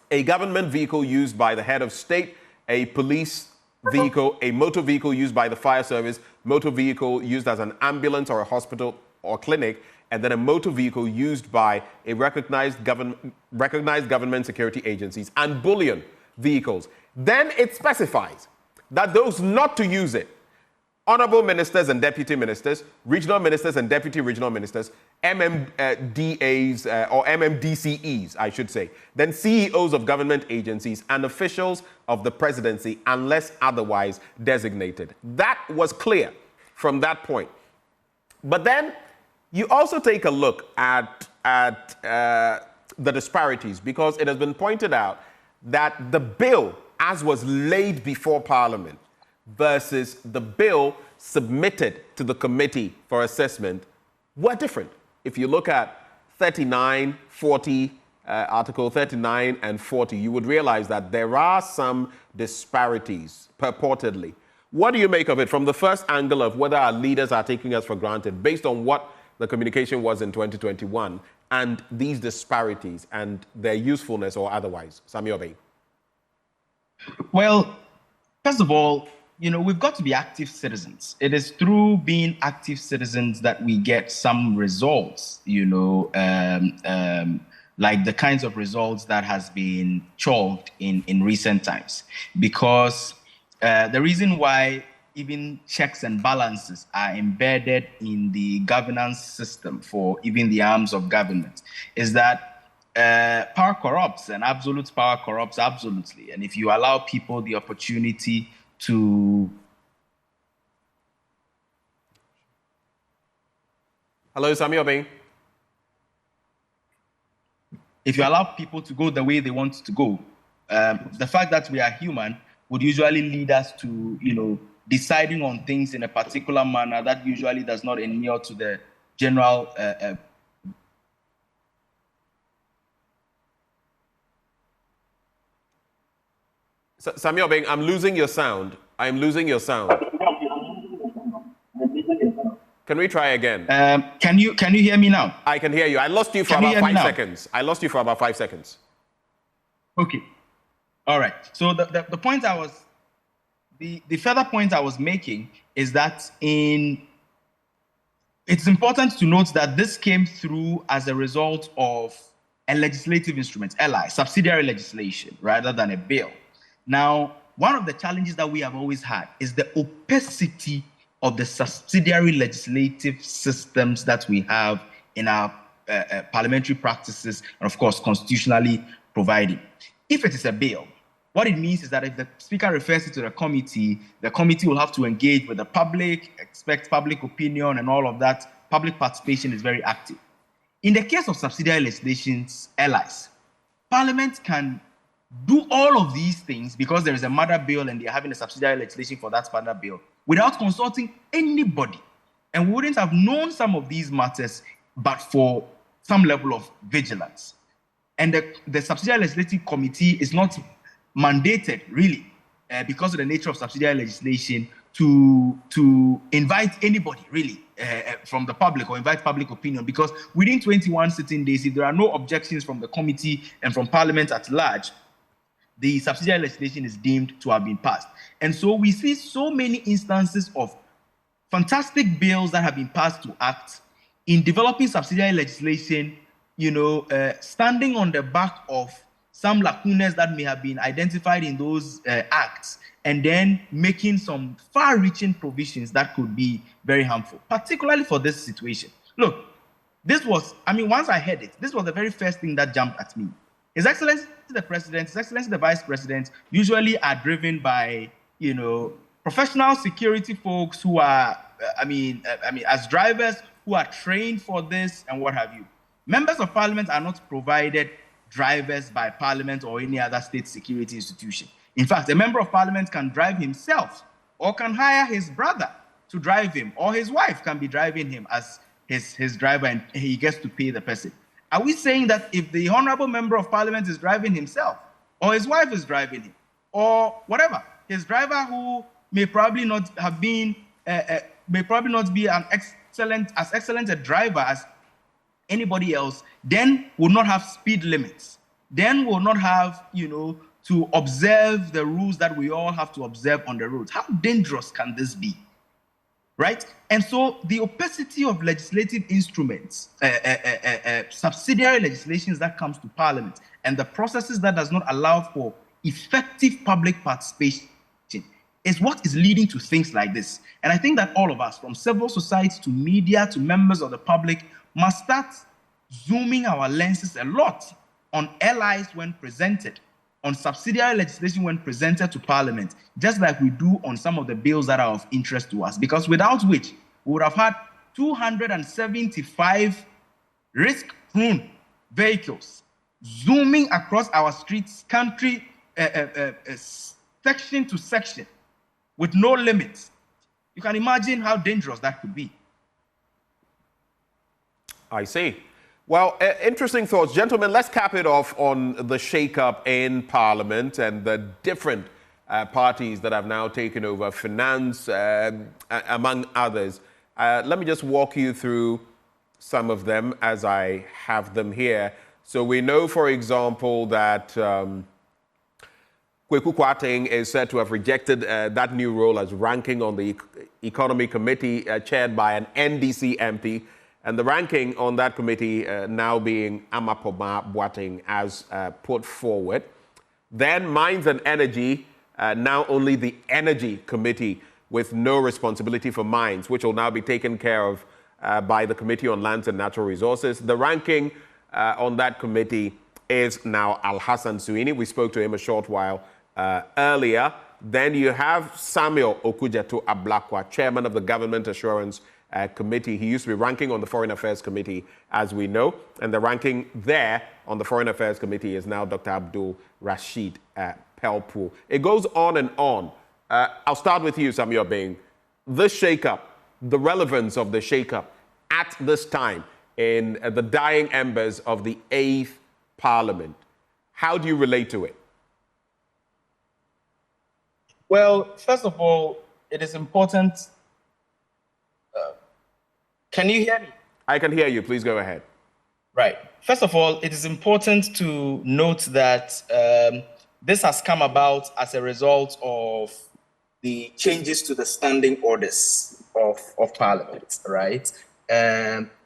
a government vehicle used by the head of state, a police vehicle, a motor vehicle used by the fire service, motor vehicle used as an ambulance or a hospital or clinic, and then a motor vehicle used by a recognized government security agencies, and bullion vehicles. Then it specifies that those not to use it honorable ministers and deputy ministers, regional ministers and deputy regional ministers, MMDAs or MMDCEs, I should say, then CEOs of government agencies and officials of the presidency unless otherwise designated. That was clear from that point. But then you also take a look at the disparities, because it has been pointed out that the bill as was laid before Parliament versus the bill submitted to the committee for assessment were different. If you look at 39, 40, Article 39 and 40, you would realize that there are some disparities, purportedly. What do you make of it from the first angle of whether our leaders are taking us for granted based on what the communication was in 2021 and these disparities and their usefulness or otherwise? Sami Obey. Well, first of all, you know, we've got to be active citizens. It is through being active citizens that we get some results, you know, like the kinds of results that has been chalked in recent times. Because the reason why even checks and balances are embedded in the governance system for even the arms of government is that power corrupts, and absolute power corrupts absolutely. And if you allow people the opportunity to... Hello, Sami Obey. If you allow people to go the way they want to go, the fact that we are human would usually lead us to, you know, deciding on things in a particular manner that usually does not inure to the general Sami Obeng, I'm losing your sound. I'm losing your sound. Can we try again? Can you hear me now? I can hear you. I lost you for about 5 seconds. I lost you for about 5 seconds. Okay. All right. So the point I was, the further point I was making is that it's important to note that this came through as a result of a legislative instrument, L.I, subsidiary legislation, rather than a bill. Now, one of the challenges that we have always had is the opacity of the subsidiary legislative systems that we have in our parliamentary practices, and of course, constitutionally providing. If it is a bill, what it means is that if the Speaker refers it to the committee will have to engage with the public, expect public opinion and all of that. Public participation is very active. In the case of subsidiary legislations, LIs, Parliament can do all of these things because there is a mother bill and they're having a subsidiary legislation for that mother bill without consulting anybody. And we wouldn't have known some of these matters but for some level of vigilance. And the subsidiary legislative committee is not mandated, really, because of the nature of subsidiary legislation, to invite anybody, really, from the public or invite public opinion, because within 21 sitting days, if there are no objections from the committee and from Parliament at large, the subsidiary legislation is deemed to have been passed. And so we see so many instances of fantastic bills that have been passed to act in developing subsidiary legislation, you know, standing on the back of some lacunas that may have been identified in those acts, and then making some far-reaching provisions that could be very harmful, particularly for this situation. Look, this was, I mean, once I heard it, this was the very first thing that jumped at me. His Excellency the President, His Excellency the Vice President usually are driven by, you know, professional security folks who are, as drivers who are trained for this and what have you. Members of Parliament are not provided drivers by Parliament or any other state security institution. In fact, a member of Parliament can drive himself or can hire his brother to drive him, or his wife can be driving him as his driver and he gets to pay the person. Are we saying that if the honorable member of Parliament is driving himself or his wife is driving him or whatever, his driver who may probably not have been, may probably not be as excellent a driver as anybody else, then will not have speed limits, then will not have, you know, to observe the rules that we all have to observe on the roads? How dangerous can this be? Right? And so the opacity of legislative instruments, subsidiary legislations that comes to Parliament, and the processes that does not allow for effective public participation is what is leading to things like this. And I think that all of us, from civil society to media to members of the public, must start zooming our lenses a lot on LIs when presented, on subsidiary legislation when presented to Parliament, just like we do on some of the bills that are of interest to us, because without which we would have had 275 risk-prone vehicles zooming across our streets, country, section to section, with no limits. You can imagine how dangerous that could be. I see. Well, interesting thoughts. Gentlemen, let's cap it off on the shake-up in Parliament and the different parties that have now taken over finance, among others. Let me just walk you through some of them as I have them here. So we know, for example, that Kweku Kwarteng is said to have rejected that new role as ranking on the Economy Committee chaired by an NDC MP. And the ranking on that committee now being Amapoma Boateng as put forward. Then Mines and Energy, now only the Energy Committee with no responsibility for mines, which will now be taken care of by the Committee on Lands and Natural Resources. The ranking on that committee is now Al-Hassan Suini. We spoke to him a short while earlier. Then you have Samuel Okujeto Ablakwa, chairman of the Government Assurance Committee. He used to be ranking on the Foreign Affairs Committee, as we know. And the ranking there on the Foreign Affairs Committee is now Dr. Abdul Rashid Pelpu. It goes on and on. I'll start with you, Samuel Bing. The shake-up, the relevance of the shake-up at this time in the dying embers of the 8th Parliament. How do you relate to it? Well, first of all, it is important. Can you hear me? I can hear you. Please go ahead. Right. First of all, it is important to note that this has come about as a result of the changes to the standing orders of Parliament, right?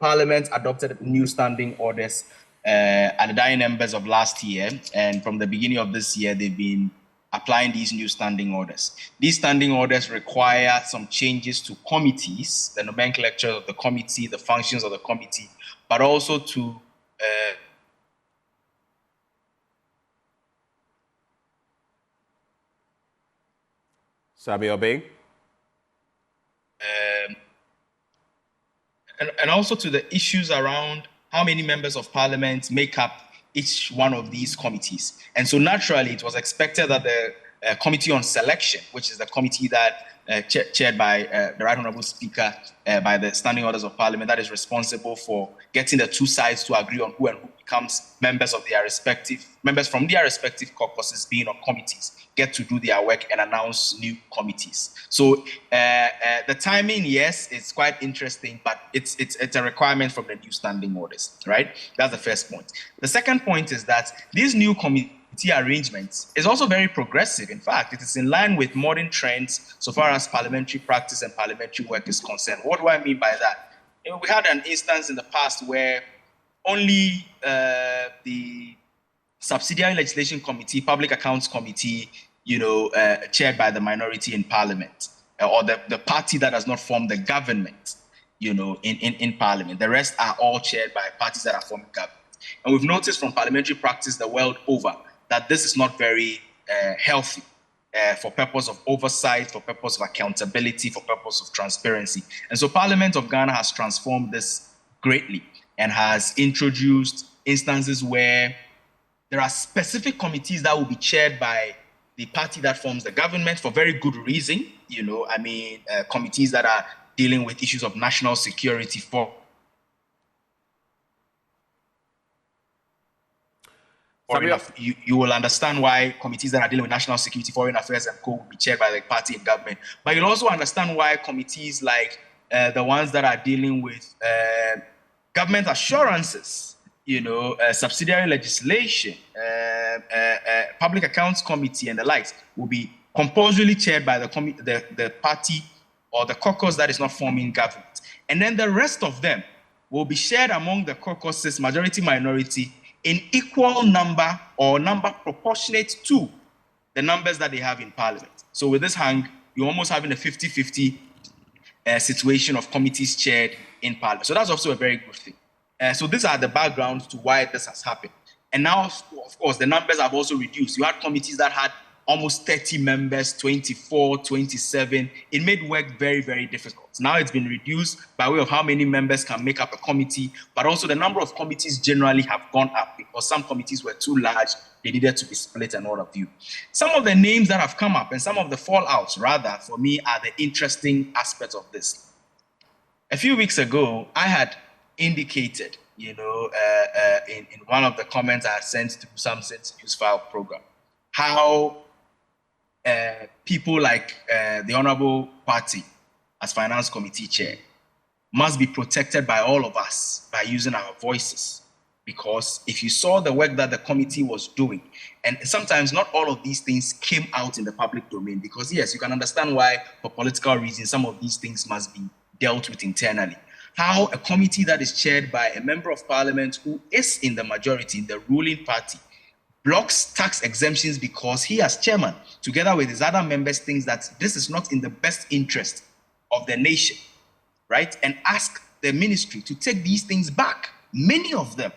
Parliament adopted new standing orders at the dying embers of last year, and from the beginning of this year, they've been applying these new standing orders. These standing orders require some changes to committees, the nomenclature of the committee, the functions of the committee, but also to Samuel Bing? And also to the issues around how many members of Parliament make up each one of these committees. And so naturally, it was expected that the Committee on Selection, which is the committee that chaired by the Right Honourable Speaker, by the Standing Orders of Parliament, that is responsible for getting the two sides to agree on who and who becomes members of their respective, members from their respective caucuses being on committees, get to do their work and announce new committees. So the timing, yes, it's quite interesting, but it's a requirement from the new standing orders, right? That's the first point. The second point is that these new committee arrangements is also very progressive. In fact, it is in line with modern trends so far as parliamentary practice and parliamentary work is concerned. What do I mean by that? We had an instance in the past where only the Subsidiary Legislation Committee, Public Accounts Committee, chaired by the minority in Parliament, or the party that does not form the government, in Parliament. The rest are all chaired by parties that are forming government. And we've noticed from parliamentary practice the world over that this is not very healthy for purpose of oversight, for purpose of accountability, for purpose of transparency. And so Parliament of Ghana has transformed this greatly and has introduced instances where there are specific committees that will be chaired by the party that forms the government for very good reason. Committees that are dealing with issues of national security you will understand why committees that are dealing with national security, foreign affairs, and co will be chaired by the party in government. But you'll also understand why committees like the ones that are dealing with government assurances, subsidiary legislation, public accounts committee, and the likes will be compulsorily chaired by the party or the caucus that is not forming government. And then the rest of them will be shared among the caucuses, majority, minority, in equal number or number proportionate to the numbers that they have in Parliament. So with this hang, you're almost having a 50-50 situation of committees chaired in Parliament. So that's also a very good thing. So these are the backgrounds to why this has happened. And now, of course, the numbers have also reduced. You had committees that had almost 30 members, 24, 27. It made work very, very difficult. Now it's been reduced by way of how many members can make up a committee, but also the number of committees generally have gone up because some committees were too large. They needed to be split and all of you. Some of the names that have come up and some of the fallouts, rather, for me, are the interesting aspects of this. A few weeks ago, I had indicated, in one of the comments I sent to some Sense News File program, how people like the Honorable Party as Finance Committee Chair must be protected by all of us by using our voices. Because if you saw the work that the committee was doing, and sometimes not all of these things came out in the public domain, because yes, you can understand why, for political reasons, some of these things must be dealt with internally. How a committee that is chaired by a member of parliament who is in the majority in the ruling party blocks tax exemptions because he, as chairman, together with his other members, thinks that this is not in the best interest of the nation, right? And ask the ministry to take these things back, many of them,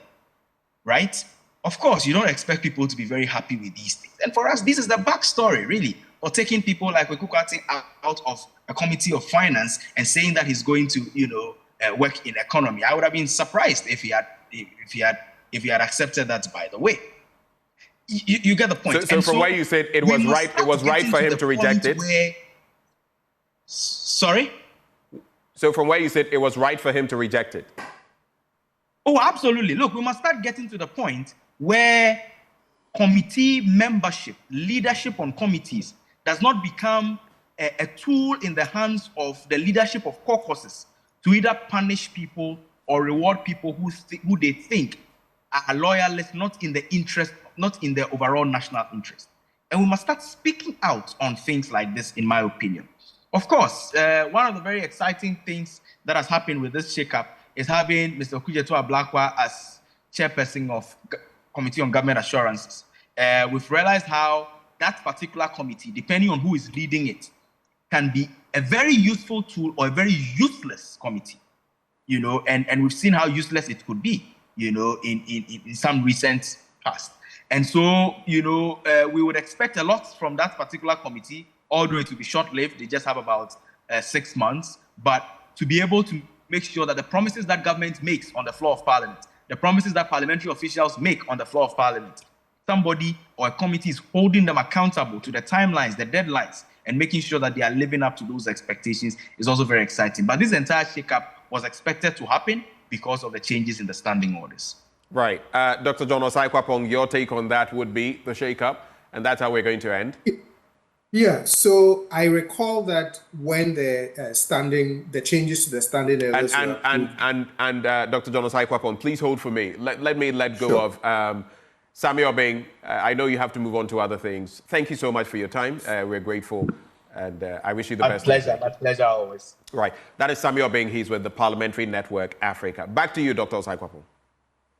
right? Of course, you don't expect people to be very happy with these things. And for us, this is the backstory, really, for taking people like Wekukati out of a committee of finance and saying that he's going to, work in economy. I would have been surprised if he had accepted that, by the way. You get the point. So from where you said it was right for him to reject it. Sorry? So from where you said it was right for him to reject it. Oh, absolutely. Look, we must start getting to the point where committee membership, leadership on committees does not become a tool in the hands of the leadership of caucuses to either punish people or reward people who they think are loyalists, not in the overall national interest. And we must start speaking out on things like this, in my opinion. Of course, one of the very exciting things that has happened with this shakeup is having Mr. Okujeto Ablakwa as chairperson of Committee on Government Assurances. We've realized how that particular committee, depending on who is leading it, can be a very useful tool or a very useless committee, and we've seen how useless it could be, in some recent past. And so, we would expect a lot from that particular committee, although it will be short-lived. They just have about 6 months, but to be able to make sure that the promises that government makes on the floor of parliament, the promises that parliamentary officials make on the floor of parliament, somebody or a committee is holding them accountable to the timelines, the deadlines, and making sure that they are living up to those expectations is also very exciting. But this entire shakeup was expected to happen because of the changes in the standing orders. Right. Dr. John Osai-Kwapong, your take on that would be the shakeup, and that's how we're going to end. Yeah, so I recall that when the changes to the standing orders and Dr. John Osai-Kwapong, please hold for me. Let me let go of Samuel Bing. I know you have to move on to other things. Thank you so much for your time. We're grateful, and I wish you the best. My pleasure always. Right. That is Samuel Bing. He's with the Parliamentary Network Africa. Back to you, Dr. Osai-Kwapong.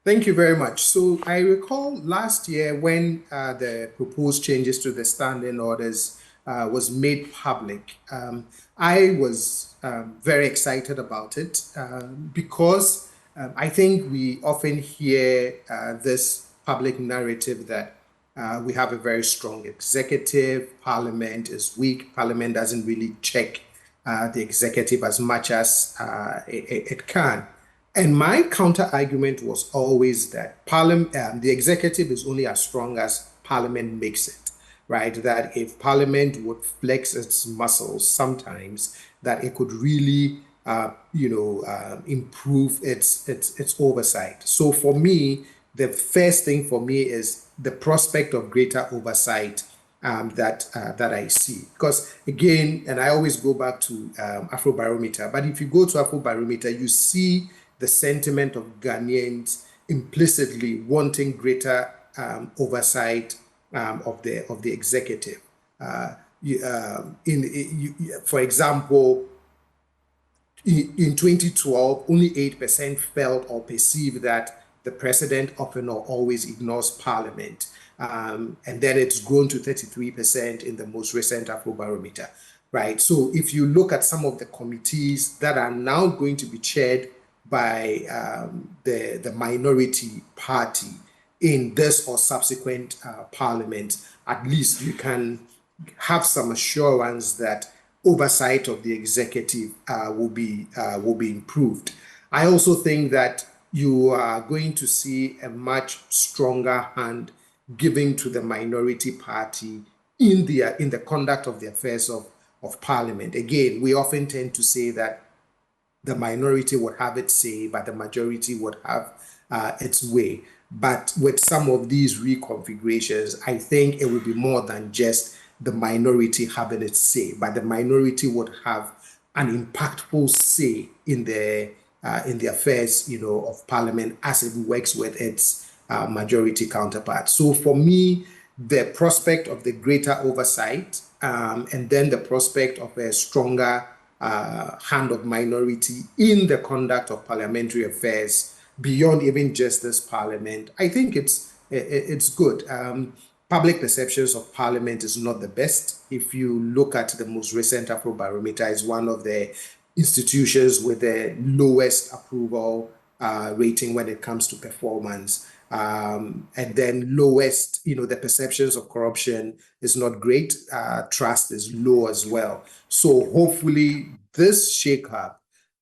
Thank you very much. So I recall last year when the proposed changes to the standing orders was made public, I was very excited about it because I think we often hear this public narrative that we have a very strong executive, Parliament is weak, Parliament doesn't really check the executive as much as it can. And my counter argument was always that the executive is only as strong as Parliament makes it, right? That if Parliament would flex its muscles sometimes, that it could really, improve its oversight. So for me, the first thing for me is the prospect of greater oversight that I see. Because again, and I always go back to Afrobarometer, but if you go to Afrobarometer, you see the sentiment of Ghanaians implicitly wanting greater oversight of the executive. For example, in 2012, only 8% felt or perceived that the president often or always ignores Parliament. And then it's grown to 33% in the most recent Afrobarometer. right? So if you look at some of the committees that are now going to be chaired by the minority party in this or subsequent parliament, at least you can have some assurance that oversight of the executive will be improved. I also think that you are going to see a much stronger hand given to the minority party in the conduct of the affairs of Parliament. Again, we often tend to say that the minority would have its say, but the majority would have its way. But with some of these reconfigurations, I think it would be more than just the minority having its say, but the minority would have an impactful say in the affairs, of Parliament as it works with its majority counterpart. So for me, the prospect of the greater oversight and then the prospect of a stronger hand of minority in the conduct of parliamentary affairs beyond even just this Parliament, I think it's good. Public perceptions of Parliament is not the best. If you look at the most recent Afrobarometer, it's one of the institutions with the lowest approval rating when it comes to performance. And then lowest, the perceptions of corruption is not great. Trust is low as well. So hopefully this shakeup,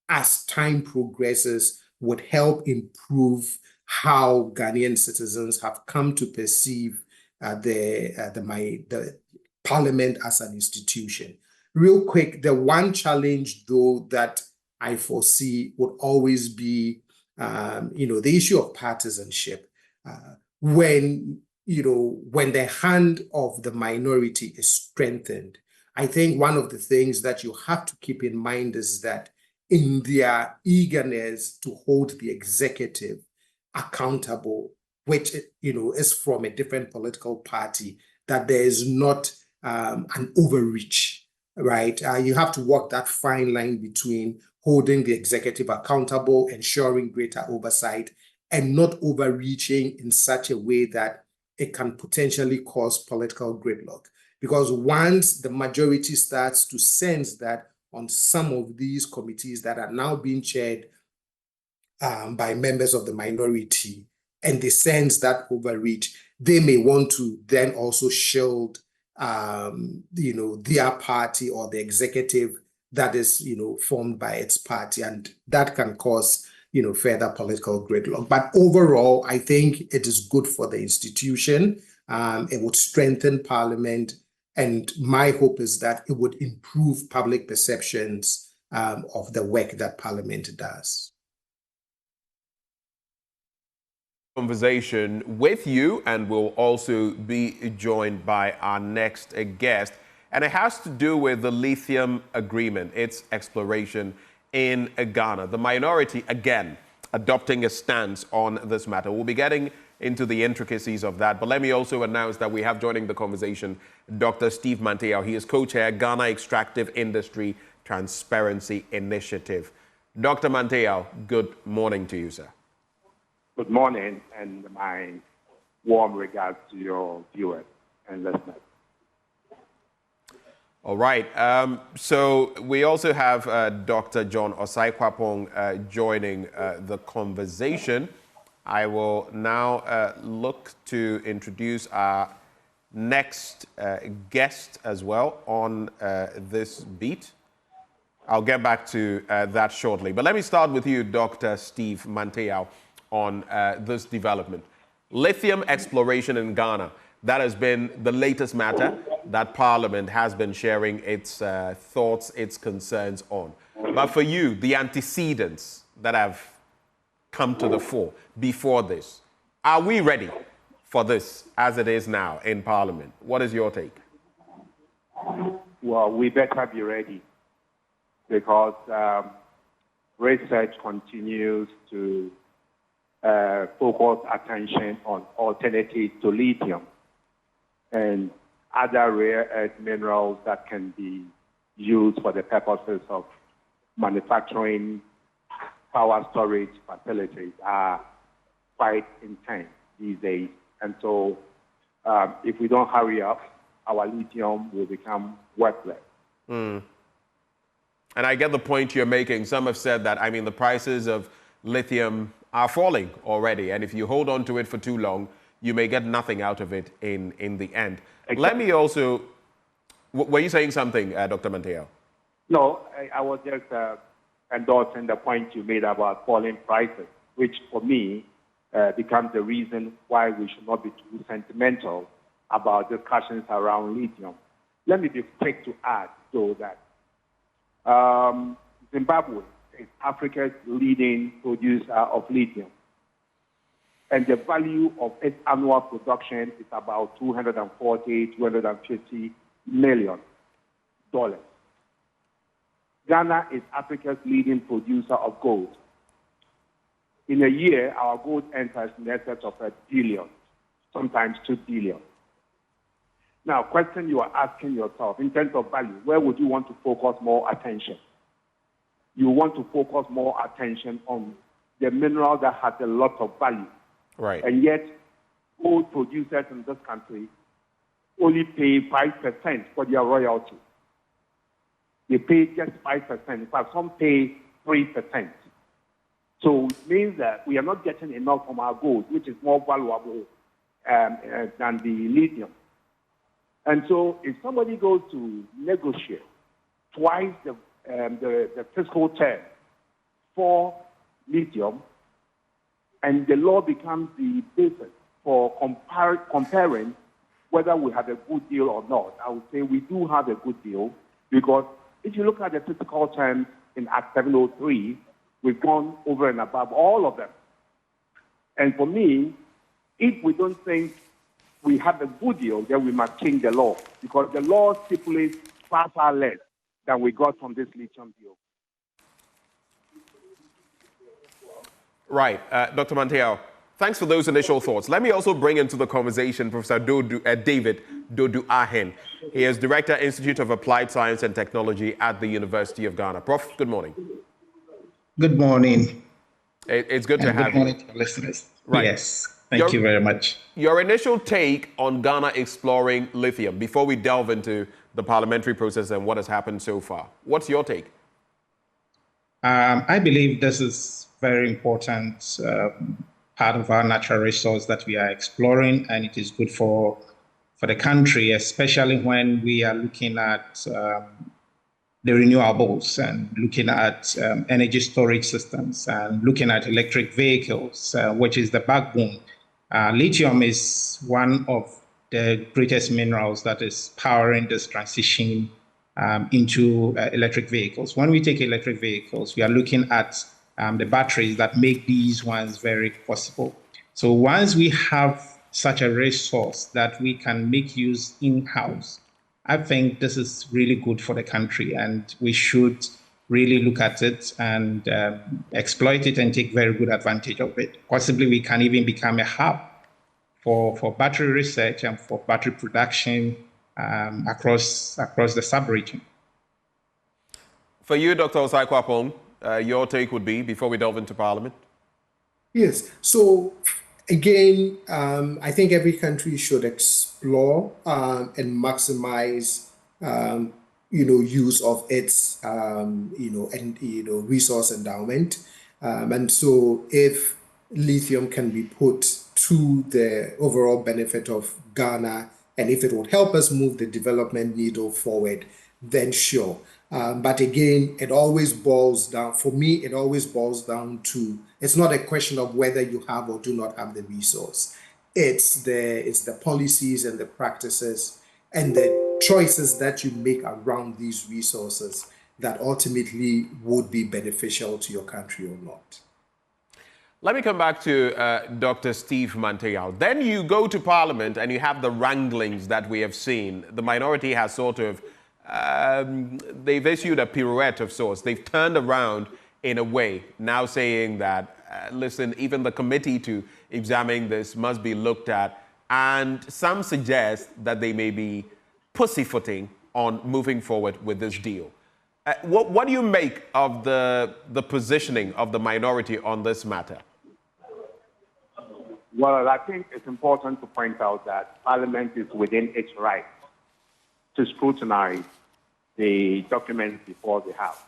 as time progresses, would help improve how Ghanaian citizens have come to perceive the Parliament as an institution. Real quick, the one challenge, though, that I foresee would always be, the issue of partisanship. When the hand of the minority is strengthened, I think one of the things that you have to keep in mind is that in their eagerness to hold the executive accountable, which is from a different political party, that there is not an overreach, right? You have to walk that fine line between holding the executive accountable, ensuring greater oversight, and not overreaching in such a way that it can potentially cause political gridlock. Because once the majority starts to sense that on some of these committees that are now being chaired by members of the minority, and they sense that overreach, they may want to then also shield, their party or the executive that is, formed by its party, and that can cause, further political gridlock. But overall, I think it is good for the institution. It would strengthen Parliament, and my hope is that it would improve public perceptions of the work that Parliament does. Conversation with you, and we'll also be joined by our next guest, and it has to do with the lithium agreement, its exploration in Ghana. The minority, again, adopting a stance on this matter. We'll be getting into the intricacies of that, but let me also announce that we have joining the conversation Dr. Steve Manteau. He is co-chair, Ghana Extractive Industry Transparency Initiative. Dr. Manteau, good morning to you, sir. Good morning, and my warm regards to your viewers and listeners. All right. So we also have Dr. John Osai-Kwapong joining the conversation. I will now look to introduce our next guest as well on this beat. I'll get back to that shortly. But let me start with you, Dr. Steve Manteau, on this development. Lithium exploration in Ghana, that has been the latest matter that Parliament has been sharing its thoughts, its concerns on. But for you, the antecedents that have come to the fore before this, are we ready for this as it is now in Parliament? What is your take? Well, we better be ready, because research continues to focus attention on alternatives to lithium and other rare earth minerals that can be used for the purposes of manufacturing power storage facilities are quite intense these days. And so if we don't hurry up, our lithium will become worthless. And I get the point you're making. Some have said that, I mean, the prices of lithium are falling already. And if you hold on to it for too long, you may get nothing out of it in the end. Exactly. Let me also, were you saying something, Dr. Manteo? No, I was just endorsing the point you made about falling prices, which for me becomes the reason why we should not be too sentimental about discussions around lithium. Let me be quick to add, though, that Zimbabwe is Africa's leading producer of lithium. And the value of its annual production is about $240, $250 million. Ghana is Africa's leading producer of gold. In a year, our gold enters in excess of $1 billion, sometimes $2 billion. Now, question you are asking yourself, in terms of value, where would you want to focus more attention? You want to focus more attention on the mineral that has a lot of value. Right. And yet, gold producers in this country only pay 5% for their royalty. They pay just 5%. In fact, some pay 3%. So it means that we are not getting enough from our gold, which is more valuable than the lithium. And so if somebody goes to negotiate twice the fiscal term for lithium, and the law becomes the basis for comparing whether we have a good deal or not, I would say we do have a good deal, because if you look at the fiscal terms in Act 703, we've gone over and above all of them. And for me, if we don't think we have a good deal, then we must change the law, because the law stipulates far, far less than we got from this lithium deal. Right. Dr. Manteo, thanks for those initial thoughts. Let me also bring into the conversation Professor David Dodu Ahen. He is Director, Institute of Applied Science and Technology at the University of Ghana. Prof, good morning. Good morning. It's good to have you. Good morning to the listeners. Right. Yes, thank you very much. Your initial take on Ghana exploring lithium before we delve into the parliamentary process and what has happened so far. What's your take? I believe this is very important part of our natural resource that we are exploring, and it is good for the country, especially when we are looking at the renewables and looking at energy storage systems and looking at electric vehicles, which is the backbone. Lithium is one of the greatest minerals that is powering this transition into electric vehicles. When we take electric vehicles, we are looking at the batteries that make these ones very possible. So once we have such a resource that we can make use in-house, I think this is really good for the country, and we should really look at it and exploit it and take very good advantage of it. Possibly we can even become a hub for battery research and for battery production across the sub-region. For you, Dr. Osai Kwapong, your take would be, before we delve into Parliament? Yes. So again, I think every country should explore and maximize, use of its, resource endowment. And so if lithium can be put to the overall benefit of Ghana, and if it would help us move the development needle forward, then sure. But again, it always boils down, for me, it always boils down to, it's not a question of whether you have or do not have the resource. It's the policies and the practices and the choices that you make around these resources that ultimately would be beneficial to your country or not. Let me come back to Dr. Steve Manteo. Then you go to Parliament and you have the wranglings that we have seen. The minority has sort of, they've issued a pirouette of sorts. They've turned around in a way, now saying that, listen, even the committee to examine this must be looked at. And some suggest that they may be pussyfooting on moving forward with this deal. What do you make of the positioning of the minority on this matter? Well, I think it's important to point out that Parliament is within its right to scrutinize the documents before the House,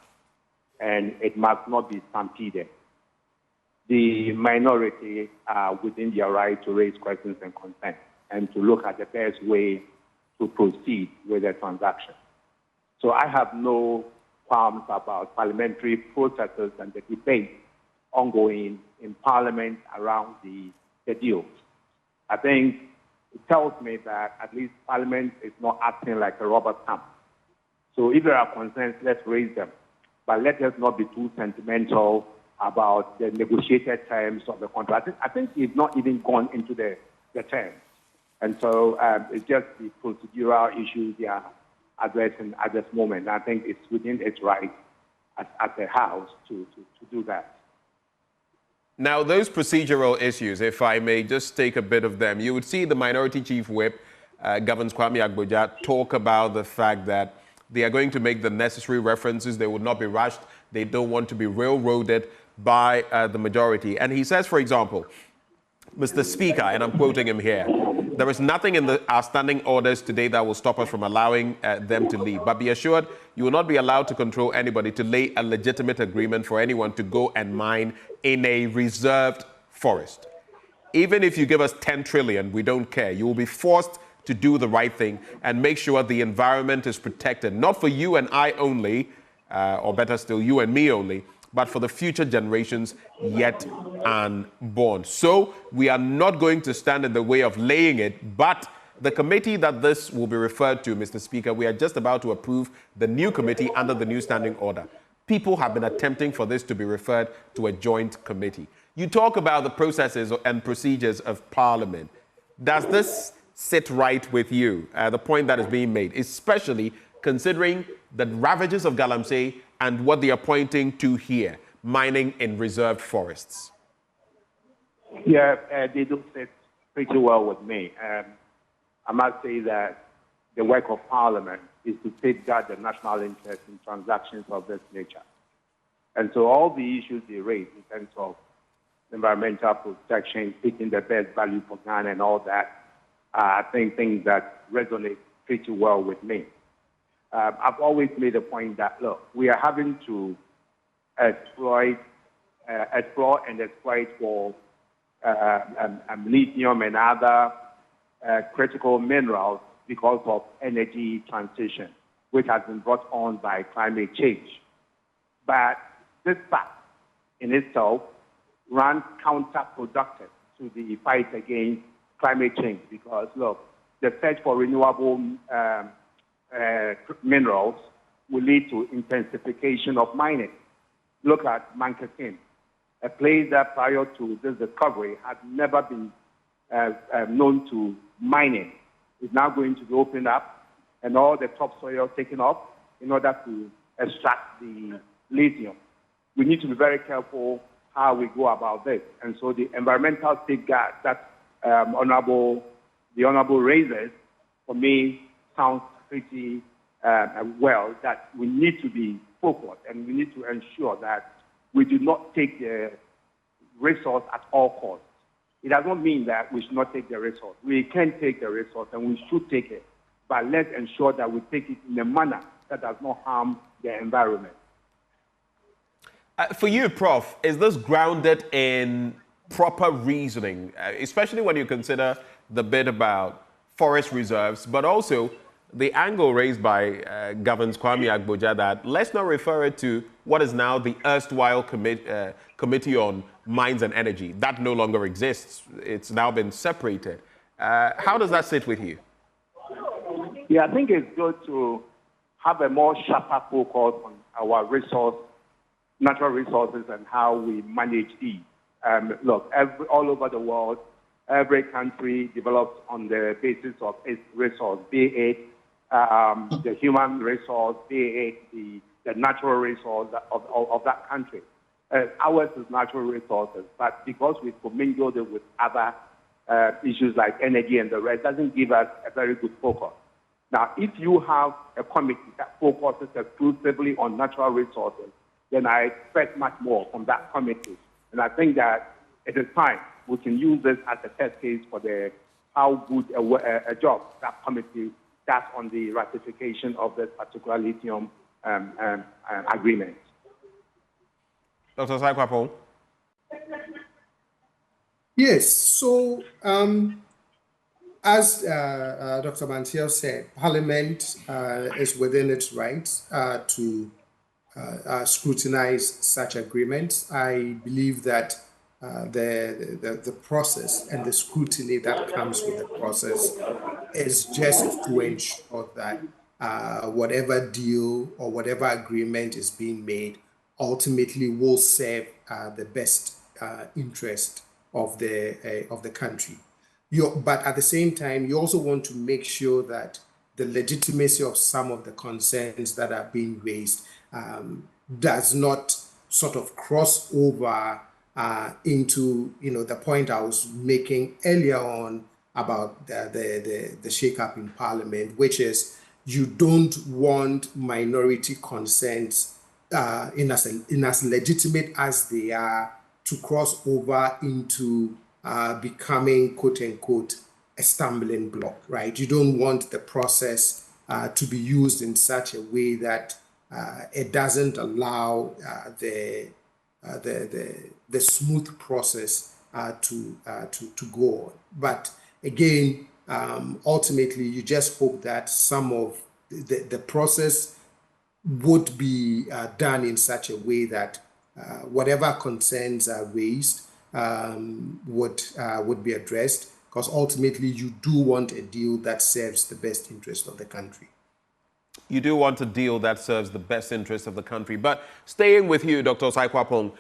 and it must not be stampeded. The minority are within their right to raise questions and concerns and to look at the best way to proceed with the transaction. So I have no qualms about parliamentary processes and the debate ongoing in Parliament around the deals. I think it tells me that at least Parliament is not acting like a rubber stamp. So if there are concerns, let's raise them. But let us not be too sentimental about the negotiated terms of the contract. I think it's not even gone into the terms. And so it's just the procedural issues they are addressing at this moment. I think it's within its right as a House to do that. Now, those procedural issues, if I may just take a bit of them, you would see the Minority Chief Whip, Governs Kwame Agboja, talk about the fact that they are going to make the necessary references. They would not be rushed. They don't want to be railroaded by the majority. And he says, for example, Mr. Speaker, and I'm quoting him here, there is nothing in our standing orders today that will stop us from allowing them to leave. But be assured, you will not be allowed to control anybody to lay a legitimate agreement for anyone to go and mine in a reserved forest. Even if you give us 10 trillion, we don't care. You will be forced to do the right thing and make sure the environment is protected, not for you and I only, or better still, you and me only, but for the future generations yet unborn. So we are not going to stand in the way of laying it, but the committee that this will be referred to, Mr. Speaker, we are just about to approve the new committee under the new standing order. People have been attempting for this to be referred to a joint committee. You talk about the processes and procedures of Parliament. Does this sit right with you, the point that is being made, especially considering the ravages of Galamsey and what they are pointing to here, mining in reserved forests? Yeah, they do fit pretty well with me. I must say that the work of Parliament is to safeguard the national interest in transactions of this nature. And so all the issues they raise in terms of environmental protection, picking the best value for Ghana and all that, I think things that resonate pretty well with me. I've always made a point that, look, we are having to explore and exploit for lithium and other critical minerals because of energy transition, which has been brought on by climate change. But this fact in itself runs counterproductive to the fight against climate change because, look, the search for renewable minerals will lead to intensification of mining. Look at Mankasim, a place that prior to this discovery had never been known to mining. Is now going to be opened up and all the topsoil taken off in order to extract the lithium. We need to be very careful how we go about this. And so the environmental safeguard that the Honorable raises, for me, sounds pretty well, that we need to be focused and we need to ensure that we do not take the resource at all costs. It does not mean that we should not take the resource. We can take the resource and we should take it, but let's ensure that we take it in a manner that does not harm the environment. For you, Prof, is this grounded in proper reasoning, especially when you consider the bit about forest reserves, but also the angle raised by Governs Kwame Agboja that let's not refer it to what is now the erstwhile Committee on Mines and Energy. That no longer exists. It's now been separated. How does that sit with you? Yeah, I think it's good to have a more sharper focus on our natural resources and how we manage these. Look, all over the world, every country develops on the basis of its resource, be it the human resource, be it the natural resource of that country. Ours is natural resources, but because we commingled it with other issues like energy and the rest, doesn't give us a very good focus. Now, if you have a committee that focuses exclusively on natural resources, then I expect much more from that committee. And I think that it is time we can use this as a test case for how good a job that committee That's on the ratification of this particular lithium agreement. Dr. Saikwapo? Yes, so as Dr. Mantiel said, Parliament is within its rights to scrutinize such agreements. I believe that the process and the scrutiny that comes with the process is just to ensure that whatever deal or whatever agreement is being made ultimately will serve the best interest of the country. But at the same time, you also want to make sure that the legitimacy of some of the concerns that are being raised does not sort of cross over into the point I was making earlier on about the shake-up in Parliament, which is you don't want minority concerns in as legitimate as they are to cross over into becoming, quote unquote, a stumbling block, right? You don't want the process to be used in such a way that it doesn't allow the smooth process to go on. But again, ultimately, you just hope that some of the process would be done in such a way that whatever concerns are raised would be addressed, because ultimately you do want a deal that serves the best interest of the country. You do want a deal that serves the best interest of the country. But staying with you, Dr. Saikwapo,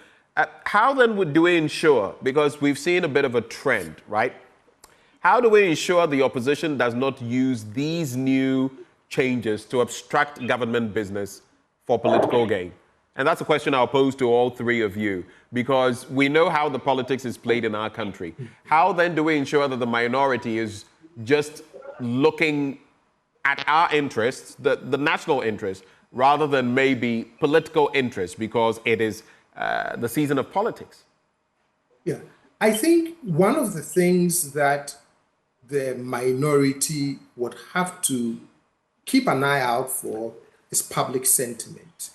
how then do we ensure, because we've seen a bit of a trend, right? How do we ensure the opposition does not use these new changes to obstruct government business for political gain? And that's a question I'll pose to all three of you, because we know how the politics is played in our country. How then do we ensure that the minority is just looking at our interests, the national interest, rather than maybe political interest, because it is the season of politics? Yeah, I think one of the things that the minority would have to keep an eye out for is public sentiment.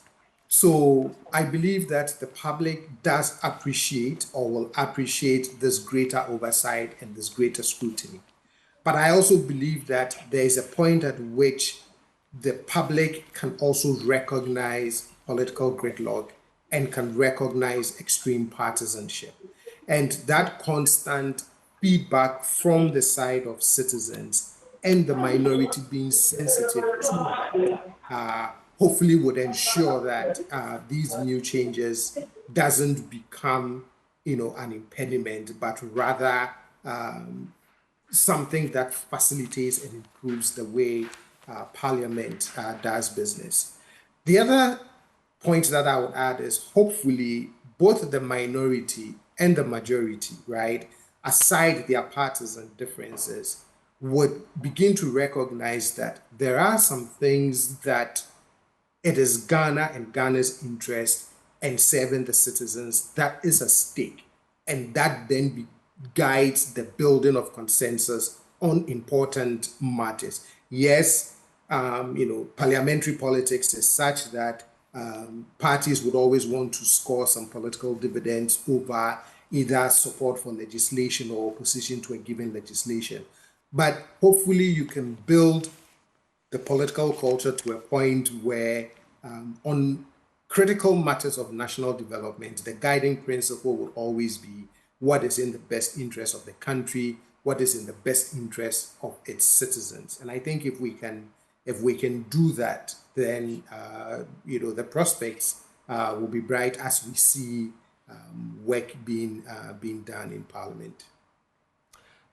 So I believe that the public does appreciate or will appreciate this greater oversight and this greater scrutiny. But I also believe that there is a point at which the public can also recognize political gridlock and can recognize extreme partisanship. And that constant feedback from the side of citizens and the minority being sensitive to that hopefully would ensure that these new changes doesn't become, an impediment, but rather something that facilitates and improves the way Parliament does business. The other point that I would add is hopefully both the minority and the majority, right, aside their partisan differences, would begin to recognize that there are some things that it is Ghana and Ghana's interest and serving the citizens that is at stake, and that then guides the building of consensus on important matters. Yes, parliamentary politics is such that parties would always want to score some political dividends over either support for legislation or opposition to a given legislation. But hopefully you can build the political culture to a point where on critical matters of national development, the guiding principle would always be what is in the best interest of the country, what is in the best interest of its citizens. And I think if we can do that, then the prospects will be bright as we see work being done in Parliament.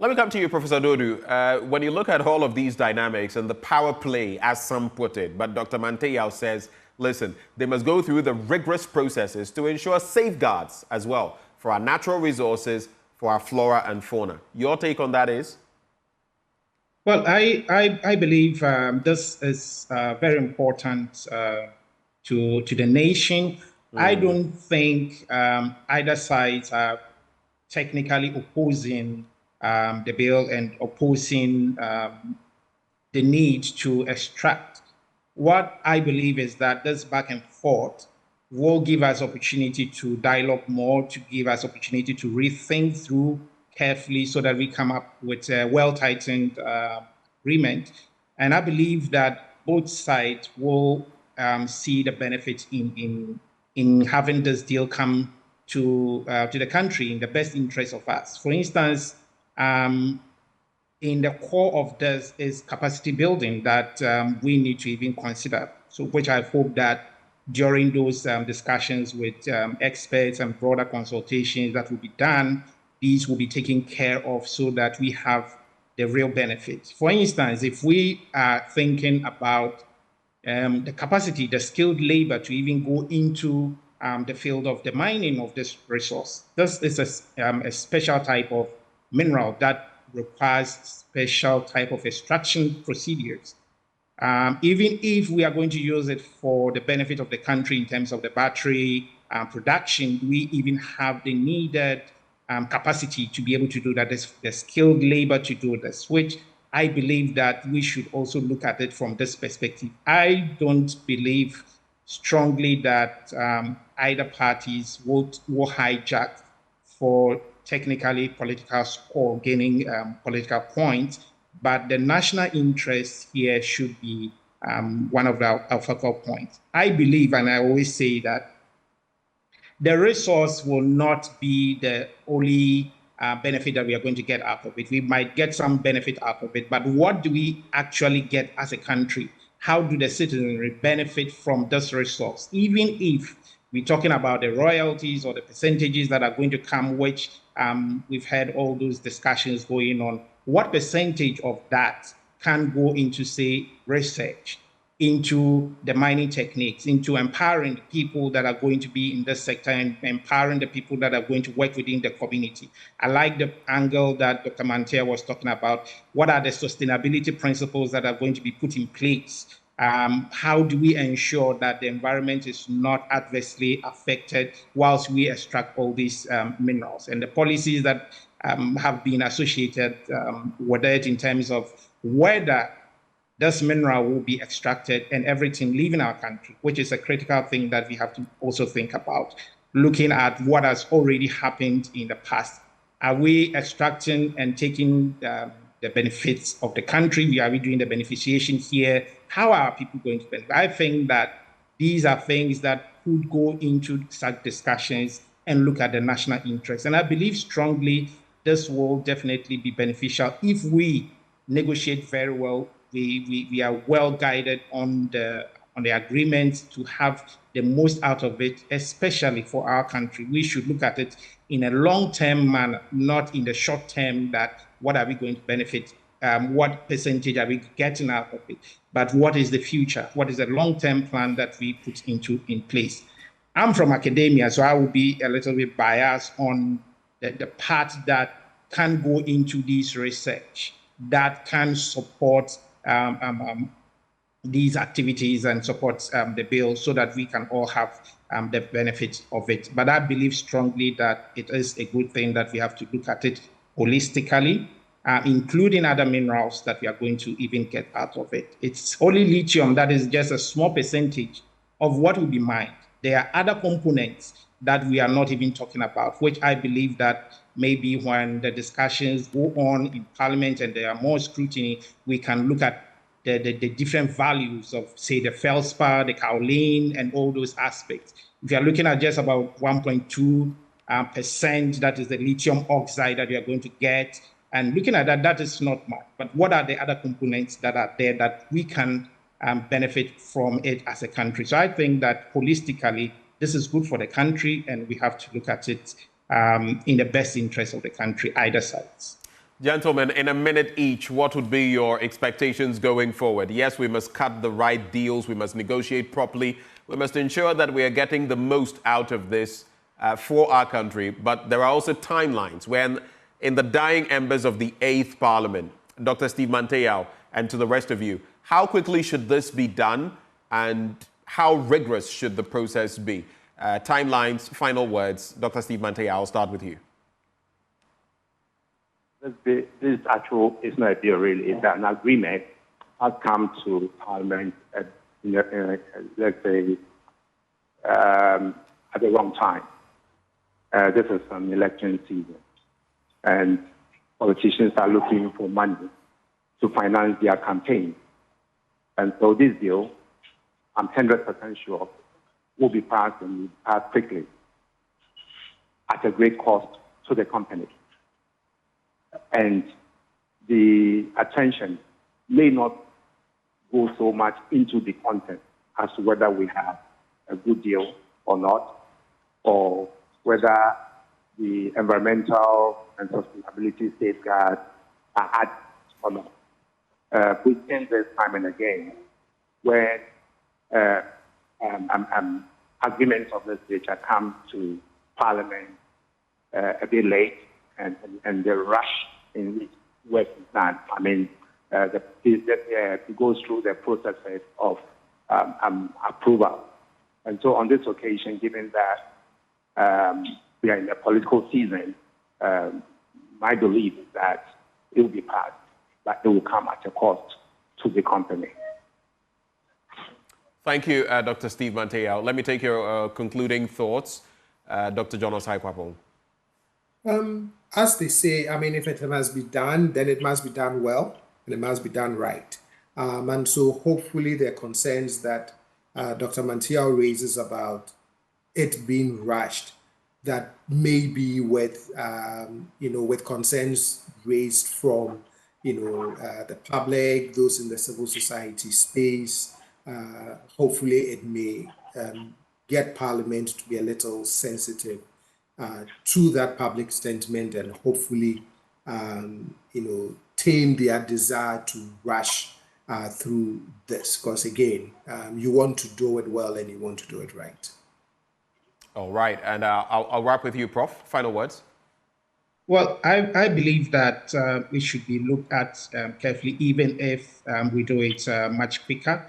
Let me come to you, Professor Dodu. When you look at all of these dynamics and the power play, as some put it, but Dr. Manteyao says, listen, they must go through the rigorous processes to ensure safeguards as well for our natural resources, for our flora and fauna. Your take on that is? Well, I believe this is very important to the nation. I don't think either side are technically opposing the bill and opposing the need to extract. What I believe is that this back and forth will give us opportunity to dialogue more, to give us opportunity to rethink through carefully so that we come up with a well-tightened agreement. And I believe that both sides will see the benefit in having this deal come to the country in the best interest of us. For instance, in the core of this is capacity building that we need to even consider. So, which I hope that during those discussions with experts and broader consultations that will be done, these will be taken care of so that we have the real benefits. For instance, if we are thinking about the capacity, the skilled labor to even go into the field of the mining of this resource, this is a special type of mineral that requires special type of extraction procedures. Even if we are going to use it for the benefit of the country in terms of the battery production, we even have the needed capacity to be able to do that. There's the skilled labor to do this, which I believe that we should also look at it from this perspective. I don't believe strongly that either parties will hijack for technically political score, gaining political points, but the national interest here should be one of our focal points. I believe, and I always say that the resource will not be the only benefit that we are going to get out of it. We might get some benefit out of it, but what do we actually get as a country? How do the citizenry benefit from this resource? Even if we're talking about the royalties or the percentages that are going to come, which we've had all those discussions going on, what percentage of that can go into, say, research, into the mining techniques, into empowering the people that are going to be in this sector and empowering the people that are going to work within the community? I like the angle that Dr. Mantea was talking about. What are the sustainability principles that are going to be put in place? How do we ensure that the environment is not adversely affected whilst we extract all these minerals? And the policies that have been associated with it in terms of whether this mineral will be extracted and everything leaving our country, which is a critical thing that we have to also think about, looking at what has already happened in the past. Are we extracting and taking the benefits of the country? Are we doing the beneficiation here? How are people going to benefit? I think that these are things that could go into such discussions and look at the national interest. And I believe strongly this will definitely be beneficial if we negotiate very well. We are well guided on the agreement to have the most out of it, especially for our country. We should look at it in a long-term manner, not in the short term that what are we going to benefit, what percentage are we getting out of it, but what is the future? What is the long-term plan that we put in place? I'm from academia, so I will be a little bit biased on the part that can go into this research, that can support these activities and support the bill so that we can all have the benefits of it. But I believe strongly that it is a good thing that we have to look at it holistically, including other minerals that we are going to even get out of it. It's only lithium that is just a small percentage of what will be mined. There are other components that we are not even talking about, which I believe that maybe when the discussions go on in Parliament and there are more scrutiny, we can look at the different values of, say, the feldspar, the kaolin, and all those aspects. If you're looking at just about 1.2%, that is the lithium oxide that you're going to get, and looking at that, that is not much. But what are the other components that are there that we can benefit from it as a country? So I think that holistically, this is good for the country, and we have to look at it in the best interest of the country, either sides. Gentlemen, in a minute each, what would be your expectations going forward? Yes, we must cut the right deals. We must negotiate properly. We must ensure that we are getting the most out of this for our country. But there are also timelines when, in the dying embers of the 8th Parliament, Dr. Steve Mantea, and to the rest of you, how quickly should this be done and how rigorous should the process be? Timelines, final words. Dr. Steve Mantea, I'll start with you. This actual is not a deal, really. It's an agreement has come to Parliament at, let's say, at the wrong time. This is an election season, and politicians are looking for money to finance their campaign. And so this bill, I'm 100% sure, will be passed and will pass quickly at a great cost to the company. And the attention may not go so much into the content as to whether we have a good deal or not, or whether the environmental and sustainability safeguards are added or not. We've seen this time and again where agreements of this nature come to Parliament a bit late, and the rush in which work is done. I mean, it goes through the processes of approval. And so on this occasion, given that we are in a political season, my belief is that it will be passed, but it will come at a cost to the company. Thank you, Dr. Steve Manteyao. Let me take your concluding thoughts. Dr. John Osai-Kwapong. As they say, I mean, if it must be done, then it must be done well, and it must be done right. And so hopefully the concerns that Dr. Manteyao raises about it being rushed, that may be with, with concerns raised from, the public, those in the civil society space. Hopefully it may get Parliament to be a little sensitive to that public sentiment, and hopefully, tame their desire to rush through this. Because again, you want to do it well and you want to do it right. All right, and I'll wrap with you, Prof. Final words. Well, I believe that it should be looked at carefully, even if we do it much quicker.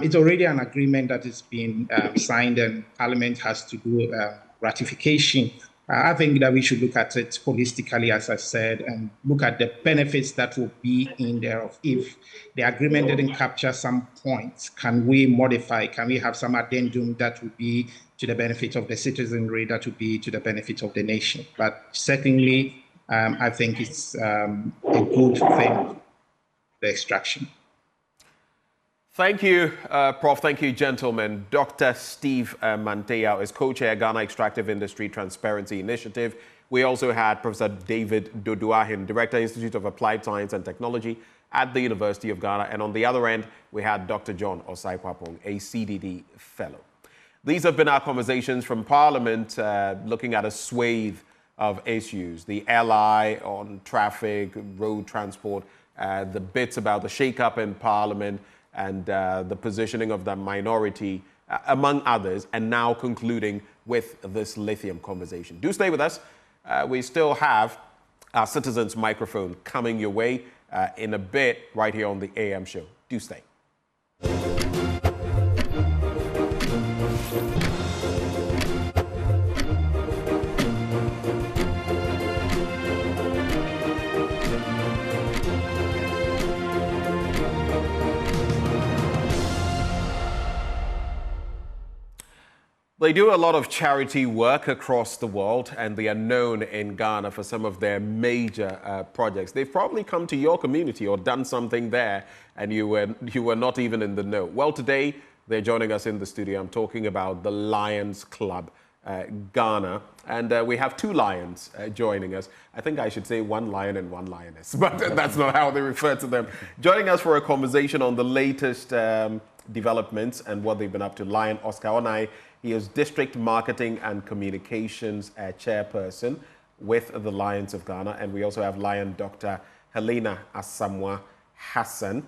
It's already an agreement that is being signed, and Parliament has to do ratification. I think that we should look at it holistically, as I said, and look at the benefits that will be in there. If the agreement didn't capture some points, can we modify? Can we have some addendum that would be to the benefit of the citizenry, that would be to the benefit of the nation? But secondly, I think it's a good thing, the extraction. Thank you, Prof. Thank you, gentlemen. Dr. Steve Manteyao is co-chair Ghana Extractive Industry Transparency Initiative. We also had Professor David Doduahin, Director, Institute of Applied Science and Technology at the University of Ghana. And on the other end, we had Dr. John Osai-Kwapong, a CDD fellow. These have been our conversations from Parliament, looking at a swathe of issues. The L.I. on traffic, road transport, the bits about the shake-up in Parliament, and the positioning of the minority, among others, and now concluding with this lithium conversation. Do stay with us. We still have our Citizens microphone coming your way in a bit right here on the AM show. Do stay. They do a lot of charity work across the world, and they are known in Ghana for some of their major projects. They've probably come to your community or done something there, and you were not even in the know. Well, today they're joining us in the studio. I'm talking about the Lions Club Ghana, and we have two lions joining us. I think I should say one lion and one lioness, but that's not how they refer to them. Joining us for a conversation on the latest developments and what they've been up to, Lion Oscar Onai. He is District Marketing and Communications Chairperson with the Lions of Ghana. And we also have Lion Dr. Helena Asamoah Hassan.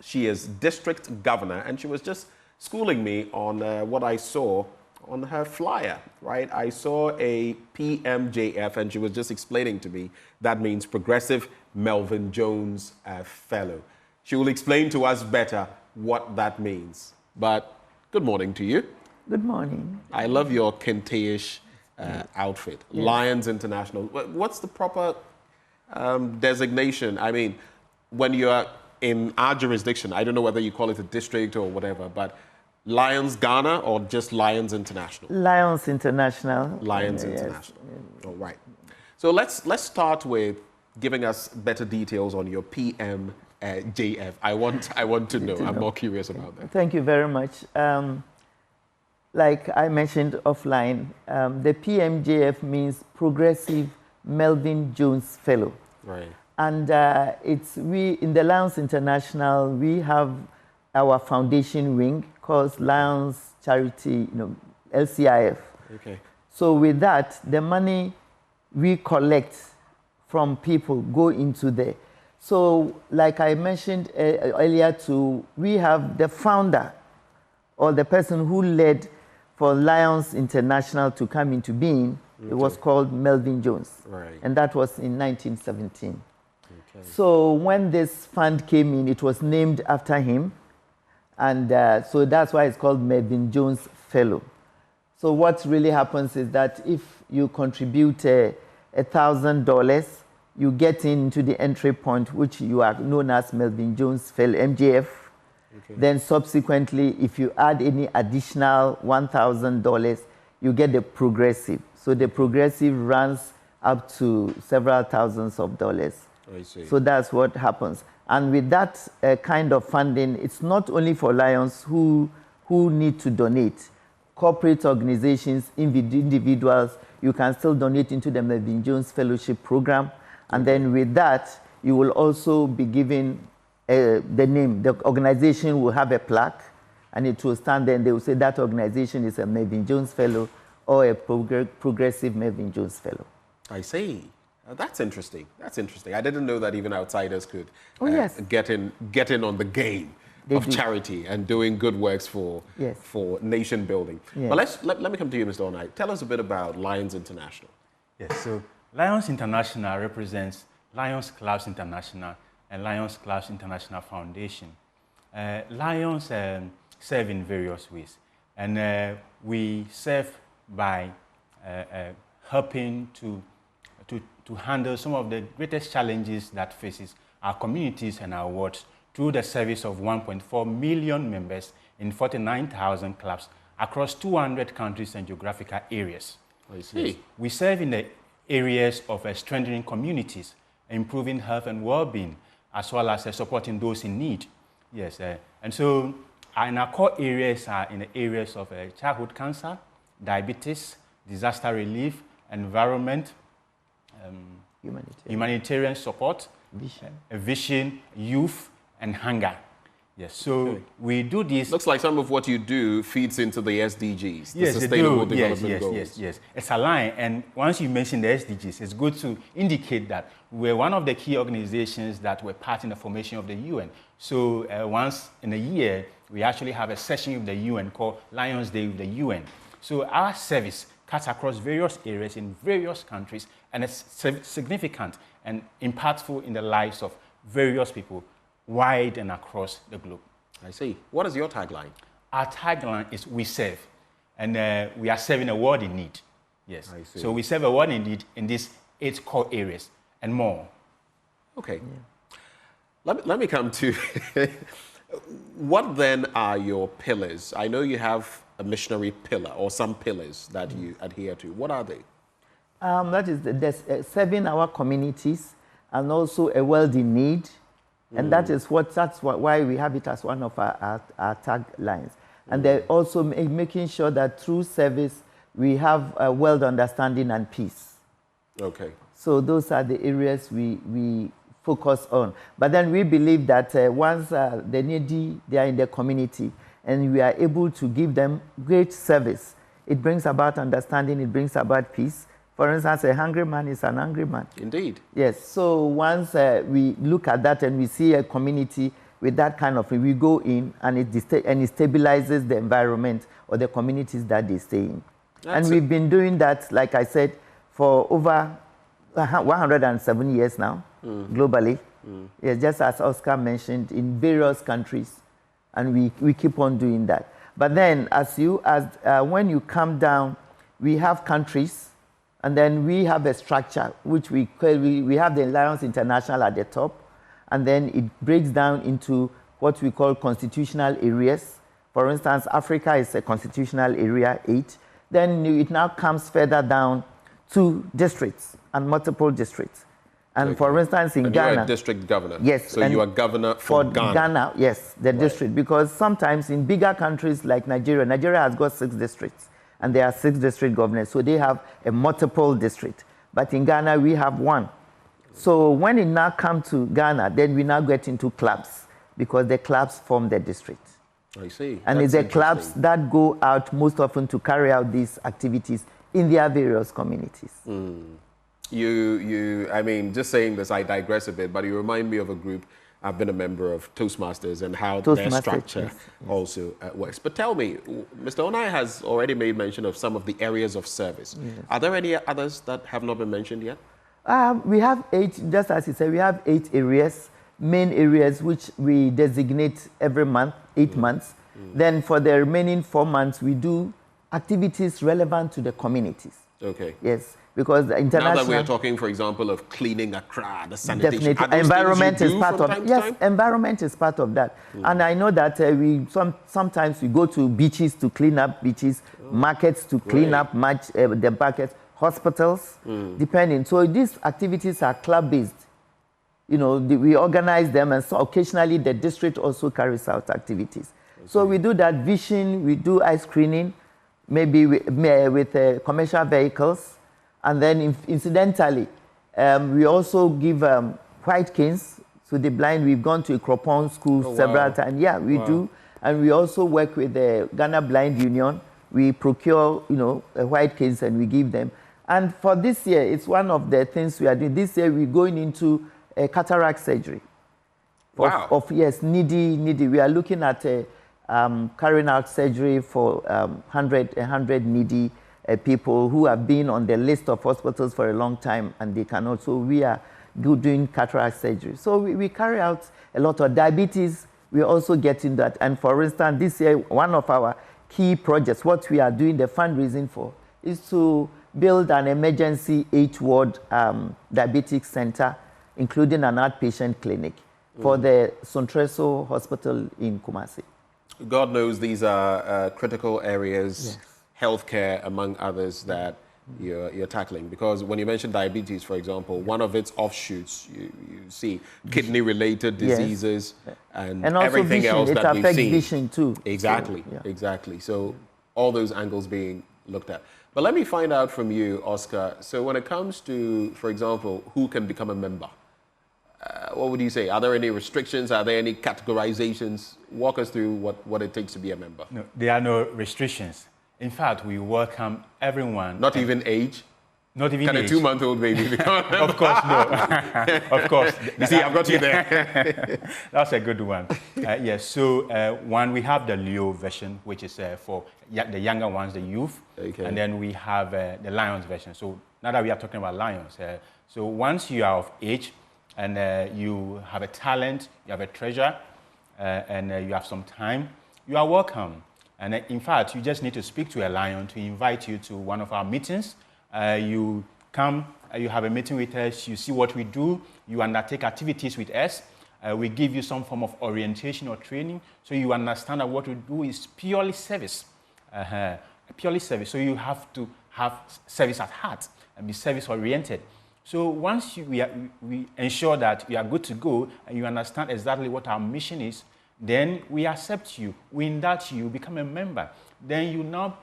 She is District Governor, and she was just schooling me on what I saw on her flyer, right? I saw a PMJF, and she was just explaining to me that means Progressive Melvin Jones Fellow. She will explain to us better what that means. But good morning to you. Good morning. I love your Kente-ish outfit. Yes. Lions International. What's the proper designation? I mean, when you are in our jurisdiction, I don't know whether you call it a district or whatever, but Lions Ghana or just Lions International? Lions International. Lions International. All right. So let's start with giving us better details on your PMJF. I want to know. I'm more curious about that. Thank you very much. Like I mentioned offline, the PMJF means Progressive Melvin Jones Fellow. Right. And we in the Lions International, we have our foundation wing called Lions Charity, LCIF. Okay. So with that, the money we collect from people go into there. So like I mentioned earlier too, we have the founder or the person who led for Lions International to come into being. Okay. It was called Melvin Jones. Right. And that was in 1917. Okay. So when this fund came in, it was named after him. And so that's why it's called Melvin Jones Fellow. So what really happens is that if you contribute $1,000, you get into the entry point, which you are known as Melvin Jones Fellow, MJF. Okay. Then subsequently, if you add any additional $1,000, you get the progressive. So the progressive runs up to several thousands of dollars. I see. So that's what happens. And with that kind of funding, it's not only for Lions who need to donate. Corporate organizations, individuals, you can still donate into the Melvin Jones Fellowship Program. And then with that, you will also be given the name. The organization will have a plaque, and it will stand there, and they will say that organization is a Melvin Jones Fellow or a Progressive Melvin Jones Fellow. I see. That's interesting. That's interesting. I didn't know that even outsiders could yes. get in on the game of charity and doing good works for nation building. Yes. But let me come to you, Mr. Onai. Tell us a bit about Lions International. Yes, so Lions International represents Lions Clubs International and Lions Clubs International Foundation. Lions serve in various ways, and we serve by helping to handle some of the greatest challenges that faces our communities and our wards through the service of 1.4 million members in 49,000 clubs across 200 countries and geographical areas. I see. Yes. We serve in the areas of strengthening communities, improving health and well-being, as well as supporting those in need. Yes, and so in our core areas are in the areas of childhood cancer, diabetes, disaster relief, environment, humanitarian support, vision, youth, and hunger. Yes, so we do this. Looks like some of what you do feeds into the SDGs, the yes, Sustainable Development Goals. Yes, it's aligned. And once you mention the SDGs, it's good to indicate that we're one of the key organizations that were part in the formation of the UN. So once in a year, we actually have a session with the UN called Lions Day with the UN. So our service cuts across various areas in various countries, and it's significant and impactful in the lives of various people wide and across the globe. I see. What is your tagline? Our tagline is "We serve," and we are serving a world in need. Yes. I see. So we serve a world in need in these 8 core areas and more. Okay. Yeah. Let me come to what then are your pillars? I know you have a missionary pillar or some pillars that you adhere to. What are they? That is serving our communities and also a world in need. And that's why we have it as one of our taglines. And they're also making sure that through service, we have a world understanding and peace. Okay. So those are the areas we focus on. But then we believe that once the needy, they are in the community, and we are able to give them great service, it brings about understanding, it brings about peace. For instance, a hungry man is an angry man. Indeed. Yes. So once we look at that and we see a community with that kind of, we go in and it stabilizes the environment or the communities that they stay in. And we've been doing that, like I said, for over 107 years now, globally. Yes, just as Oscar mentioned, in various countries, and we keep on doing that. But then, when you come down, we have countries. And then we have a structure, which we have the Lions International at the top. and then it breaks down into what we call constitutional areas. For instance, Africa is a constitutional area 8. Then it now comes further down to districts and multiple districts. And Okay. for instance, in Ghana, you are a district governor. yes, So you are governor for Ghana. Yes, the district. Because sometimes in bigger countries like Nigeria, Nigeria has got 6 districts, and there are 6 district governors, so they have a multiple district. But in Ghana, we have 1. So when it now comes to Ghana, then we now get into clubs, because the clubs form the district. I see. And it's the clubs that go out most often to carry out these activities in their various communities. I mean, just saying this, I digress a bit, but you remind me of a group. I've been a member of Toastmasters and how their structure also works. But tell me, Mr. Onai has already made mention of some of the areas of service. Yes. Are there any others that have not been mentioned yet? We have 8, just as you said, we have 8 areas, main areas, which we designate every month, 8 months. Then for the remaining 4 months, we do activities relevant to the communities. Okay. Yes, because the international... Now that we are talking, for example, of cleaning Accra, the sanitation... Definitely. Environment is part of... Yes, environment is part of that. And I know that sometimes we go to beaches to clean up beaches, markets to clean up the buckets, hospitals, depending. So these activities are club-based. You know, we organize them, and so occasionally the district also carries out activities. Okay. So we do that vision, we do eye screening, maybe with commercial vehicles, and then incidentally, we also give white canes to the blind. We've gone to Ikropon school several times. Yeah, we do. And we also work with the Ghana Blind Union. We procure, white canes and we give them. And for this year, it's one of the things we are doing. This year, we're going into a cataract surgery. Needy. We are looking at carrying out surgery for 100 needy people who have been on the list of hospitals for a long time, and they cannot. So we are doing cataract surgery. So we carry out a lot of diabetes. We are also getting that. And for instance, this year, one of our key projects, what we are doing the fundraising for, is to build an emergency 8-ward diabetic center, including an outpatient clinic for the Sontreso Hospital in Kumasi. God knows these are critical areas, healthcare among others, that you're tackling. Because when you mention diabetes, for example, one of its offshoots, you see kidney-related diseases and everything vision. Else that we've seen. It affects vision too. Exactly, exactly. So all those angles being looked at. But let me find out from you, Oscar. So when it comes to, for example, who can become a member, what would you say? Are there any restrictions? Are there any categorizations? Walk us through what it takes to be a member. No, there are no restrictions. In fact, we welcome everyone. Not even age? Not even age. Can a 2-month-old baby become a member? Of course, no. Of course. You see, I've got you there. That's a good one. Yes, so one, we have the Leo version, which is for the younger ones, the youth. Okay. And then we have the Lions version. So now that we are talking about Lions, so once you are of age, and you have a talent, you have a treasure, and you have some time, you are welcome. And in fact, you just need to speak to a lion to invite you to one of our meetings. You come, you have a meeting with us, you see what we do, you undertake activities with us. We give you some form of orientation or training, so you understand that what we do is purely service. Purely service. So you have to have service at heart and be service-oriented. So once we ensure that you are good to go and you understand exactly what our mission is, then we accept you. We induct you, become a member. Then you now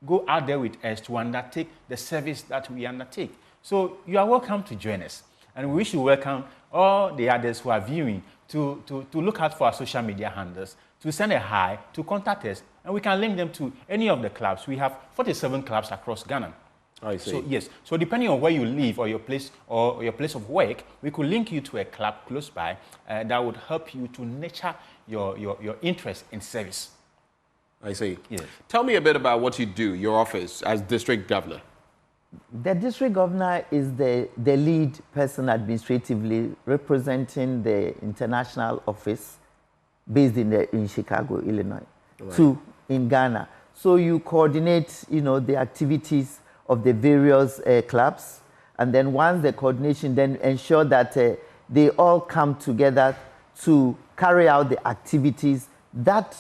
go out there with us to undertake the service that we undertake. So you are welcome to join us. And we wish you welcome all the others who are viewing to look out for our social media handles, to send a hi, to contact us, and we can link them to any of the clubs. We have 47 clubs across Ghana. I see. So yes, so depending on where you live or your place of work, we could link you to a club close by that would help you to nurture your interest in service. I see. Yes. Tell me a bit about what you do, your office as district governor. The district governor is the lead person administratively representing the international office based in Chicago, Illinois, in Ghana. So you coordinate, the activities of the various clubs, and then once the coordination, then ensure that they all come together to carry out the activities that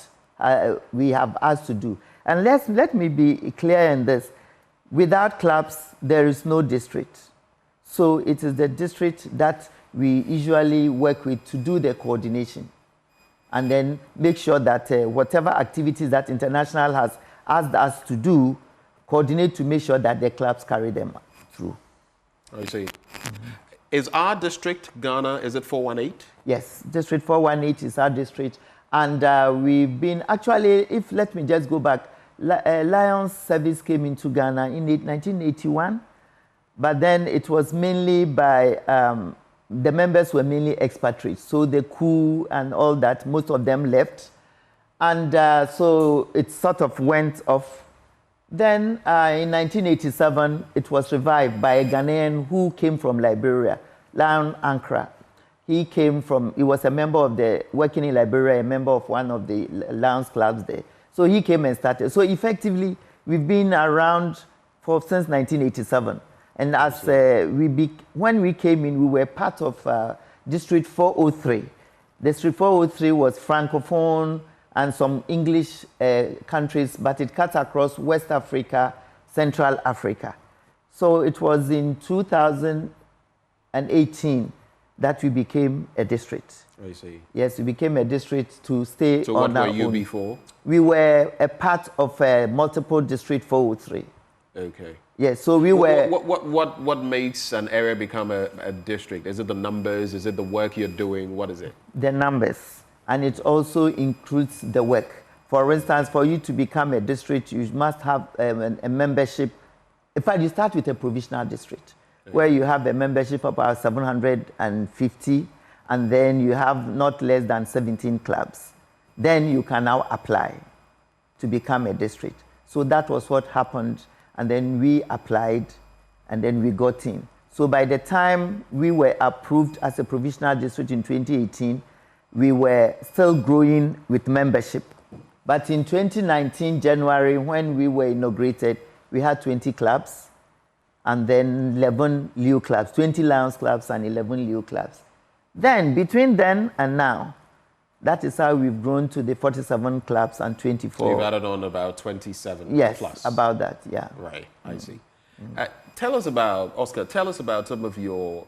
we have asked to do. And let me be clear in this. Without clubs, there is no district. So it is the district that we usually work with to do the coordination and then make sure that whatever activities that International has asked us to do, coordinate to make sure that the clubs carry them through. I see. Is our district, Ghana, is it 418? Yes, District 418 is our district. And we've been, actually, let me just go back, Lions service came into Ghana in 1981, but then it was mainly by, the members were mainly expatriates. So the coup and all that, most of them left. And so it sort of went off. Then in 1987, it was revived by a Ghanaian who came from Liberia, Lion Ankara. He was a member of working in Liberia, a member of one of the Lions clubs there. So he came and started. So effectively, we've been around since 1987. And as when we came in, we were part of District 403. District 403 was Francophone and some English countries, but it cuts across West Africa, Central Africa. So it was in 2018 that we became a district. I see. Yes, we became a district to stay so on our own. So what were you before? We were a part of multiple District 403. Okay. Yes, so we were... What makes an area become a district? Is it the numbers? Is it the work you're doing? What is it? The numbers. And it also includes the work. For instance, for you to become a district, you must have a membership. In fact, you start with a provisional district, where you have a membership of about 750, and then you have not less than 17 clubs. Then you can now apply to become a district. So that was what happened, and then we applied, and then we got in. So by the time we were approved as a provisional district in 2018, we were still growing with membership. But in 2019, January, when we were inaugurated, we had 20 clubs and then 11 Leo clubs, 20 Lions clubs and 11 Leo clubs. Then, between then and now, that is how we've grown to the 47 clubs and 24. So you've added on about 27 yes, plus. About that, yeah. Right, I see. Tell us about, Oscar, tell us about some of your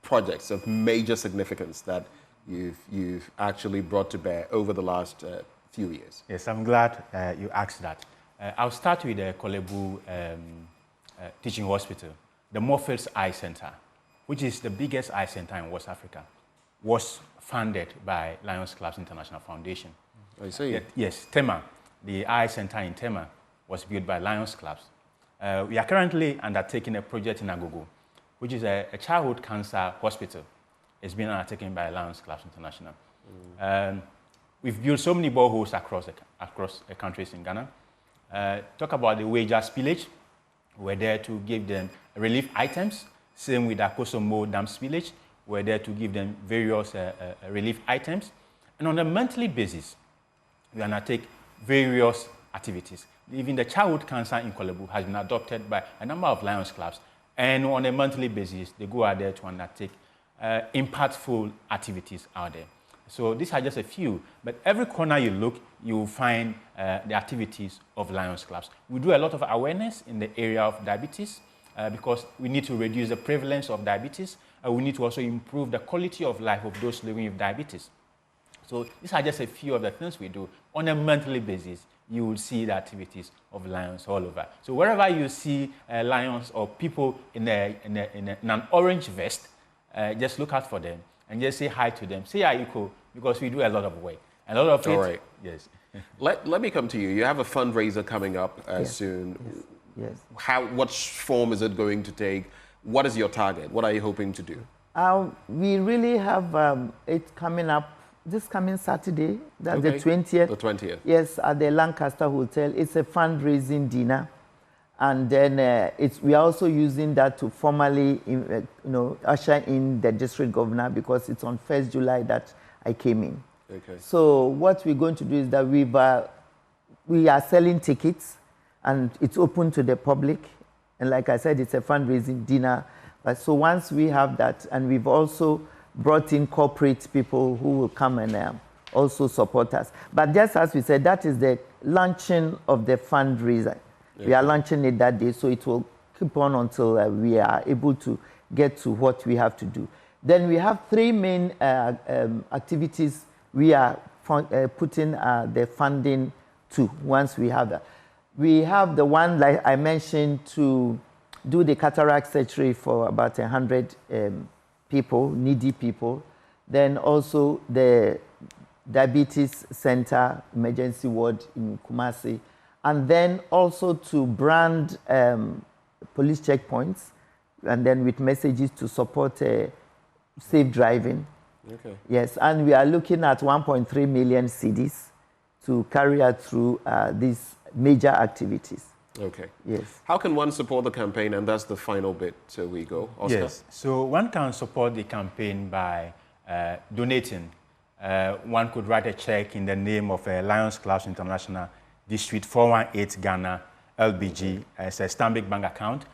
projects of major significance that you've actually brought to bear over the last few years. Yes, I'm glad you asked that. I'll start with the Kolebu Teaching Hospital. The Morpheus Eye Center, which is the biggest eye center in West Africa, was funded by Lions Clubs International Foundation. I see. Yes, Tema, the eye center in Tema, was built by Lions Clubs. We are currently undertaking a project in Agogo, which is a childhood cancer hospital. It's been undertaken by Lions Clubs International. We've built so many boreholes across the countries in Ghana. Talk about the Wager spillage. We're there to give them relief items. Same with the Kosomo Dam spillage. We're there to give them various relief items. And on a monthly basis, we undertake various activities. Even the childhood cancer in Kolebu has been adopted by a number of Lions Clubs. And on a monthly basis, they go out there to undertake impactful activities out there. So these are just a few, but every corner you look, you will find the activities of Lions Clubs. We do a lot of awareness in the area of diabetes because we need to reduce the prevalence of diabetes. We need to also improve the quality of life of those living with diabetes. So these are just a few of the things we do. On a monthly basis, you will see the activities of Lions all over. So wherever you see Lions or people in an orange vest, just look out for them and just say hi to them. Say Aiko, because we do a lot of work. A lot of it. All right. Yes. Let me come to you. You have a fundraiser coming up soon. Yes. What form is it going to take? What is your target? What are you hoping to do? We really have it coming up this coming Saturday. That's the 20th. The 20th. Yes, at the Lancaster Hotel. It's a fundraising dinner. And then we are also using that to formally, usher in the district governor because it's on 1st July that I came in. Okay. So what we're going to do is that we are selling tickets, and it's open to the public. And like I said, it's a fundraising dinner. So once we have that, and we've also brought in corporate people who will come and also support us. But just as we said, that is the launching of the fundraiser. Yeah. We are launching it that day, so it will keep on until we are able to get to what we have to do. Then we have three main activities we are putting the funding to once we have that. We have the one, like I mentioned, to do the cataract surgery for about 100 people, needy people. Then also the diabetes center, emergency ward in Kumasi. And then also to brand police checkpoints, and then with messages to support safe driving. Okay. Yes, and we are looking at 1.3 million cedis to carry out through these major activities. Okay. Yes. How can one support the campaign? And that's the final bit, so we go. Oscar? Yes, so one can support the campaign by donating. One could write a check in the name of Lions Clubs International, District 418 Ghana, LBG, as a Stanbic Bank account.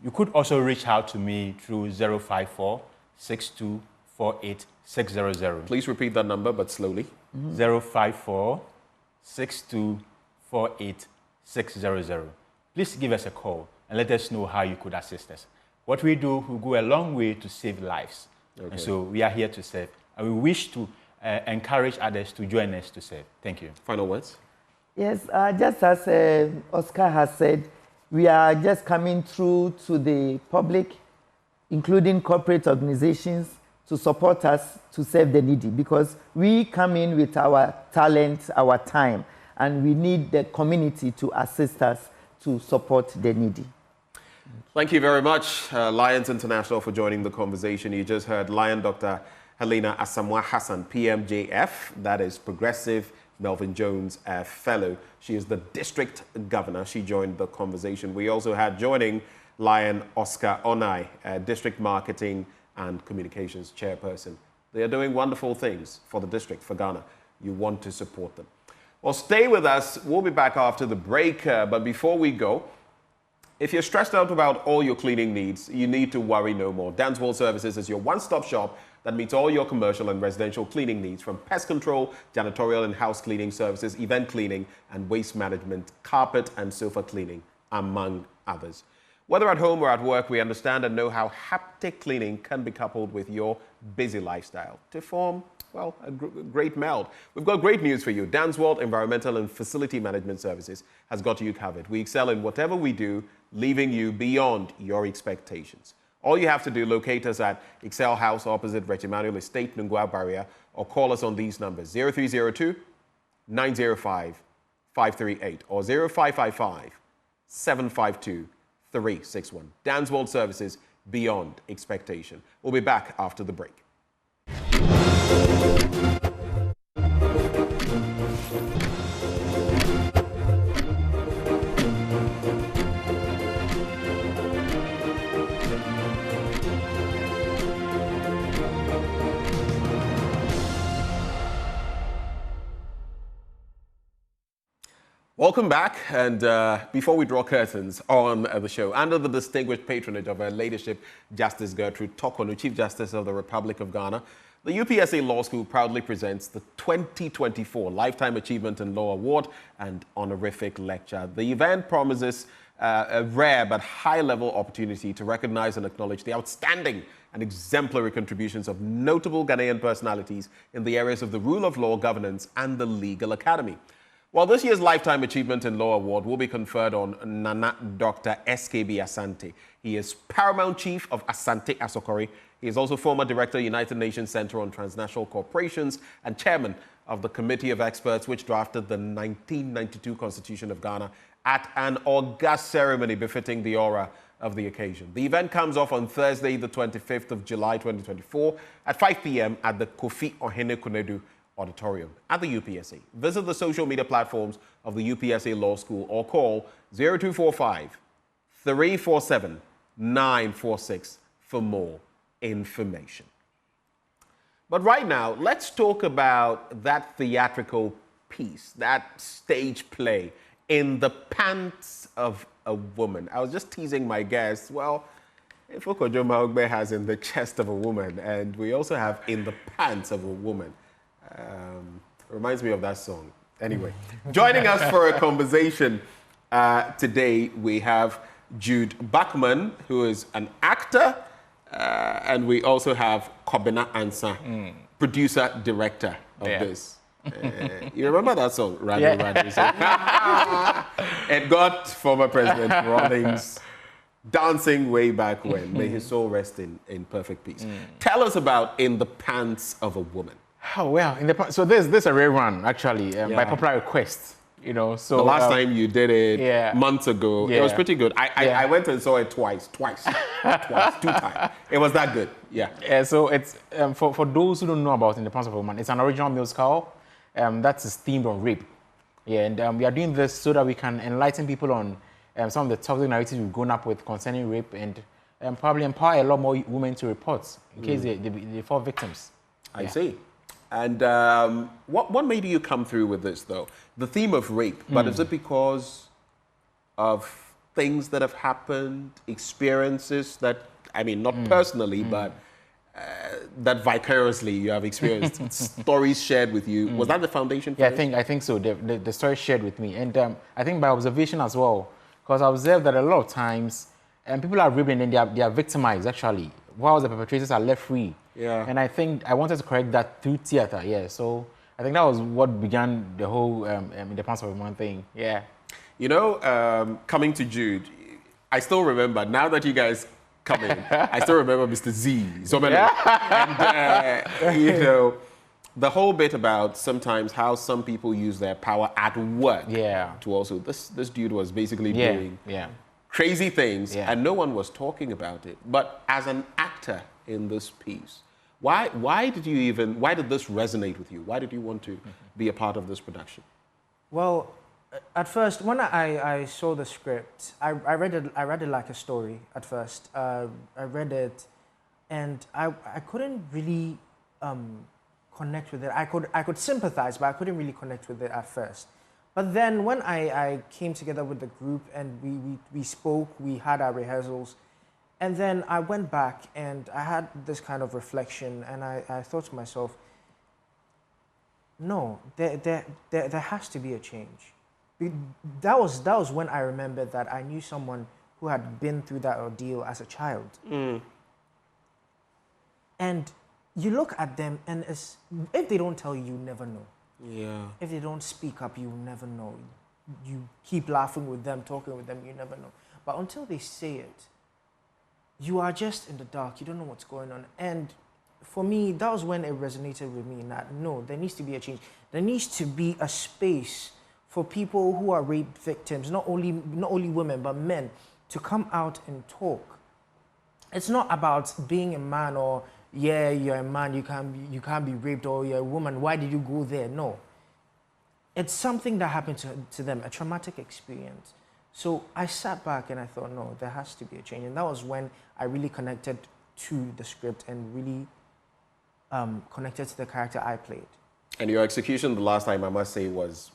You could also reach out to me through 054-6248-600. Please repeat that number, but slowly. 054-6248-600. Please give us a call and let us know how you could assist us. What we do will go a long way to save lives. Okay. And so we are here to serve. And we wish to encourage others to join us to serve. Thank you. Final words? Yes, just as Oscar has said, we are just coming through to the public, including corporate organizations, to support us to serve the needy, because we come in with our talent, our time, and we need the community to assist us to support the needy. Thank you very much, Lions International, for joining the conversation. You just heard Lion Dr. Helena Asamoah Hassan, PMJF, that is Progressive Melvin Jones Fellow. She is the district governor. She joined the conversation. We also had joining Lion Oscar Onai, district marketing and communications chairperson. They are doing wonderful things for the district, for Ghana. You want to support them. Well, stay with us. We'll be back after the break. But before we go, if you're stressed out about all your cleaning needs, you need to worry no more. Danswell Services is your one-stop shop that meets all your commercial and residential cleaning needs, from pest control, janitorial and house cleaning services, event cleaning and waste management, carpet and sofa cleaning, among others. Whether at home or at work, we understand and know how haptic cleaning can be coupled with your busy lifestyle to form, well, a great meld. We've got great news for you. Danswell Environmental and Facility Management Services has got you covered. We excel in whatever we do, leaving you beyond your expectations. All you have to do, locate us at Excel House opposite Regimanuel Estate, Nungua Barrier, or call us on these numbers, 0302-905-538 or 0555-752-361. Danswell Services, beyond expectation. We'll be back after the break. Welcome back, and before we draw curtains on the show, under the distinguished patronage of her ladyship, Justice Gertrude Tokonu, Chief Justice of the Republic of Ghana, the UPSA Law School proudly presents the 2024 Lifetime Achievement in Law Award and Honorific Lecture. The event promises a rare but high-level opportunity to recognize and acknowledge the outstanding and exemplary contributions of notable Ghanaian personalities in the areas of the rule of law, governance, and the legal academy. While this year's Lifetime Achievement in Law Award will be conferred on Nana Dr. SKB Asante. He is Paramount Chief of Asante Asokori. He is also former Director, United Nations Center on Transnational Corporations, and Chairman of the Committee of Experts which drafted the 1992 Constitution of Ghana at an august ceremony befitting the aura of the occasion. The event comes off on Thursday, the 25th of July, 2024 at 5 p.m. at the Kofi Ohene Konedu Auditorium at the UPSA. Visit the social media platforms of the UPSA Law School or call 0245-347-946 for more information. But right now, let's talk about that theatrical piece, that stage play, In the Pants of a Woman. I was just teasing my guests. Well, Ifoko Joma has In the Chest of a Woman, and we also have In the Pants of a Woman. Reminds me of that song. Anyway, joining us for a conversation today, we have Jude Bachman, who is an actor, and we also have Kobina Ansa, producer, director of this. You remember that song, Radio Radio? It got former President Rawlings dancing way back when. May his soul rest in perfect peace. Tell us about In the Pants of a Woman. Oh, well, so this is a rare one, actually, by popular request. You know, so the last time you did it months ago, it was pretty good. I went and saw it twice, 2 times. It was that good. Yeah. So it's for those who don't know about In the Pants of a Woman, it's an original musical that is themed on rape. Yeah, and we are doing this so that we can enlighten people on some of the toxic narratives we've grown up with concerning rape, and probably empower a lot more women to report in case they fall victims. I see. And what made you come through with this, though? The theme of rape, but is it because of things that have happened, experiences that, I mean, not personally, but that vicariously you have experienced, stories shared with you? Was that the foundation for this? I think so. The story shared with me. And I think by observation as well, because I observed that a lot of times people are raped and then they are victimized, actually, while the perpetrators are left free. Yeah. And I think I wanted to correct that through theater, So I think that was what began the whole In the Pants of a Woman thing, You know, coming to Jude, I still remember, now that you guys come in, I still remember Mr. Z. And, you know, the whole bit about sometimes how some people use their power at work to also, this dude was basically doing crazy things and no one was talking about it. But as an actor in this piece, why did this resonate with you? Why did you want to be a part of this production? Well, at first, when I saw the script, I read it like a story at first. I read it, and I couldn't really connect with it. I could sympathize, but I couldn't really connect with it at first. But then when I came together with the group and we spoke, we had our rehearsals, and then I went back and I had this kind of reflection, and I thought to myself, no, there has to be a change. That was when I remembered that I knew someone who had been through that ordeal as a child. And you look at them, and if they don't tell you, you never know. Yeah. If they don't speak up, you never know. You keep laughing with them, talking with them, you never know. But until they say it, you are just in the dark. You don't know what's going on. And for me, that was when it resonated with me, that no, there needs to be a change. There needs to be a space for people who are rape victims, not only women, but men, to come out and talk. It's not about being a man or, yeah, you're a man, you can't be raped, or you're a woman, why did you go there? No. It's something that happened to them, a traumatic experience. So I sat back and I thought, no, there has to be a change. And that was when I really connected to the script and really connected to the character I played. And your execution the last time, I must say, was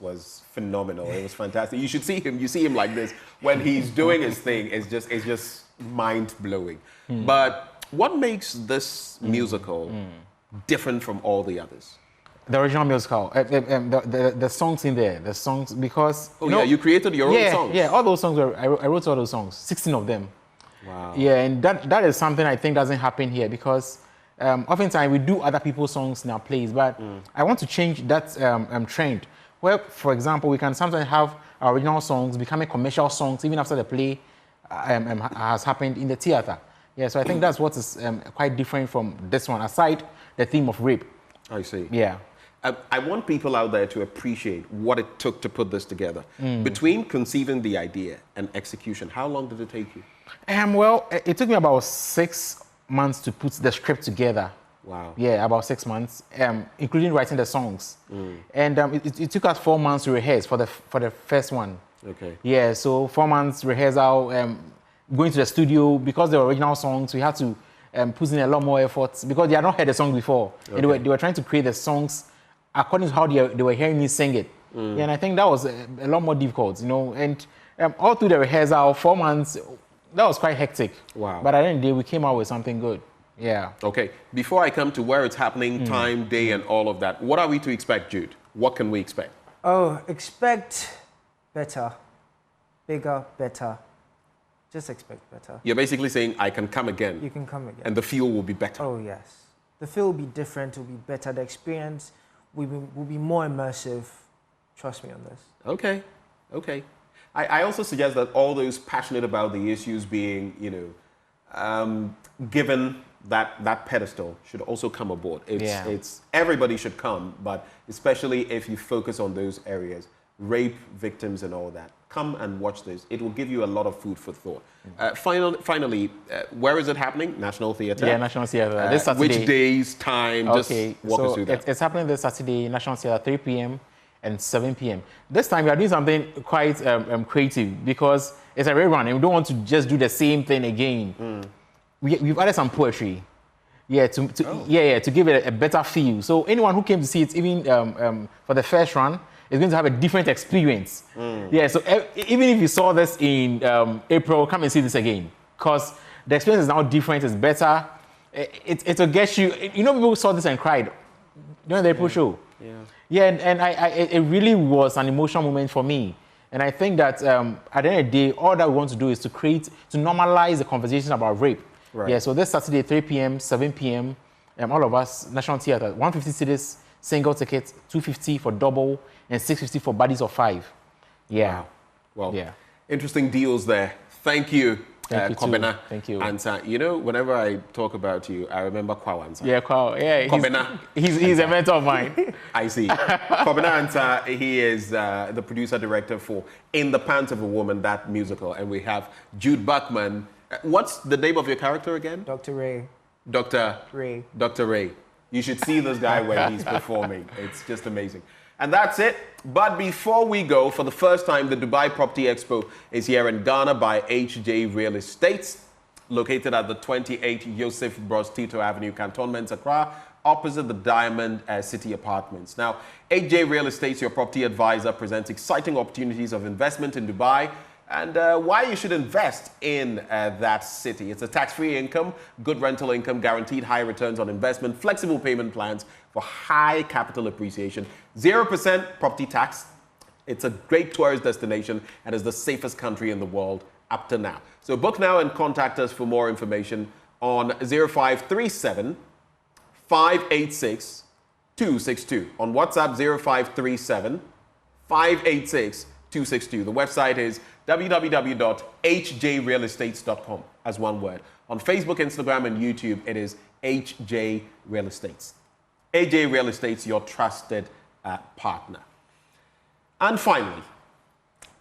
phenomenal. It was fantastic. You should see him. You see him like this. When he's doing his thing, it's just mind-blowing. But what makes this musical different from all the others? The original musical, the songs in there, the songs, because... you created your own songs? Yeah, all those songs, I wrote all those songs, 16 of them. Wow. Yeah, and that is something I think doesn't happen here, because oftentimes we do other people's songs in our plays, but I want to change that trend, where, for example, we can sometimes have our original songs becoming commercial songs even after the play has happened in the theater. Yeah, so I think that's what is quite different from this one, aside the theme of rape. I see. Yeah. I want people out there to appreciate what it took to put this together. Between conceiving the idea and execution, how long did it take you? Well, it took me about 6 months to put the script together. Wow. Yeah, about 6 months, including writing the songs. And it took us 4 months to rehearse for the first one. Okay. Yeah, so 4 months rehearsal, going to the studio, because they were original songs, we had to put in a lot more effort, because they had not heard the song before. Okay. They were trying to create the songs according to how they were hearing me sing it. Yeah, and I think that was a lot more difficult, and all through the rehearsal, 4 months, that was quite hectic. Wow. But at the end of the day, we came out with something good. Yeah. Okay. Before I come to where it's happening, time, day, and all of that, what are we to expect, Jude? What can we expect? Oh, expect better, bigger, better. Just expect better. You're basically saying I can come again. You can come again. And the feel will be better. Oh, yes. The feel will be different, will be better. The experience will be more immersive. Trust me on this. Okay. Okay. I also suggest that all those passionate about the issues being, given that pedestal should also come aboard. It's everybody should come, but especially if you focus on those areas, rape victims and all that. Come and watch this. It will give you a lot of food for thought. Finally, where is it happening? National Theatre? Yeah, National Theatre. This Saturday. Which days, time? Okay, just walk us through that. It's happening this Saturday, National Theatre, 3 p.m. and 7 p.m. This time we are doing something quite creative because it's a rerun and we don't want to just do the same thing again. We've added some poetry. Yeah, to give it a better feel. So anyone who came to see it, even for the first run, is going to have a different experience. Yeah, so even if you saw this in April, come and see this again. Because the experience is now different, it's better. It'll get you, people who saw this and cried during the April show. Yeah, and it really was an emotional moment for me. And I think that at the end of the day, all that we want to do is to normalize the conversation about rape. Right. Yeah, so this Saturday, 3 p.m., 7 p.m., all of us, National Theatre, 150 cities, single tickets, 250 for double, and 650 for buddies of 5. Yeah. Wow. Well, yeah. Interesting deals there. Thank you, Kobena. Thank you. And whenever I talk about you, I remember Kwawansa. Yeah, Yeah, Kobena. He's a mentor of mine. I see. Kobena Ansa, he is the producer-director for In the Pants of a Woman, that musical. And we have Jude Buckman. What's the name of your character again? Dr. Ray. Dr. Ray. Dr. Ray. You should see this guy when he's performing. It's just amazing. And that's it. But before we go, for the first time, the Dubai Property Expo is here in Ghana by HJ Real Estates, located at the 28 Yosef Broz Tito Avenue, Cantonment, Accra, opposite the Diamond City Apartments. Now, HJ Real Estates, your property advisor, presents exciting opportunities of investment in Dubai and why you should invest in that city. It's a tax-free income, good rental income, guaranteed high returns on investment, flexible payment plans for high capital appreciation, 0% property tax. It's a great tourist destination and is the safest country in the world up to now. So book now and contact us for more information on 0537 586 262. On WhatsApp, 0537 586 262. The website is www.hjrealestates.com as one word. On Facebook, Instagram, and YouTube, it is HJ Real Estates. HJ Real Estates, your trusted partner. And finally,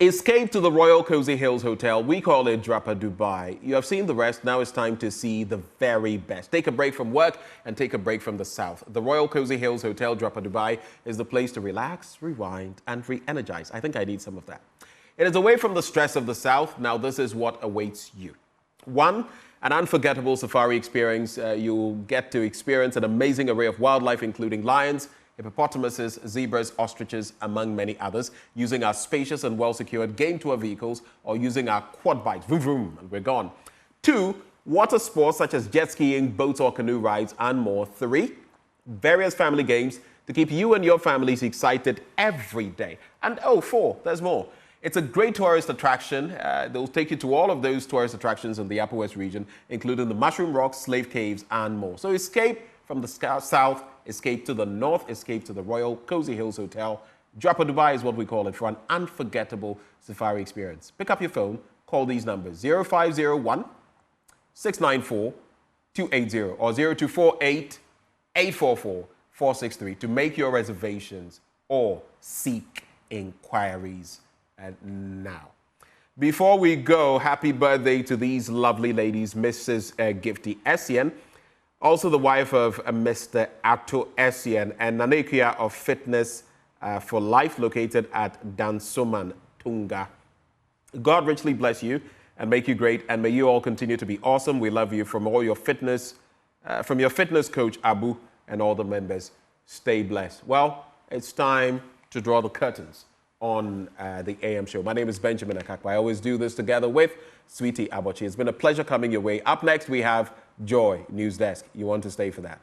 escape to the Royal Cozy Hills Hotel. We call it Drapa Dubai. You have seen the rest. Now it's time to see the very best. Take a break from work and take a break from the South. The Royal Cozy Hills Hotel Drapa Dubai is the place to relax, rewind, and re-energize. I think I need some of that. It is away from the stress of the South. Now this is what awaits you. 1, an unforgettable safari experience. You'll get to experience an amazing array of wildlife, including lions, hippopotamuses, zebras, ostriches, among many others, using our spacious and well-secured game tour vehicles or using our quad bikes. Vroom, vroom, and we're gone. 2, water sports such as jet skiing, boats or canoe rides, and more. 3, various family games to keep you and your families excited every day. And 4, there's more. It's a great tourist attraction. They'll take you to all of those tourist attractions in the Upper West region, including the Mushroom Rocks, Slave Caves, and more. So escape from the south, escape to the north, escape to the Royal Cozy Hills Hotel. Drapa Dubai is what we call it, for an unforgettable safari experience. Pick up your phone, call these numbers, 0501 694 280 or 0248 844 463 to make your reservations or seek inquiries now. Before we go, happy birthday to these lovely ladies, Mrs. Gifty Essien, also the wife of Mr. Ato Essien, and Nanekia of Fitness for Life, located at Dansoman, Tunga. God richly bless you and make you great, and may you all continue to be awesome. We love you from all your fitness, from your fitness coach, Abu, and all the members. Stay blessed. Well, it's time to draw the curtains on the AM show. My name is Benjamin Akakwa. I always do this together with Sweetie Abochi. It's been a pleasure coming your way. Up next, we have Joy News Desk. You want to stay for that?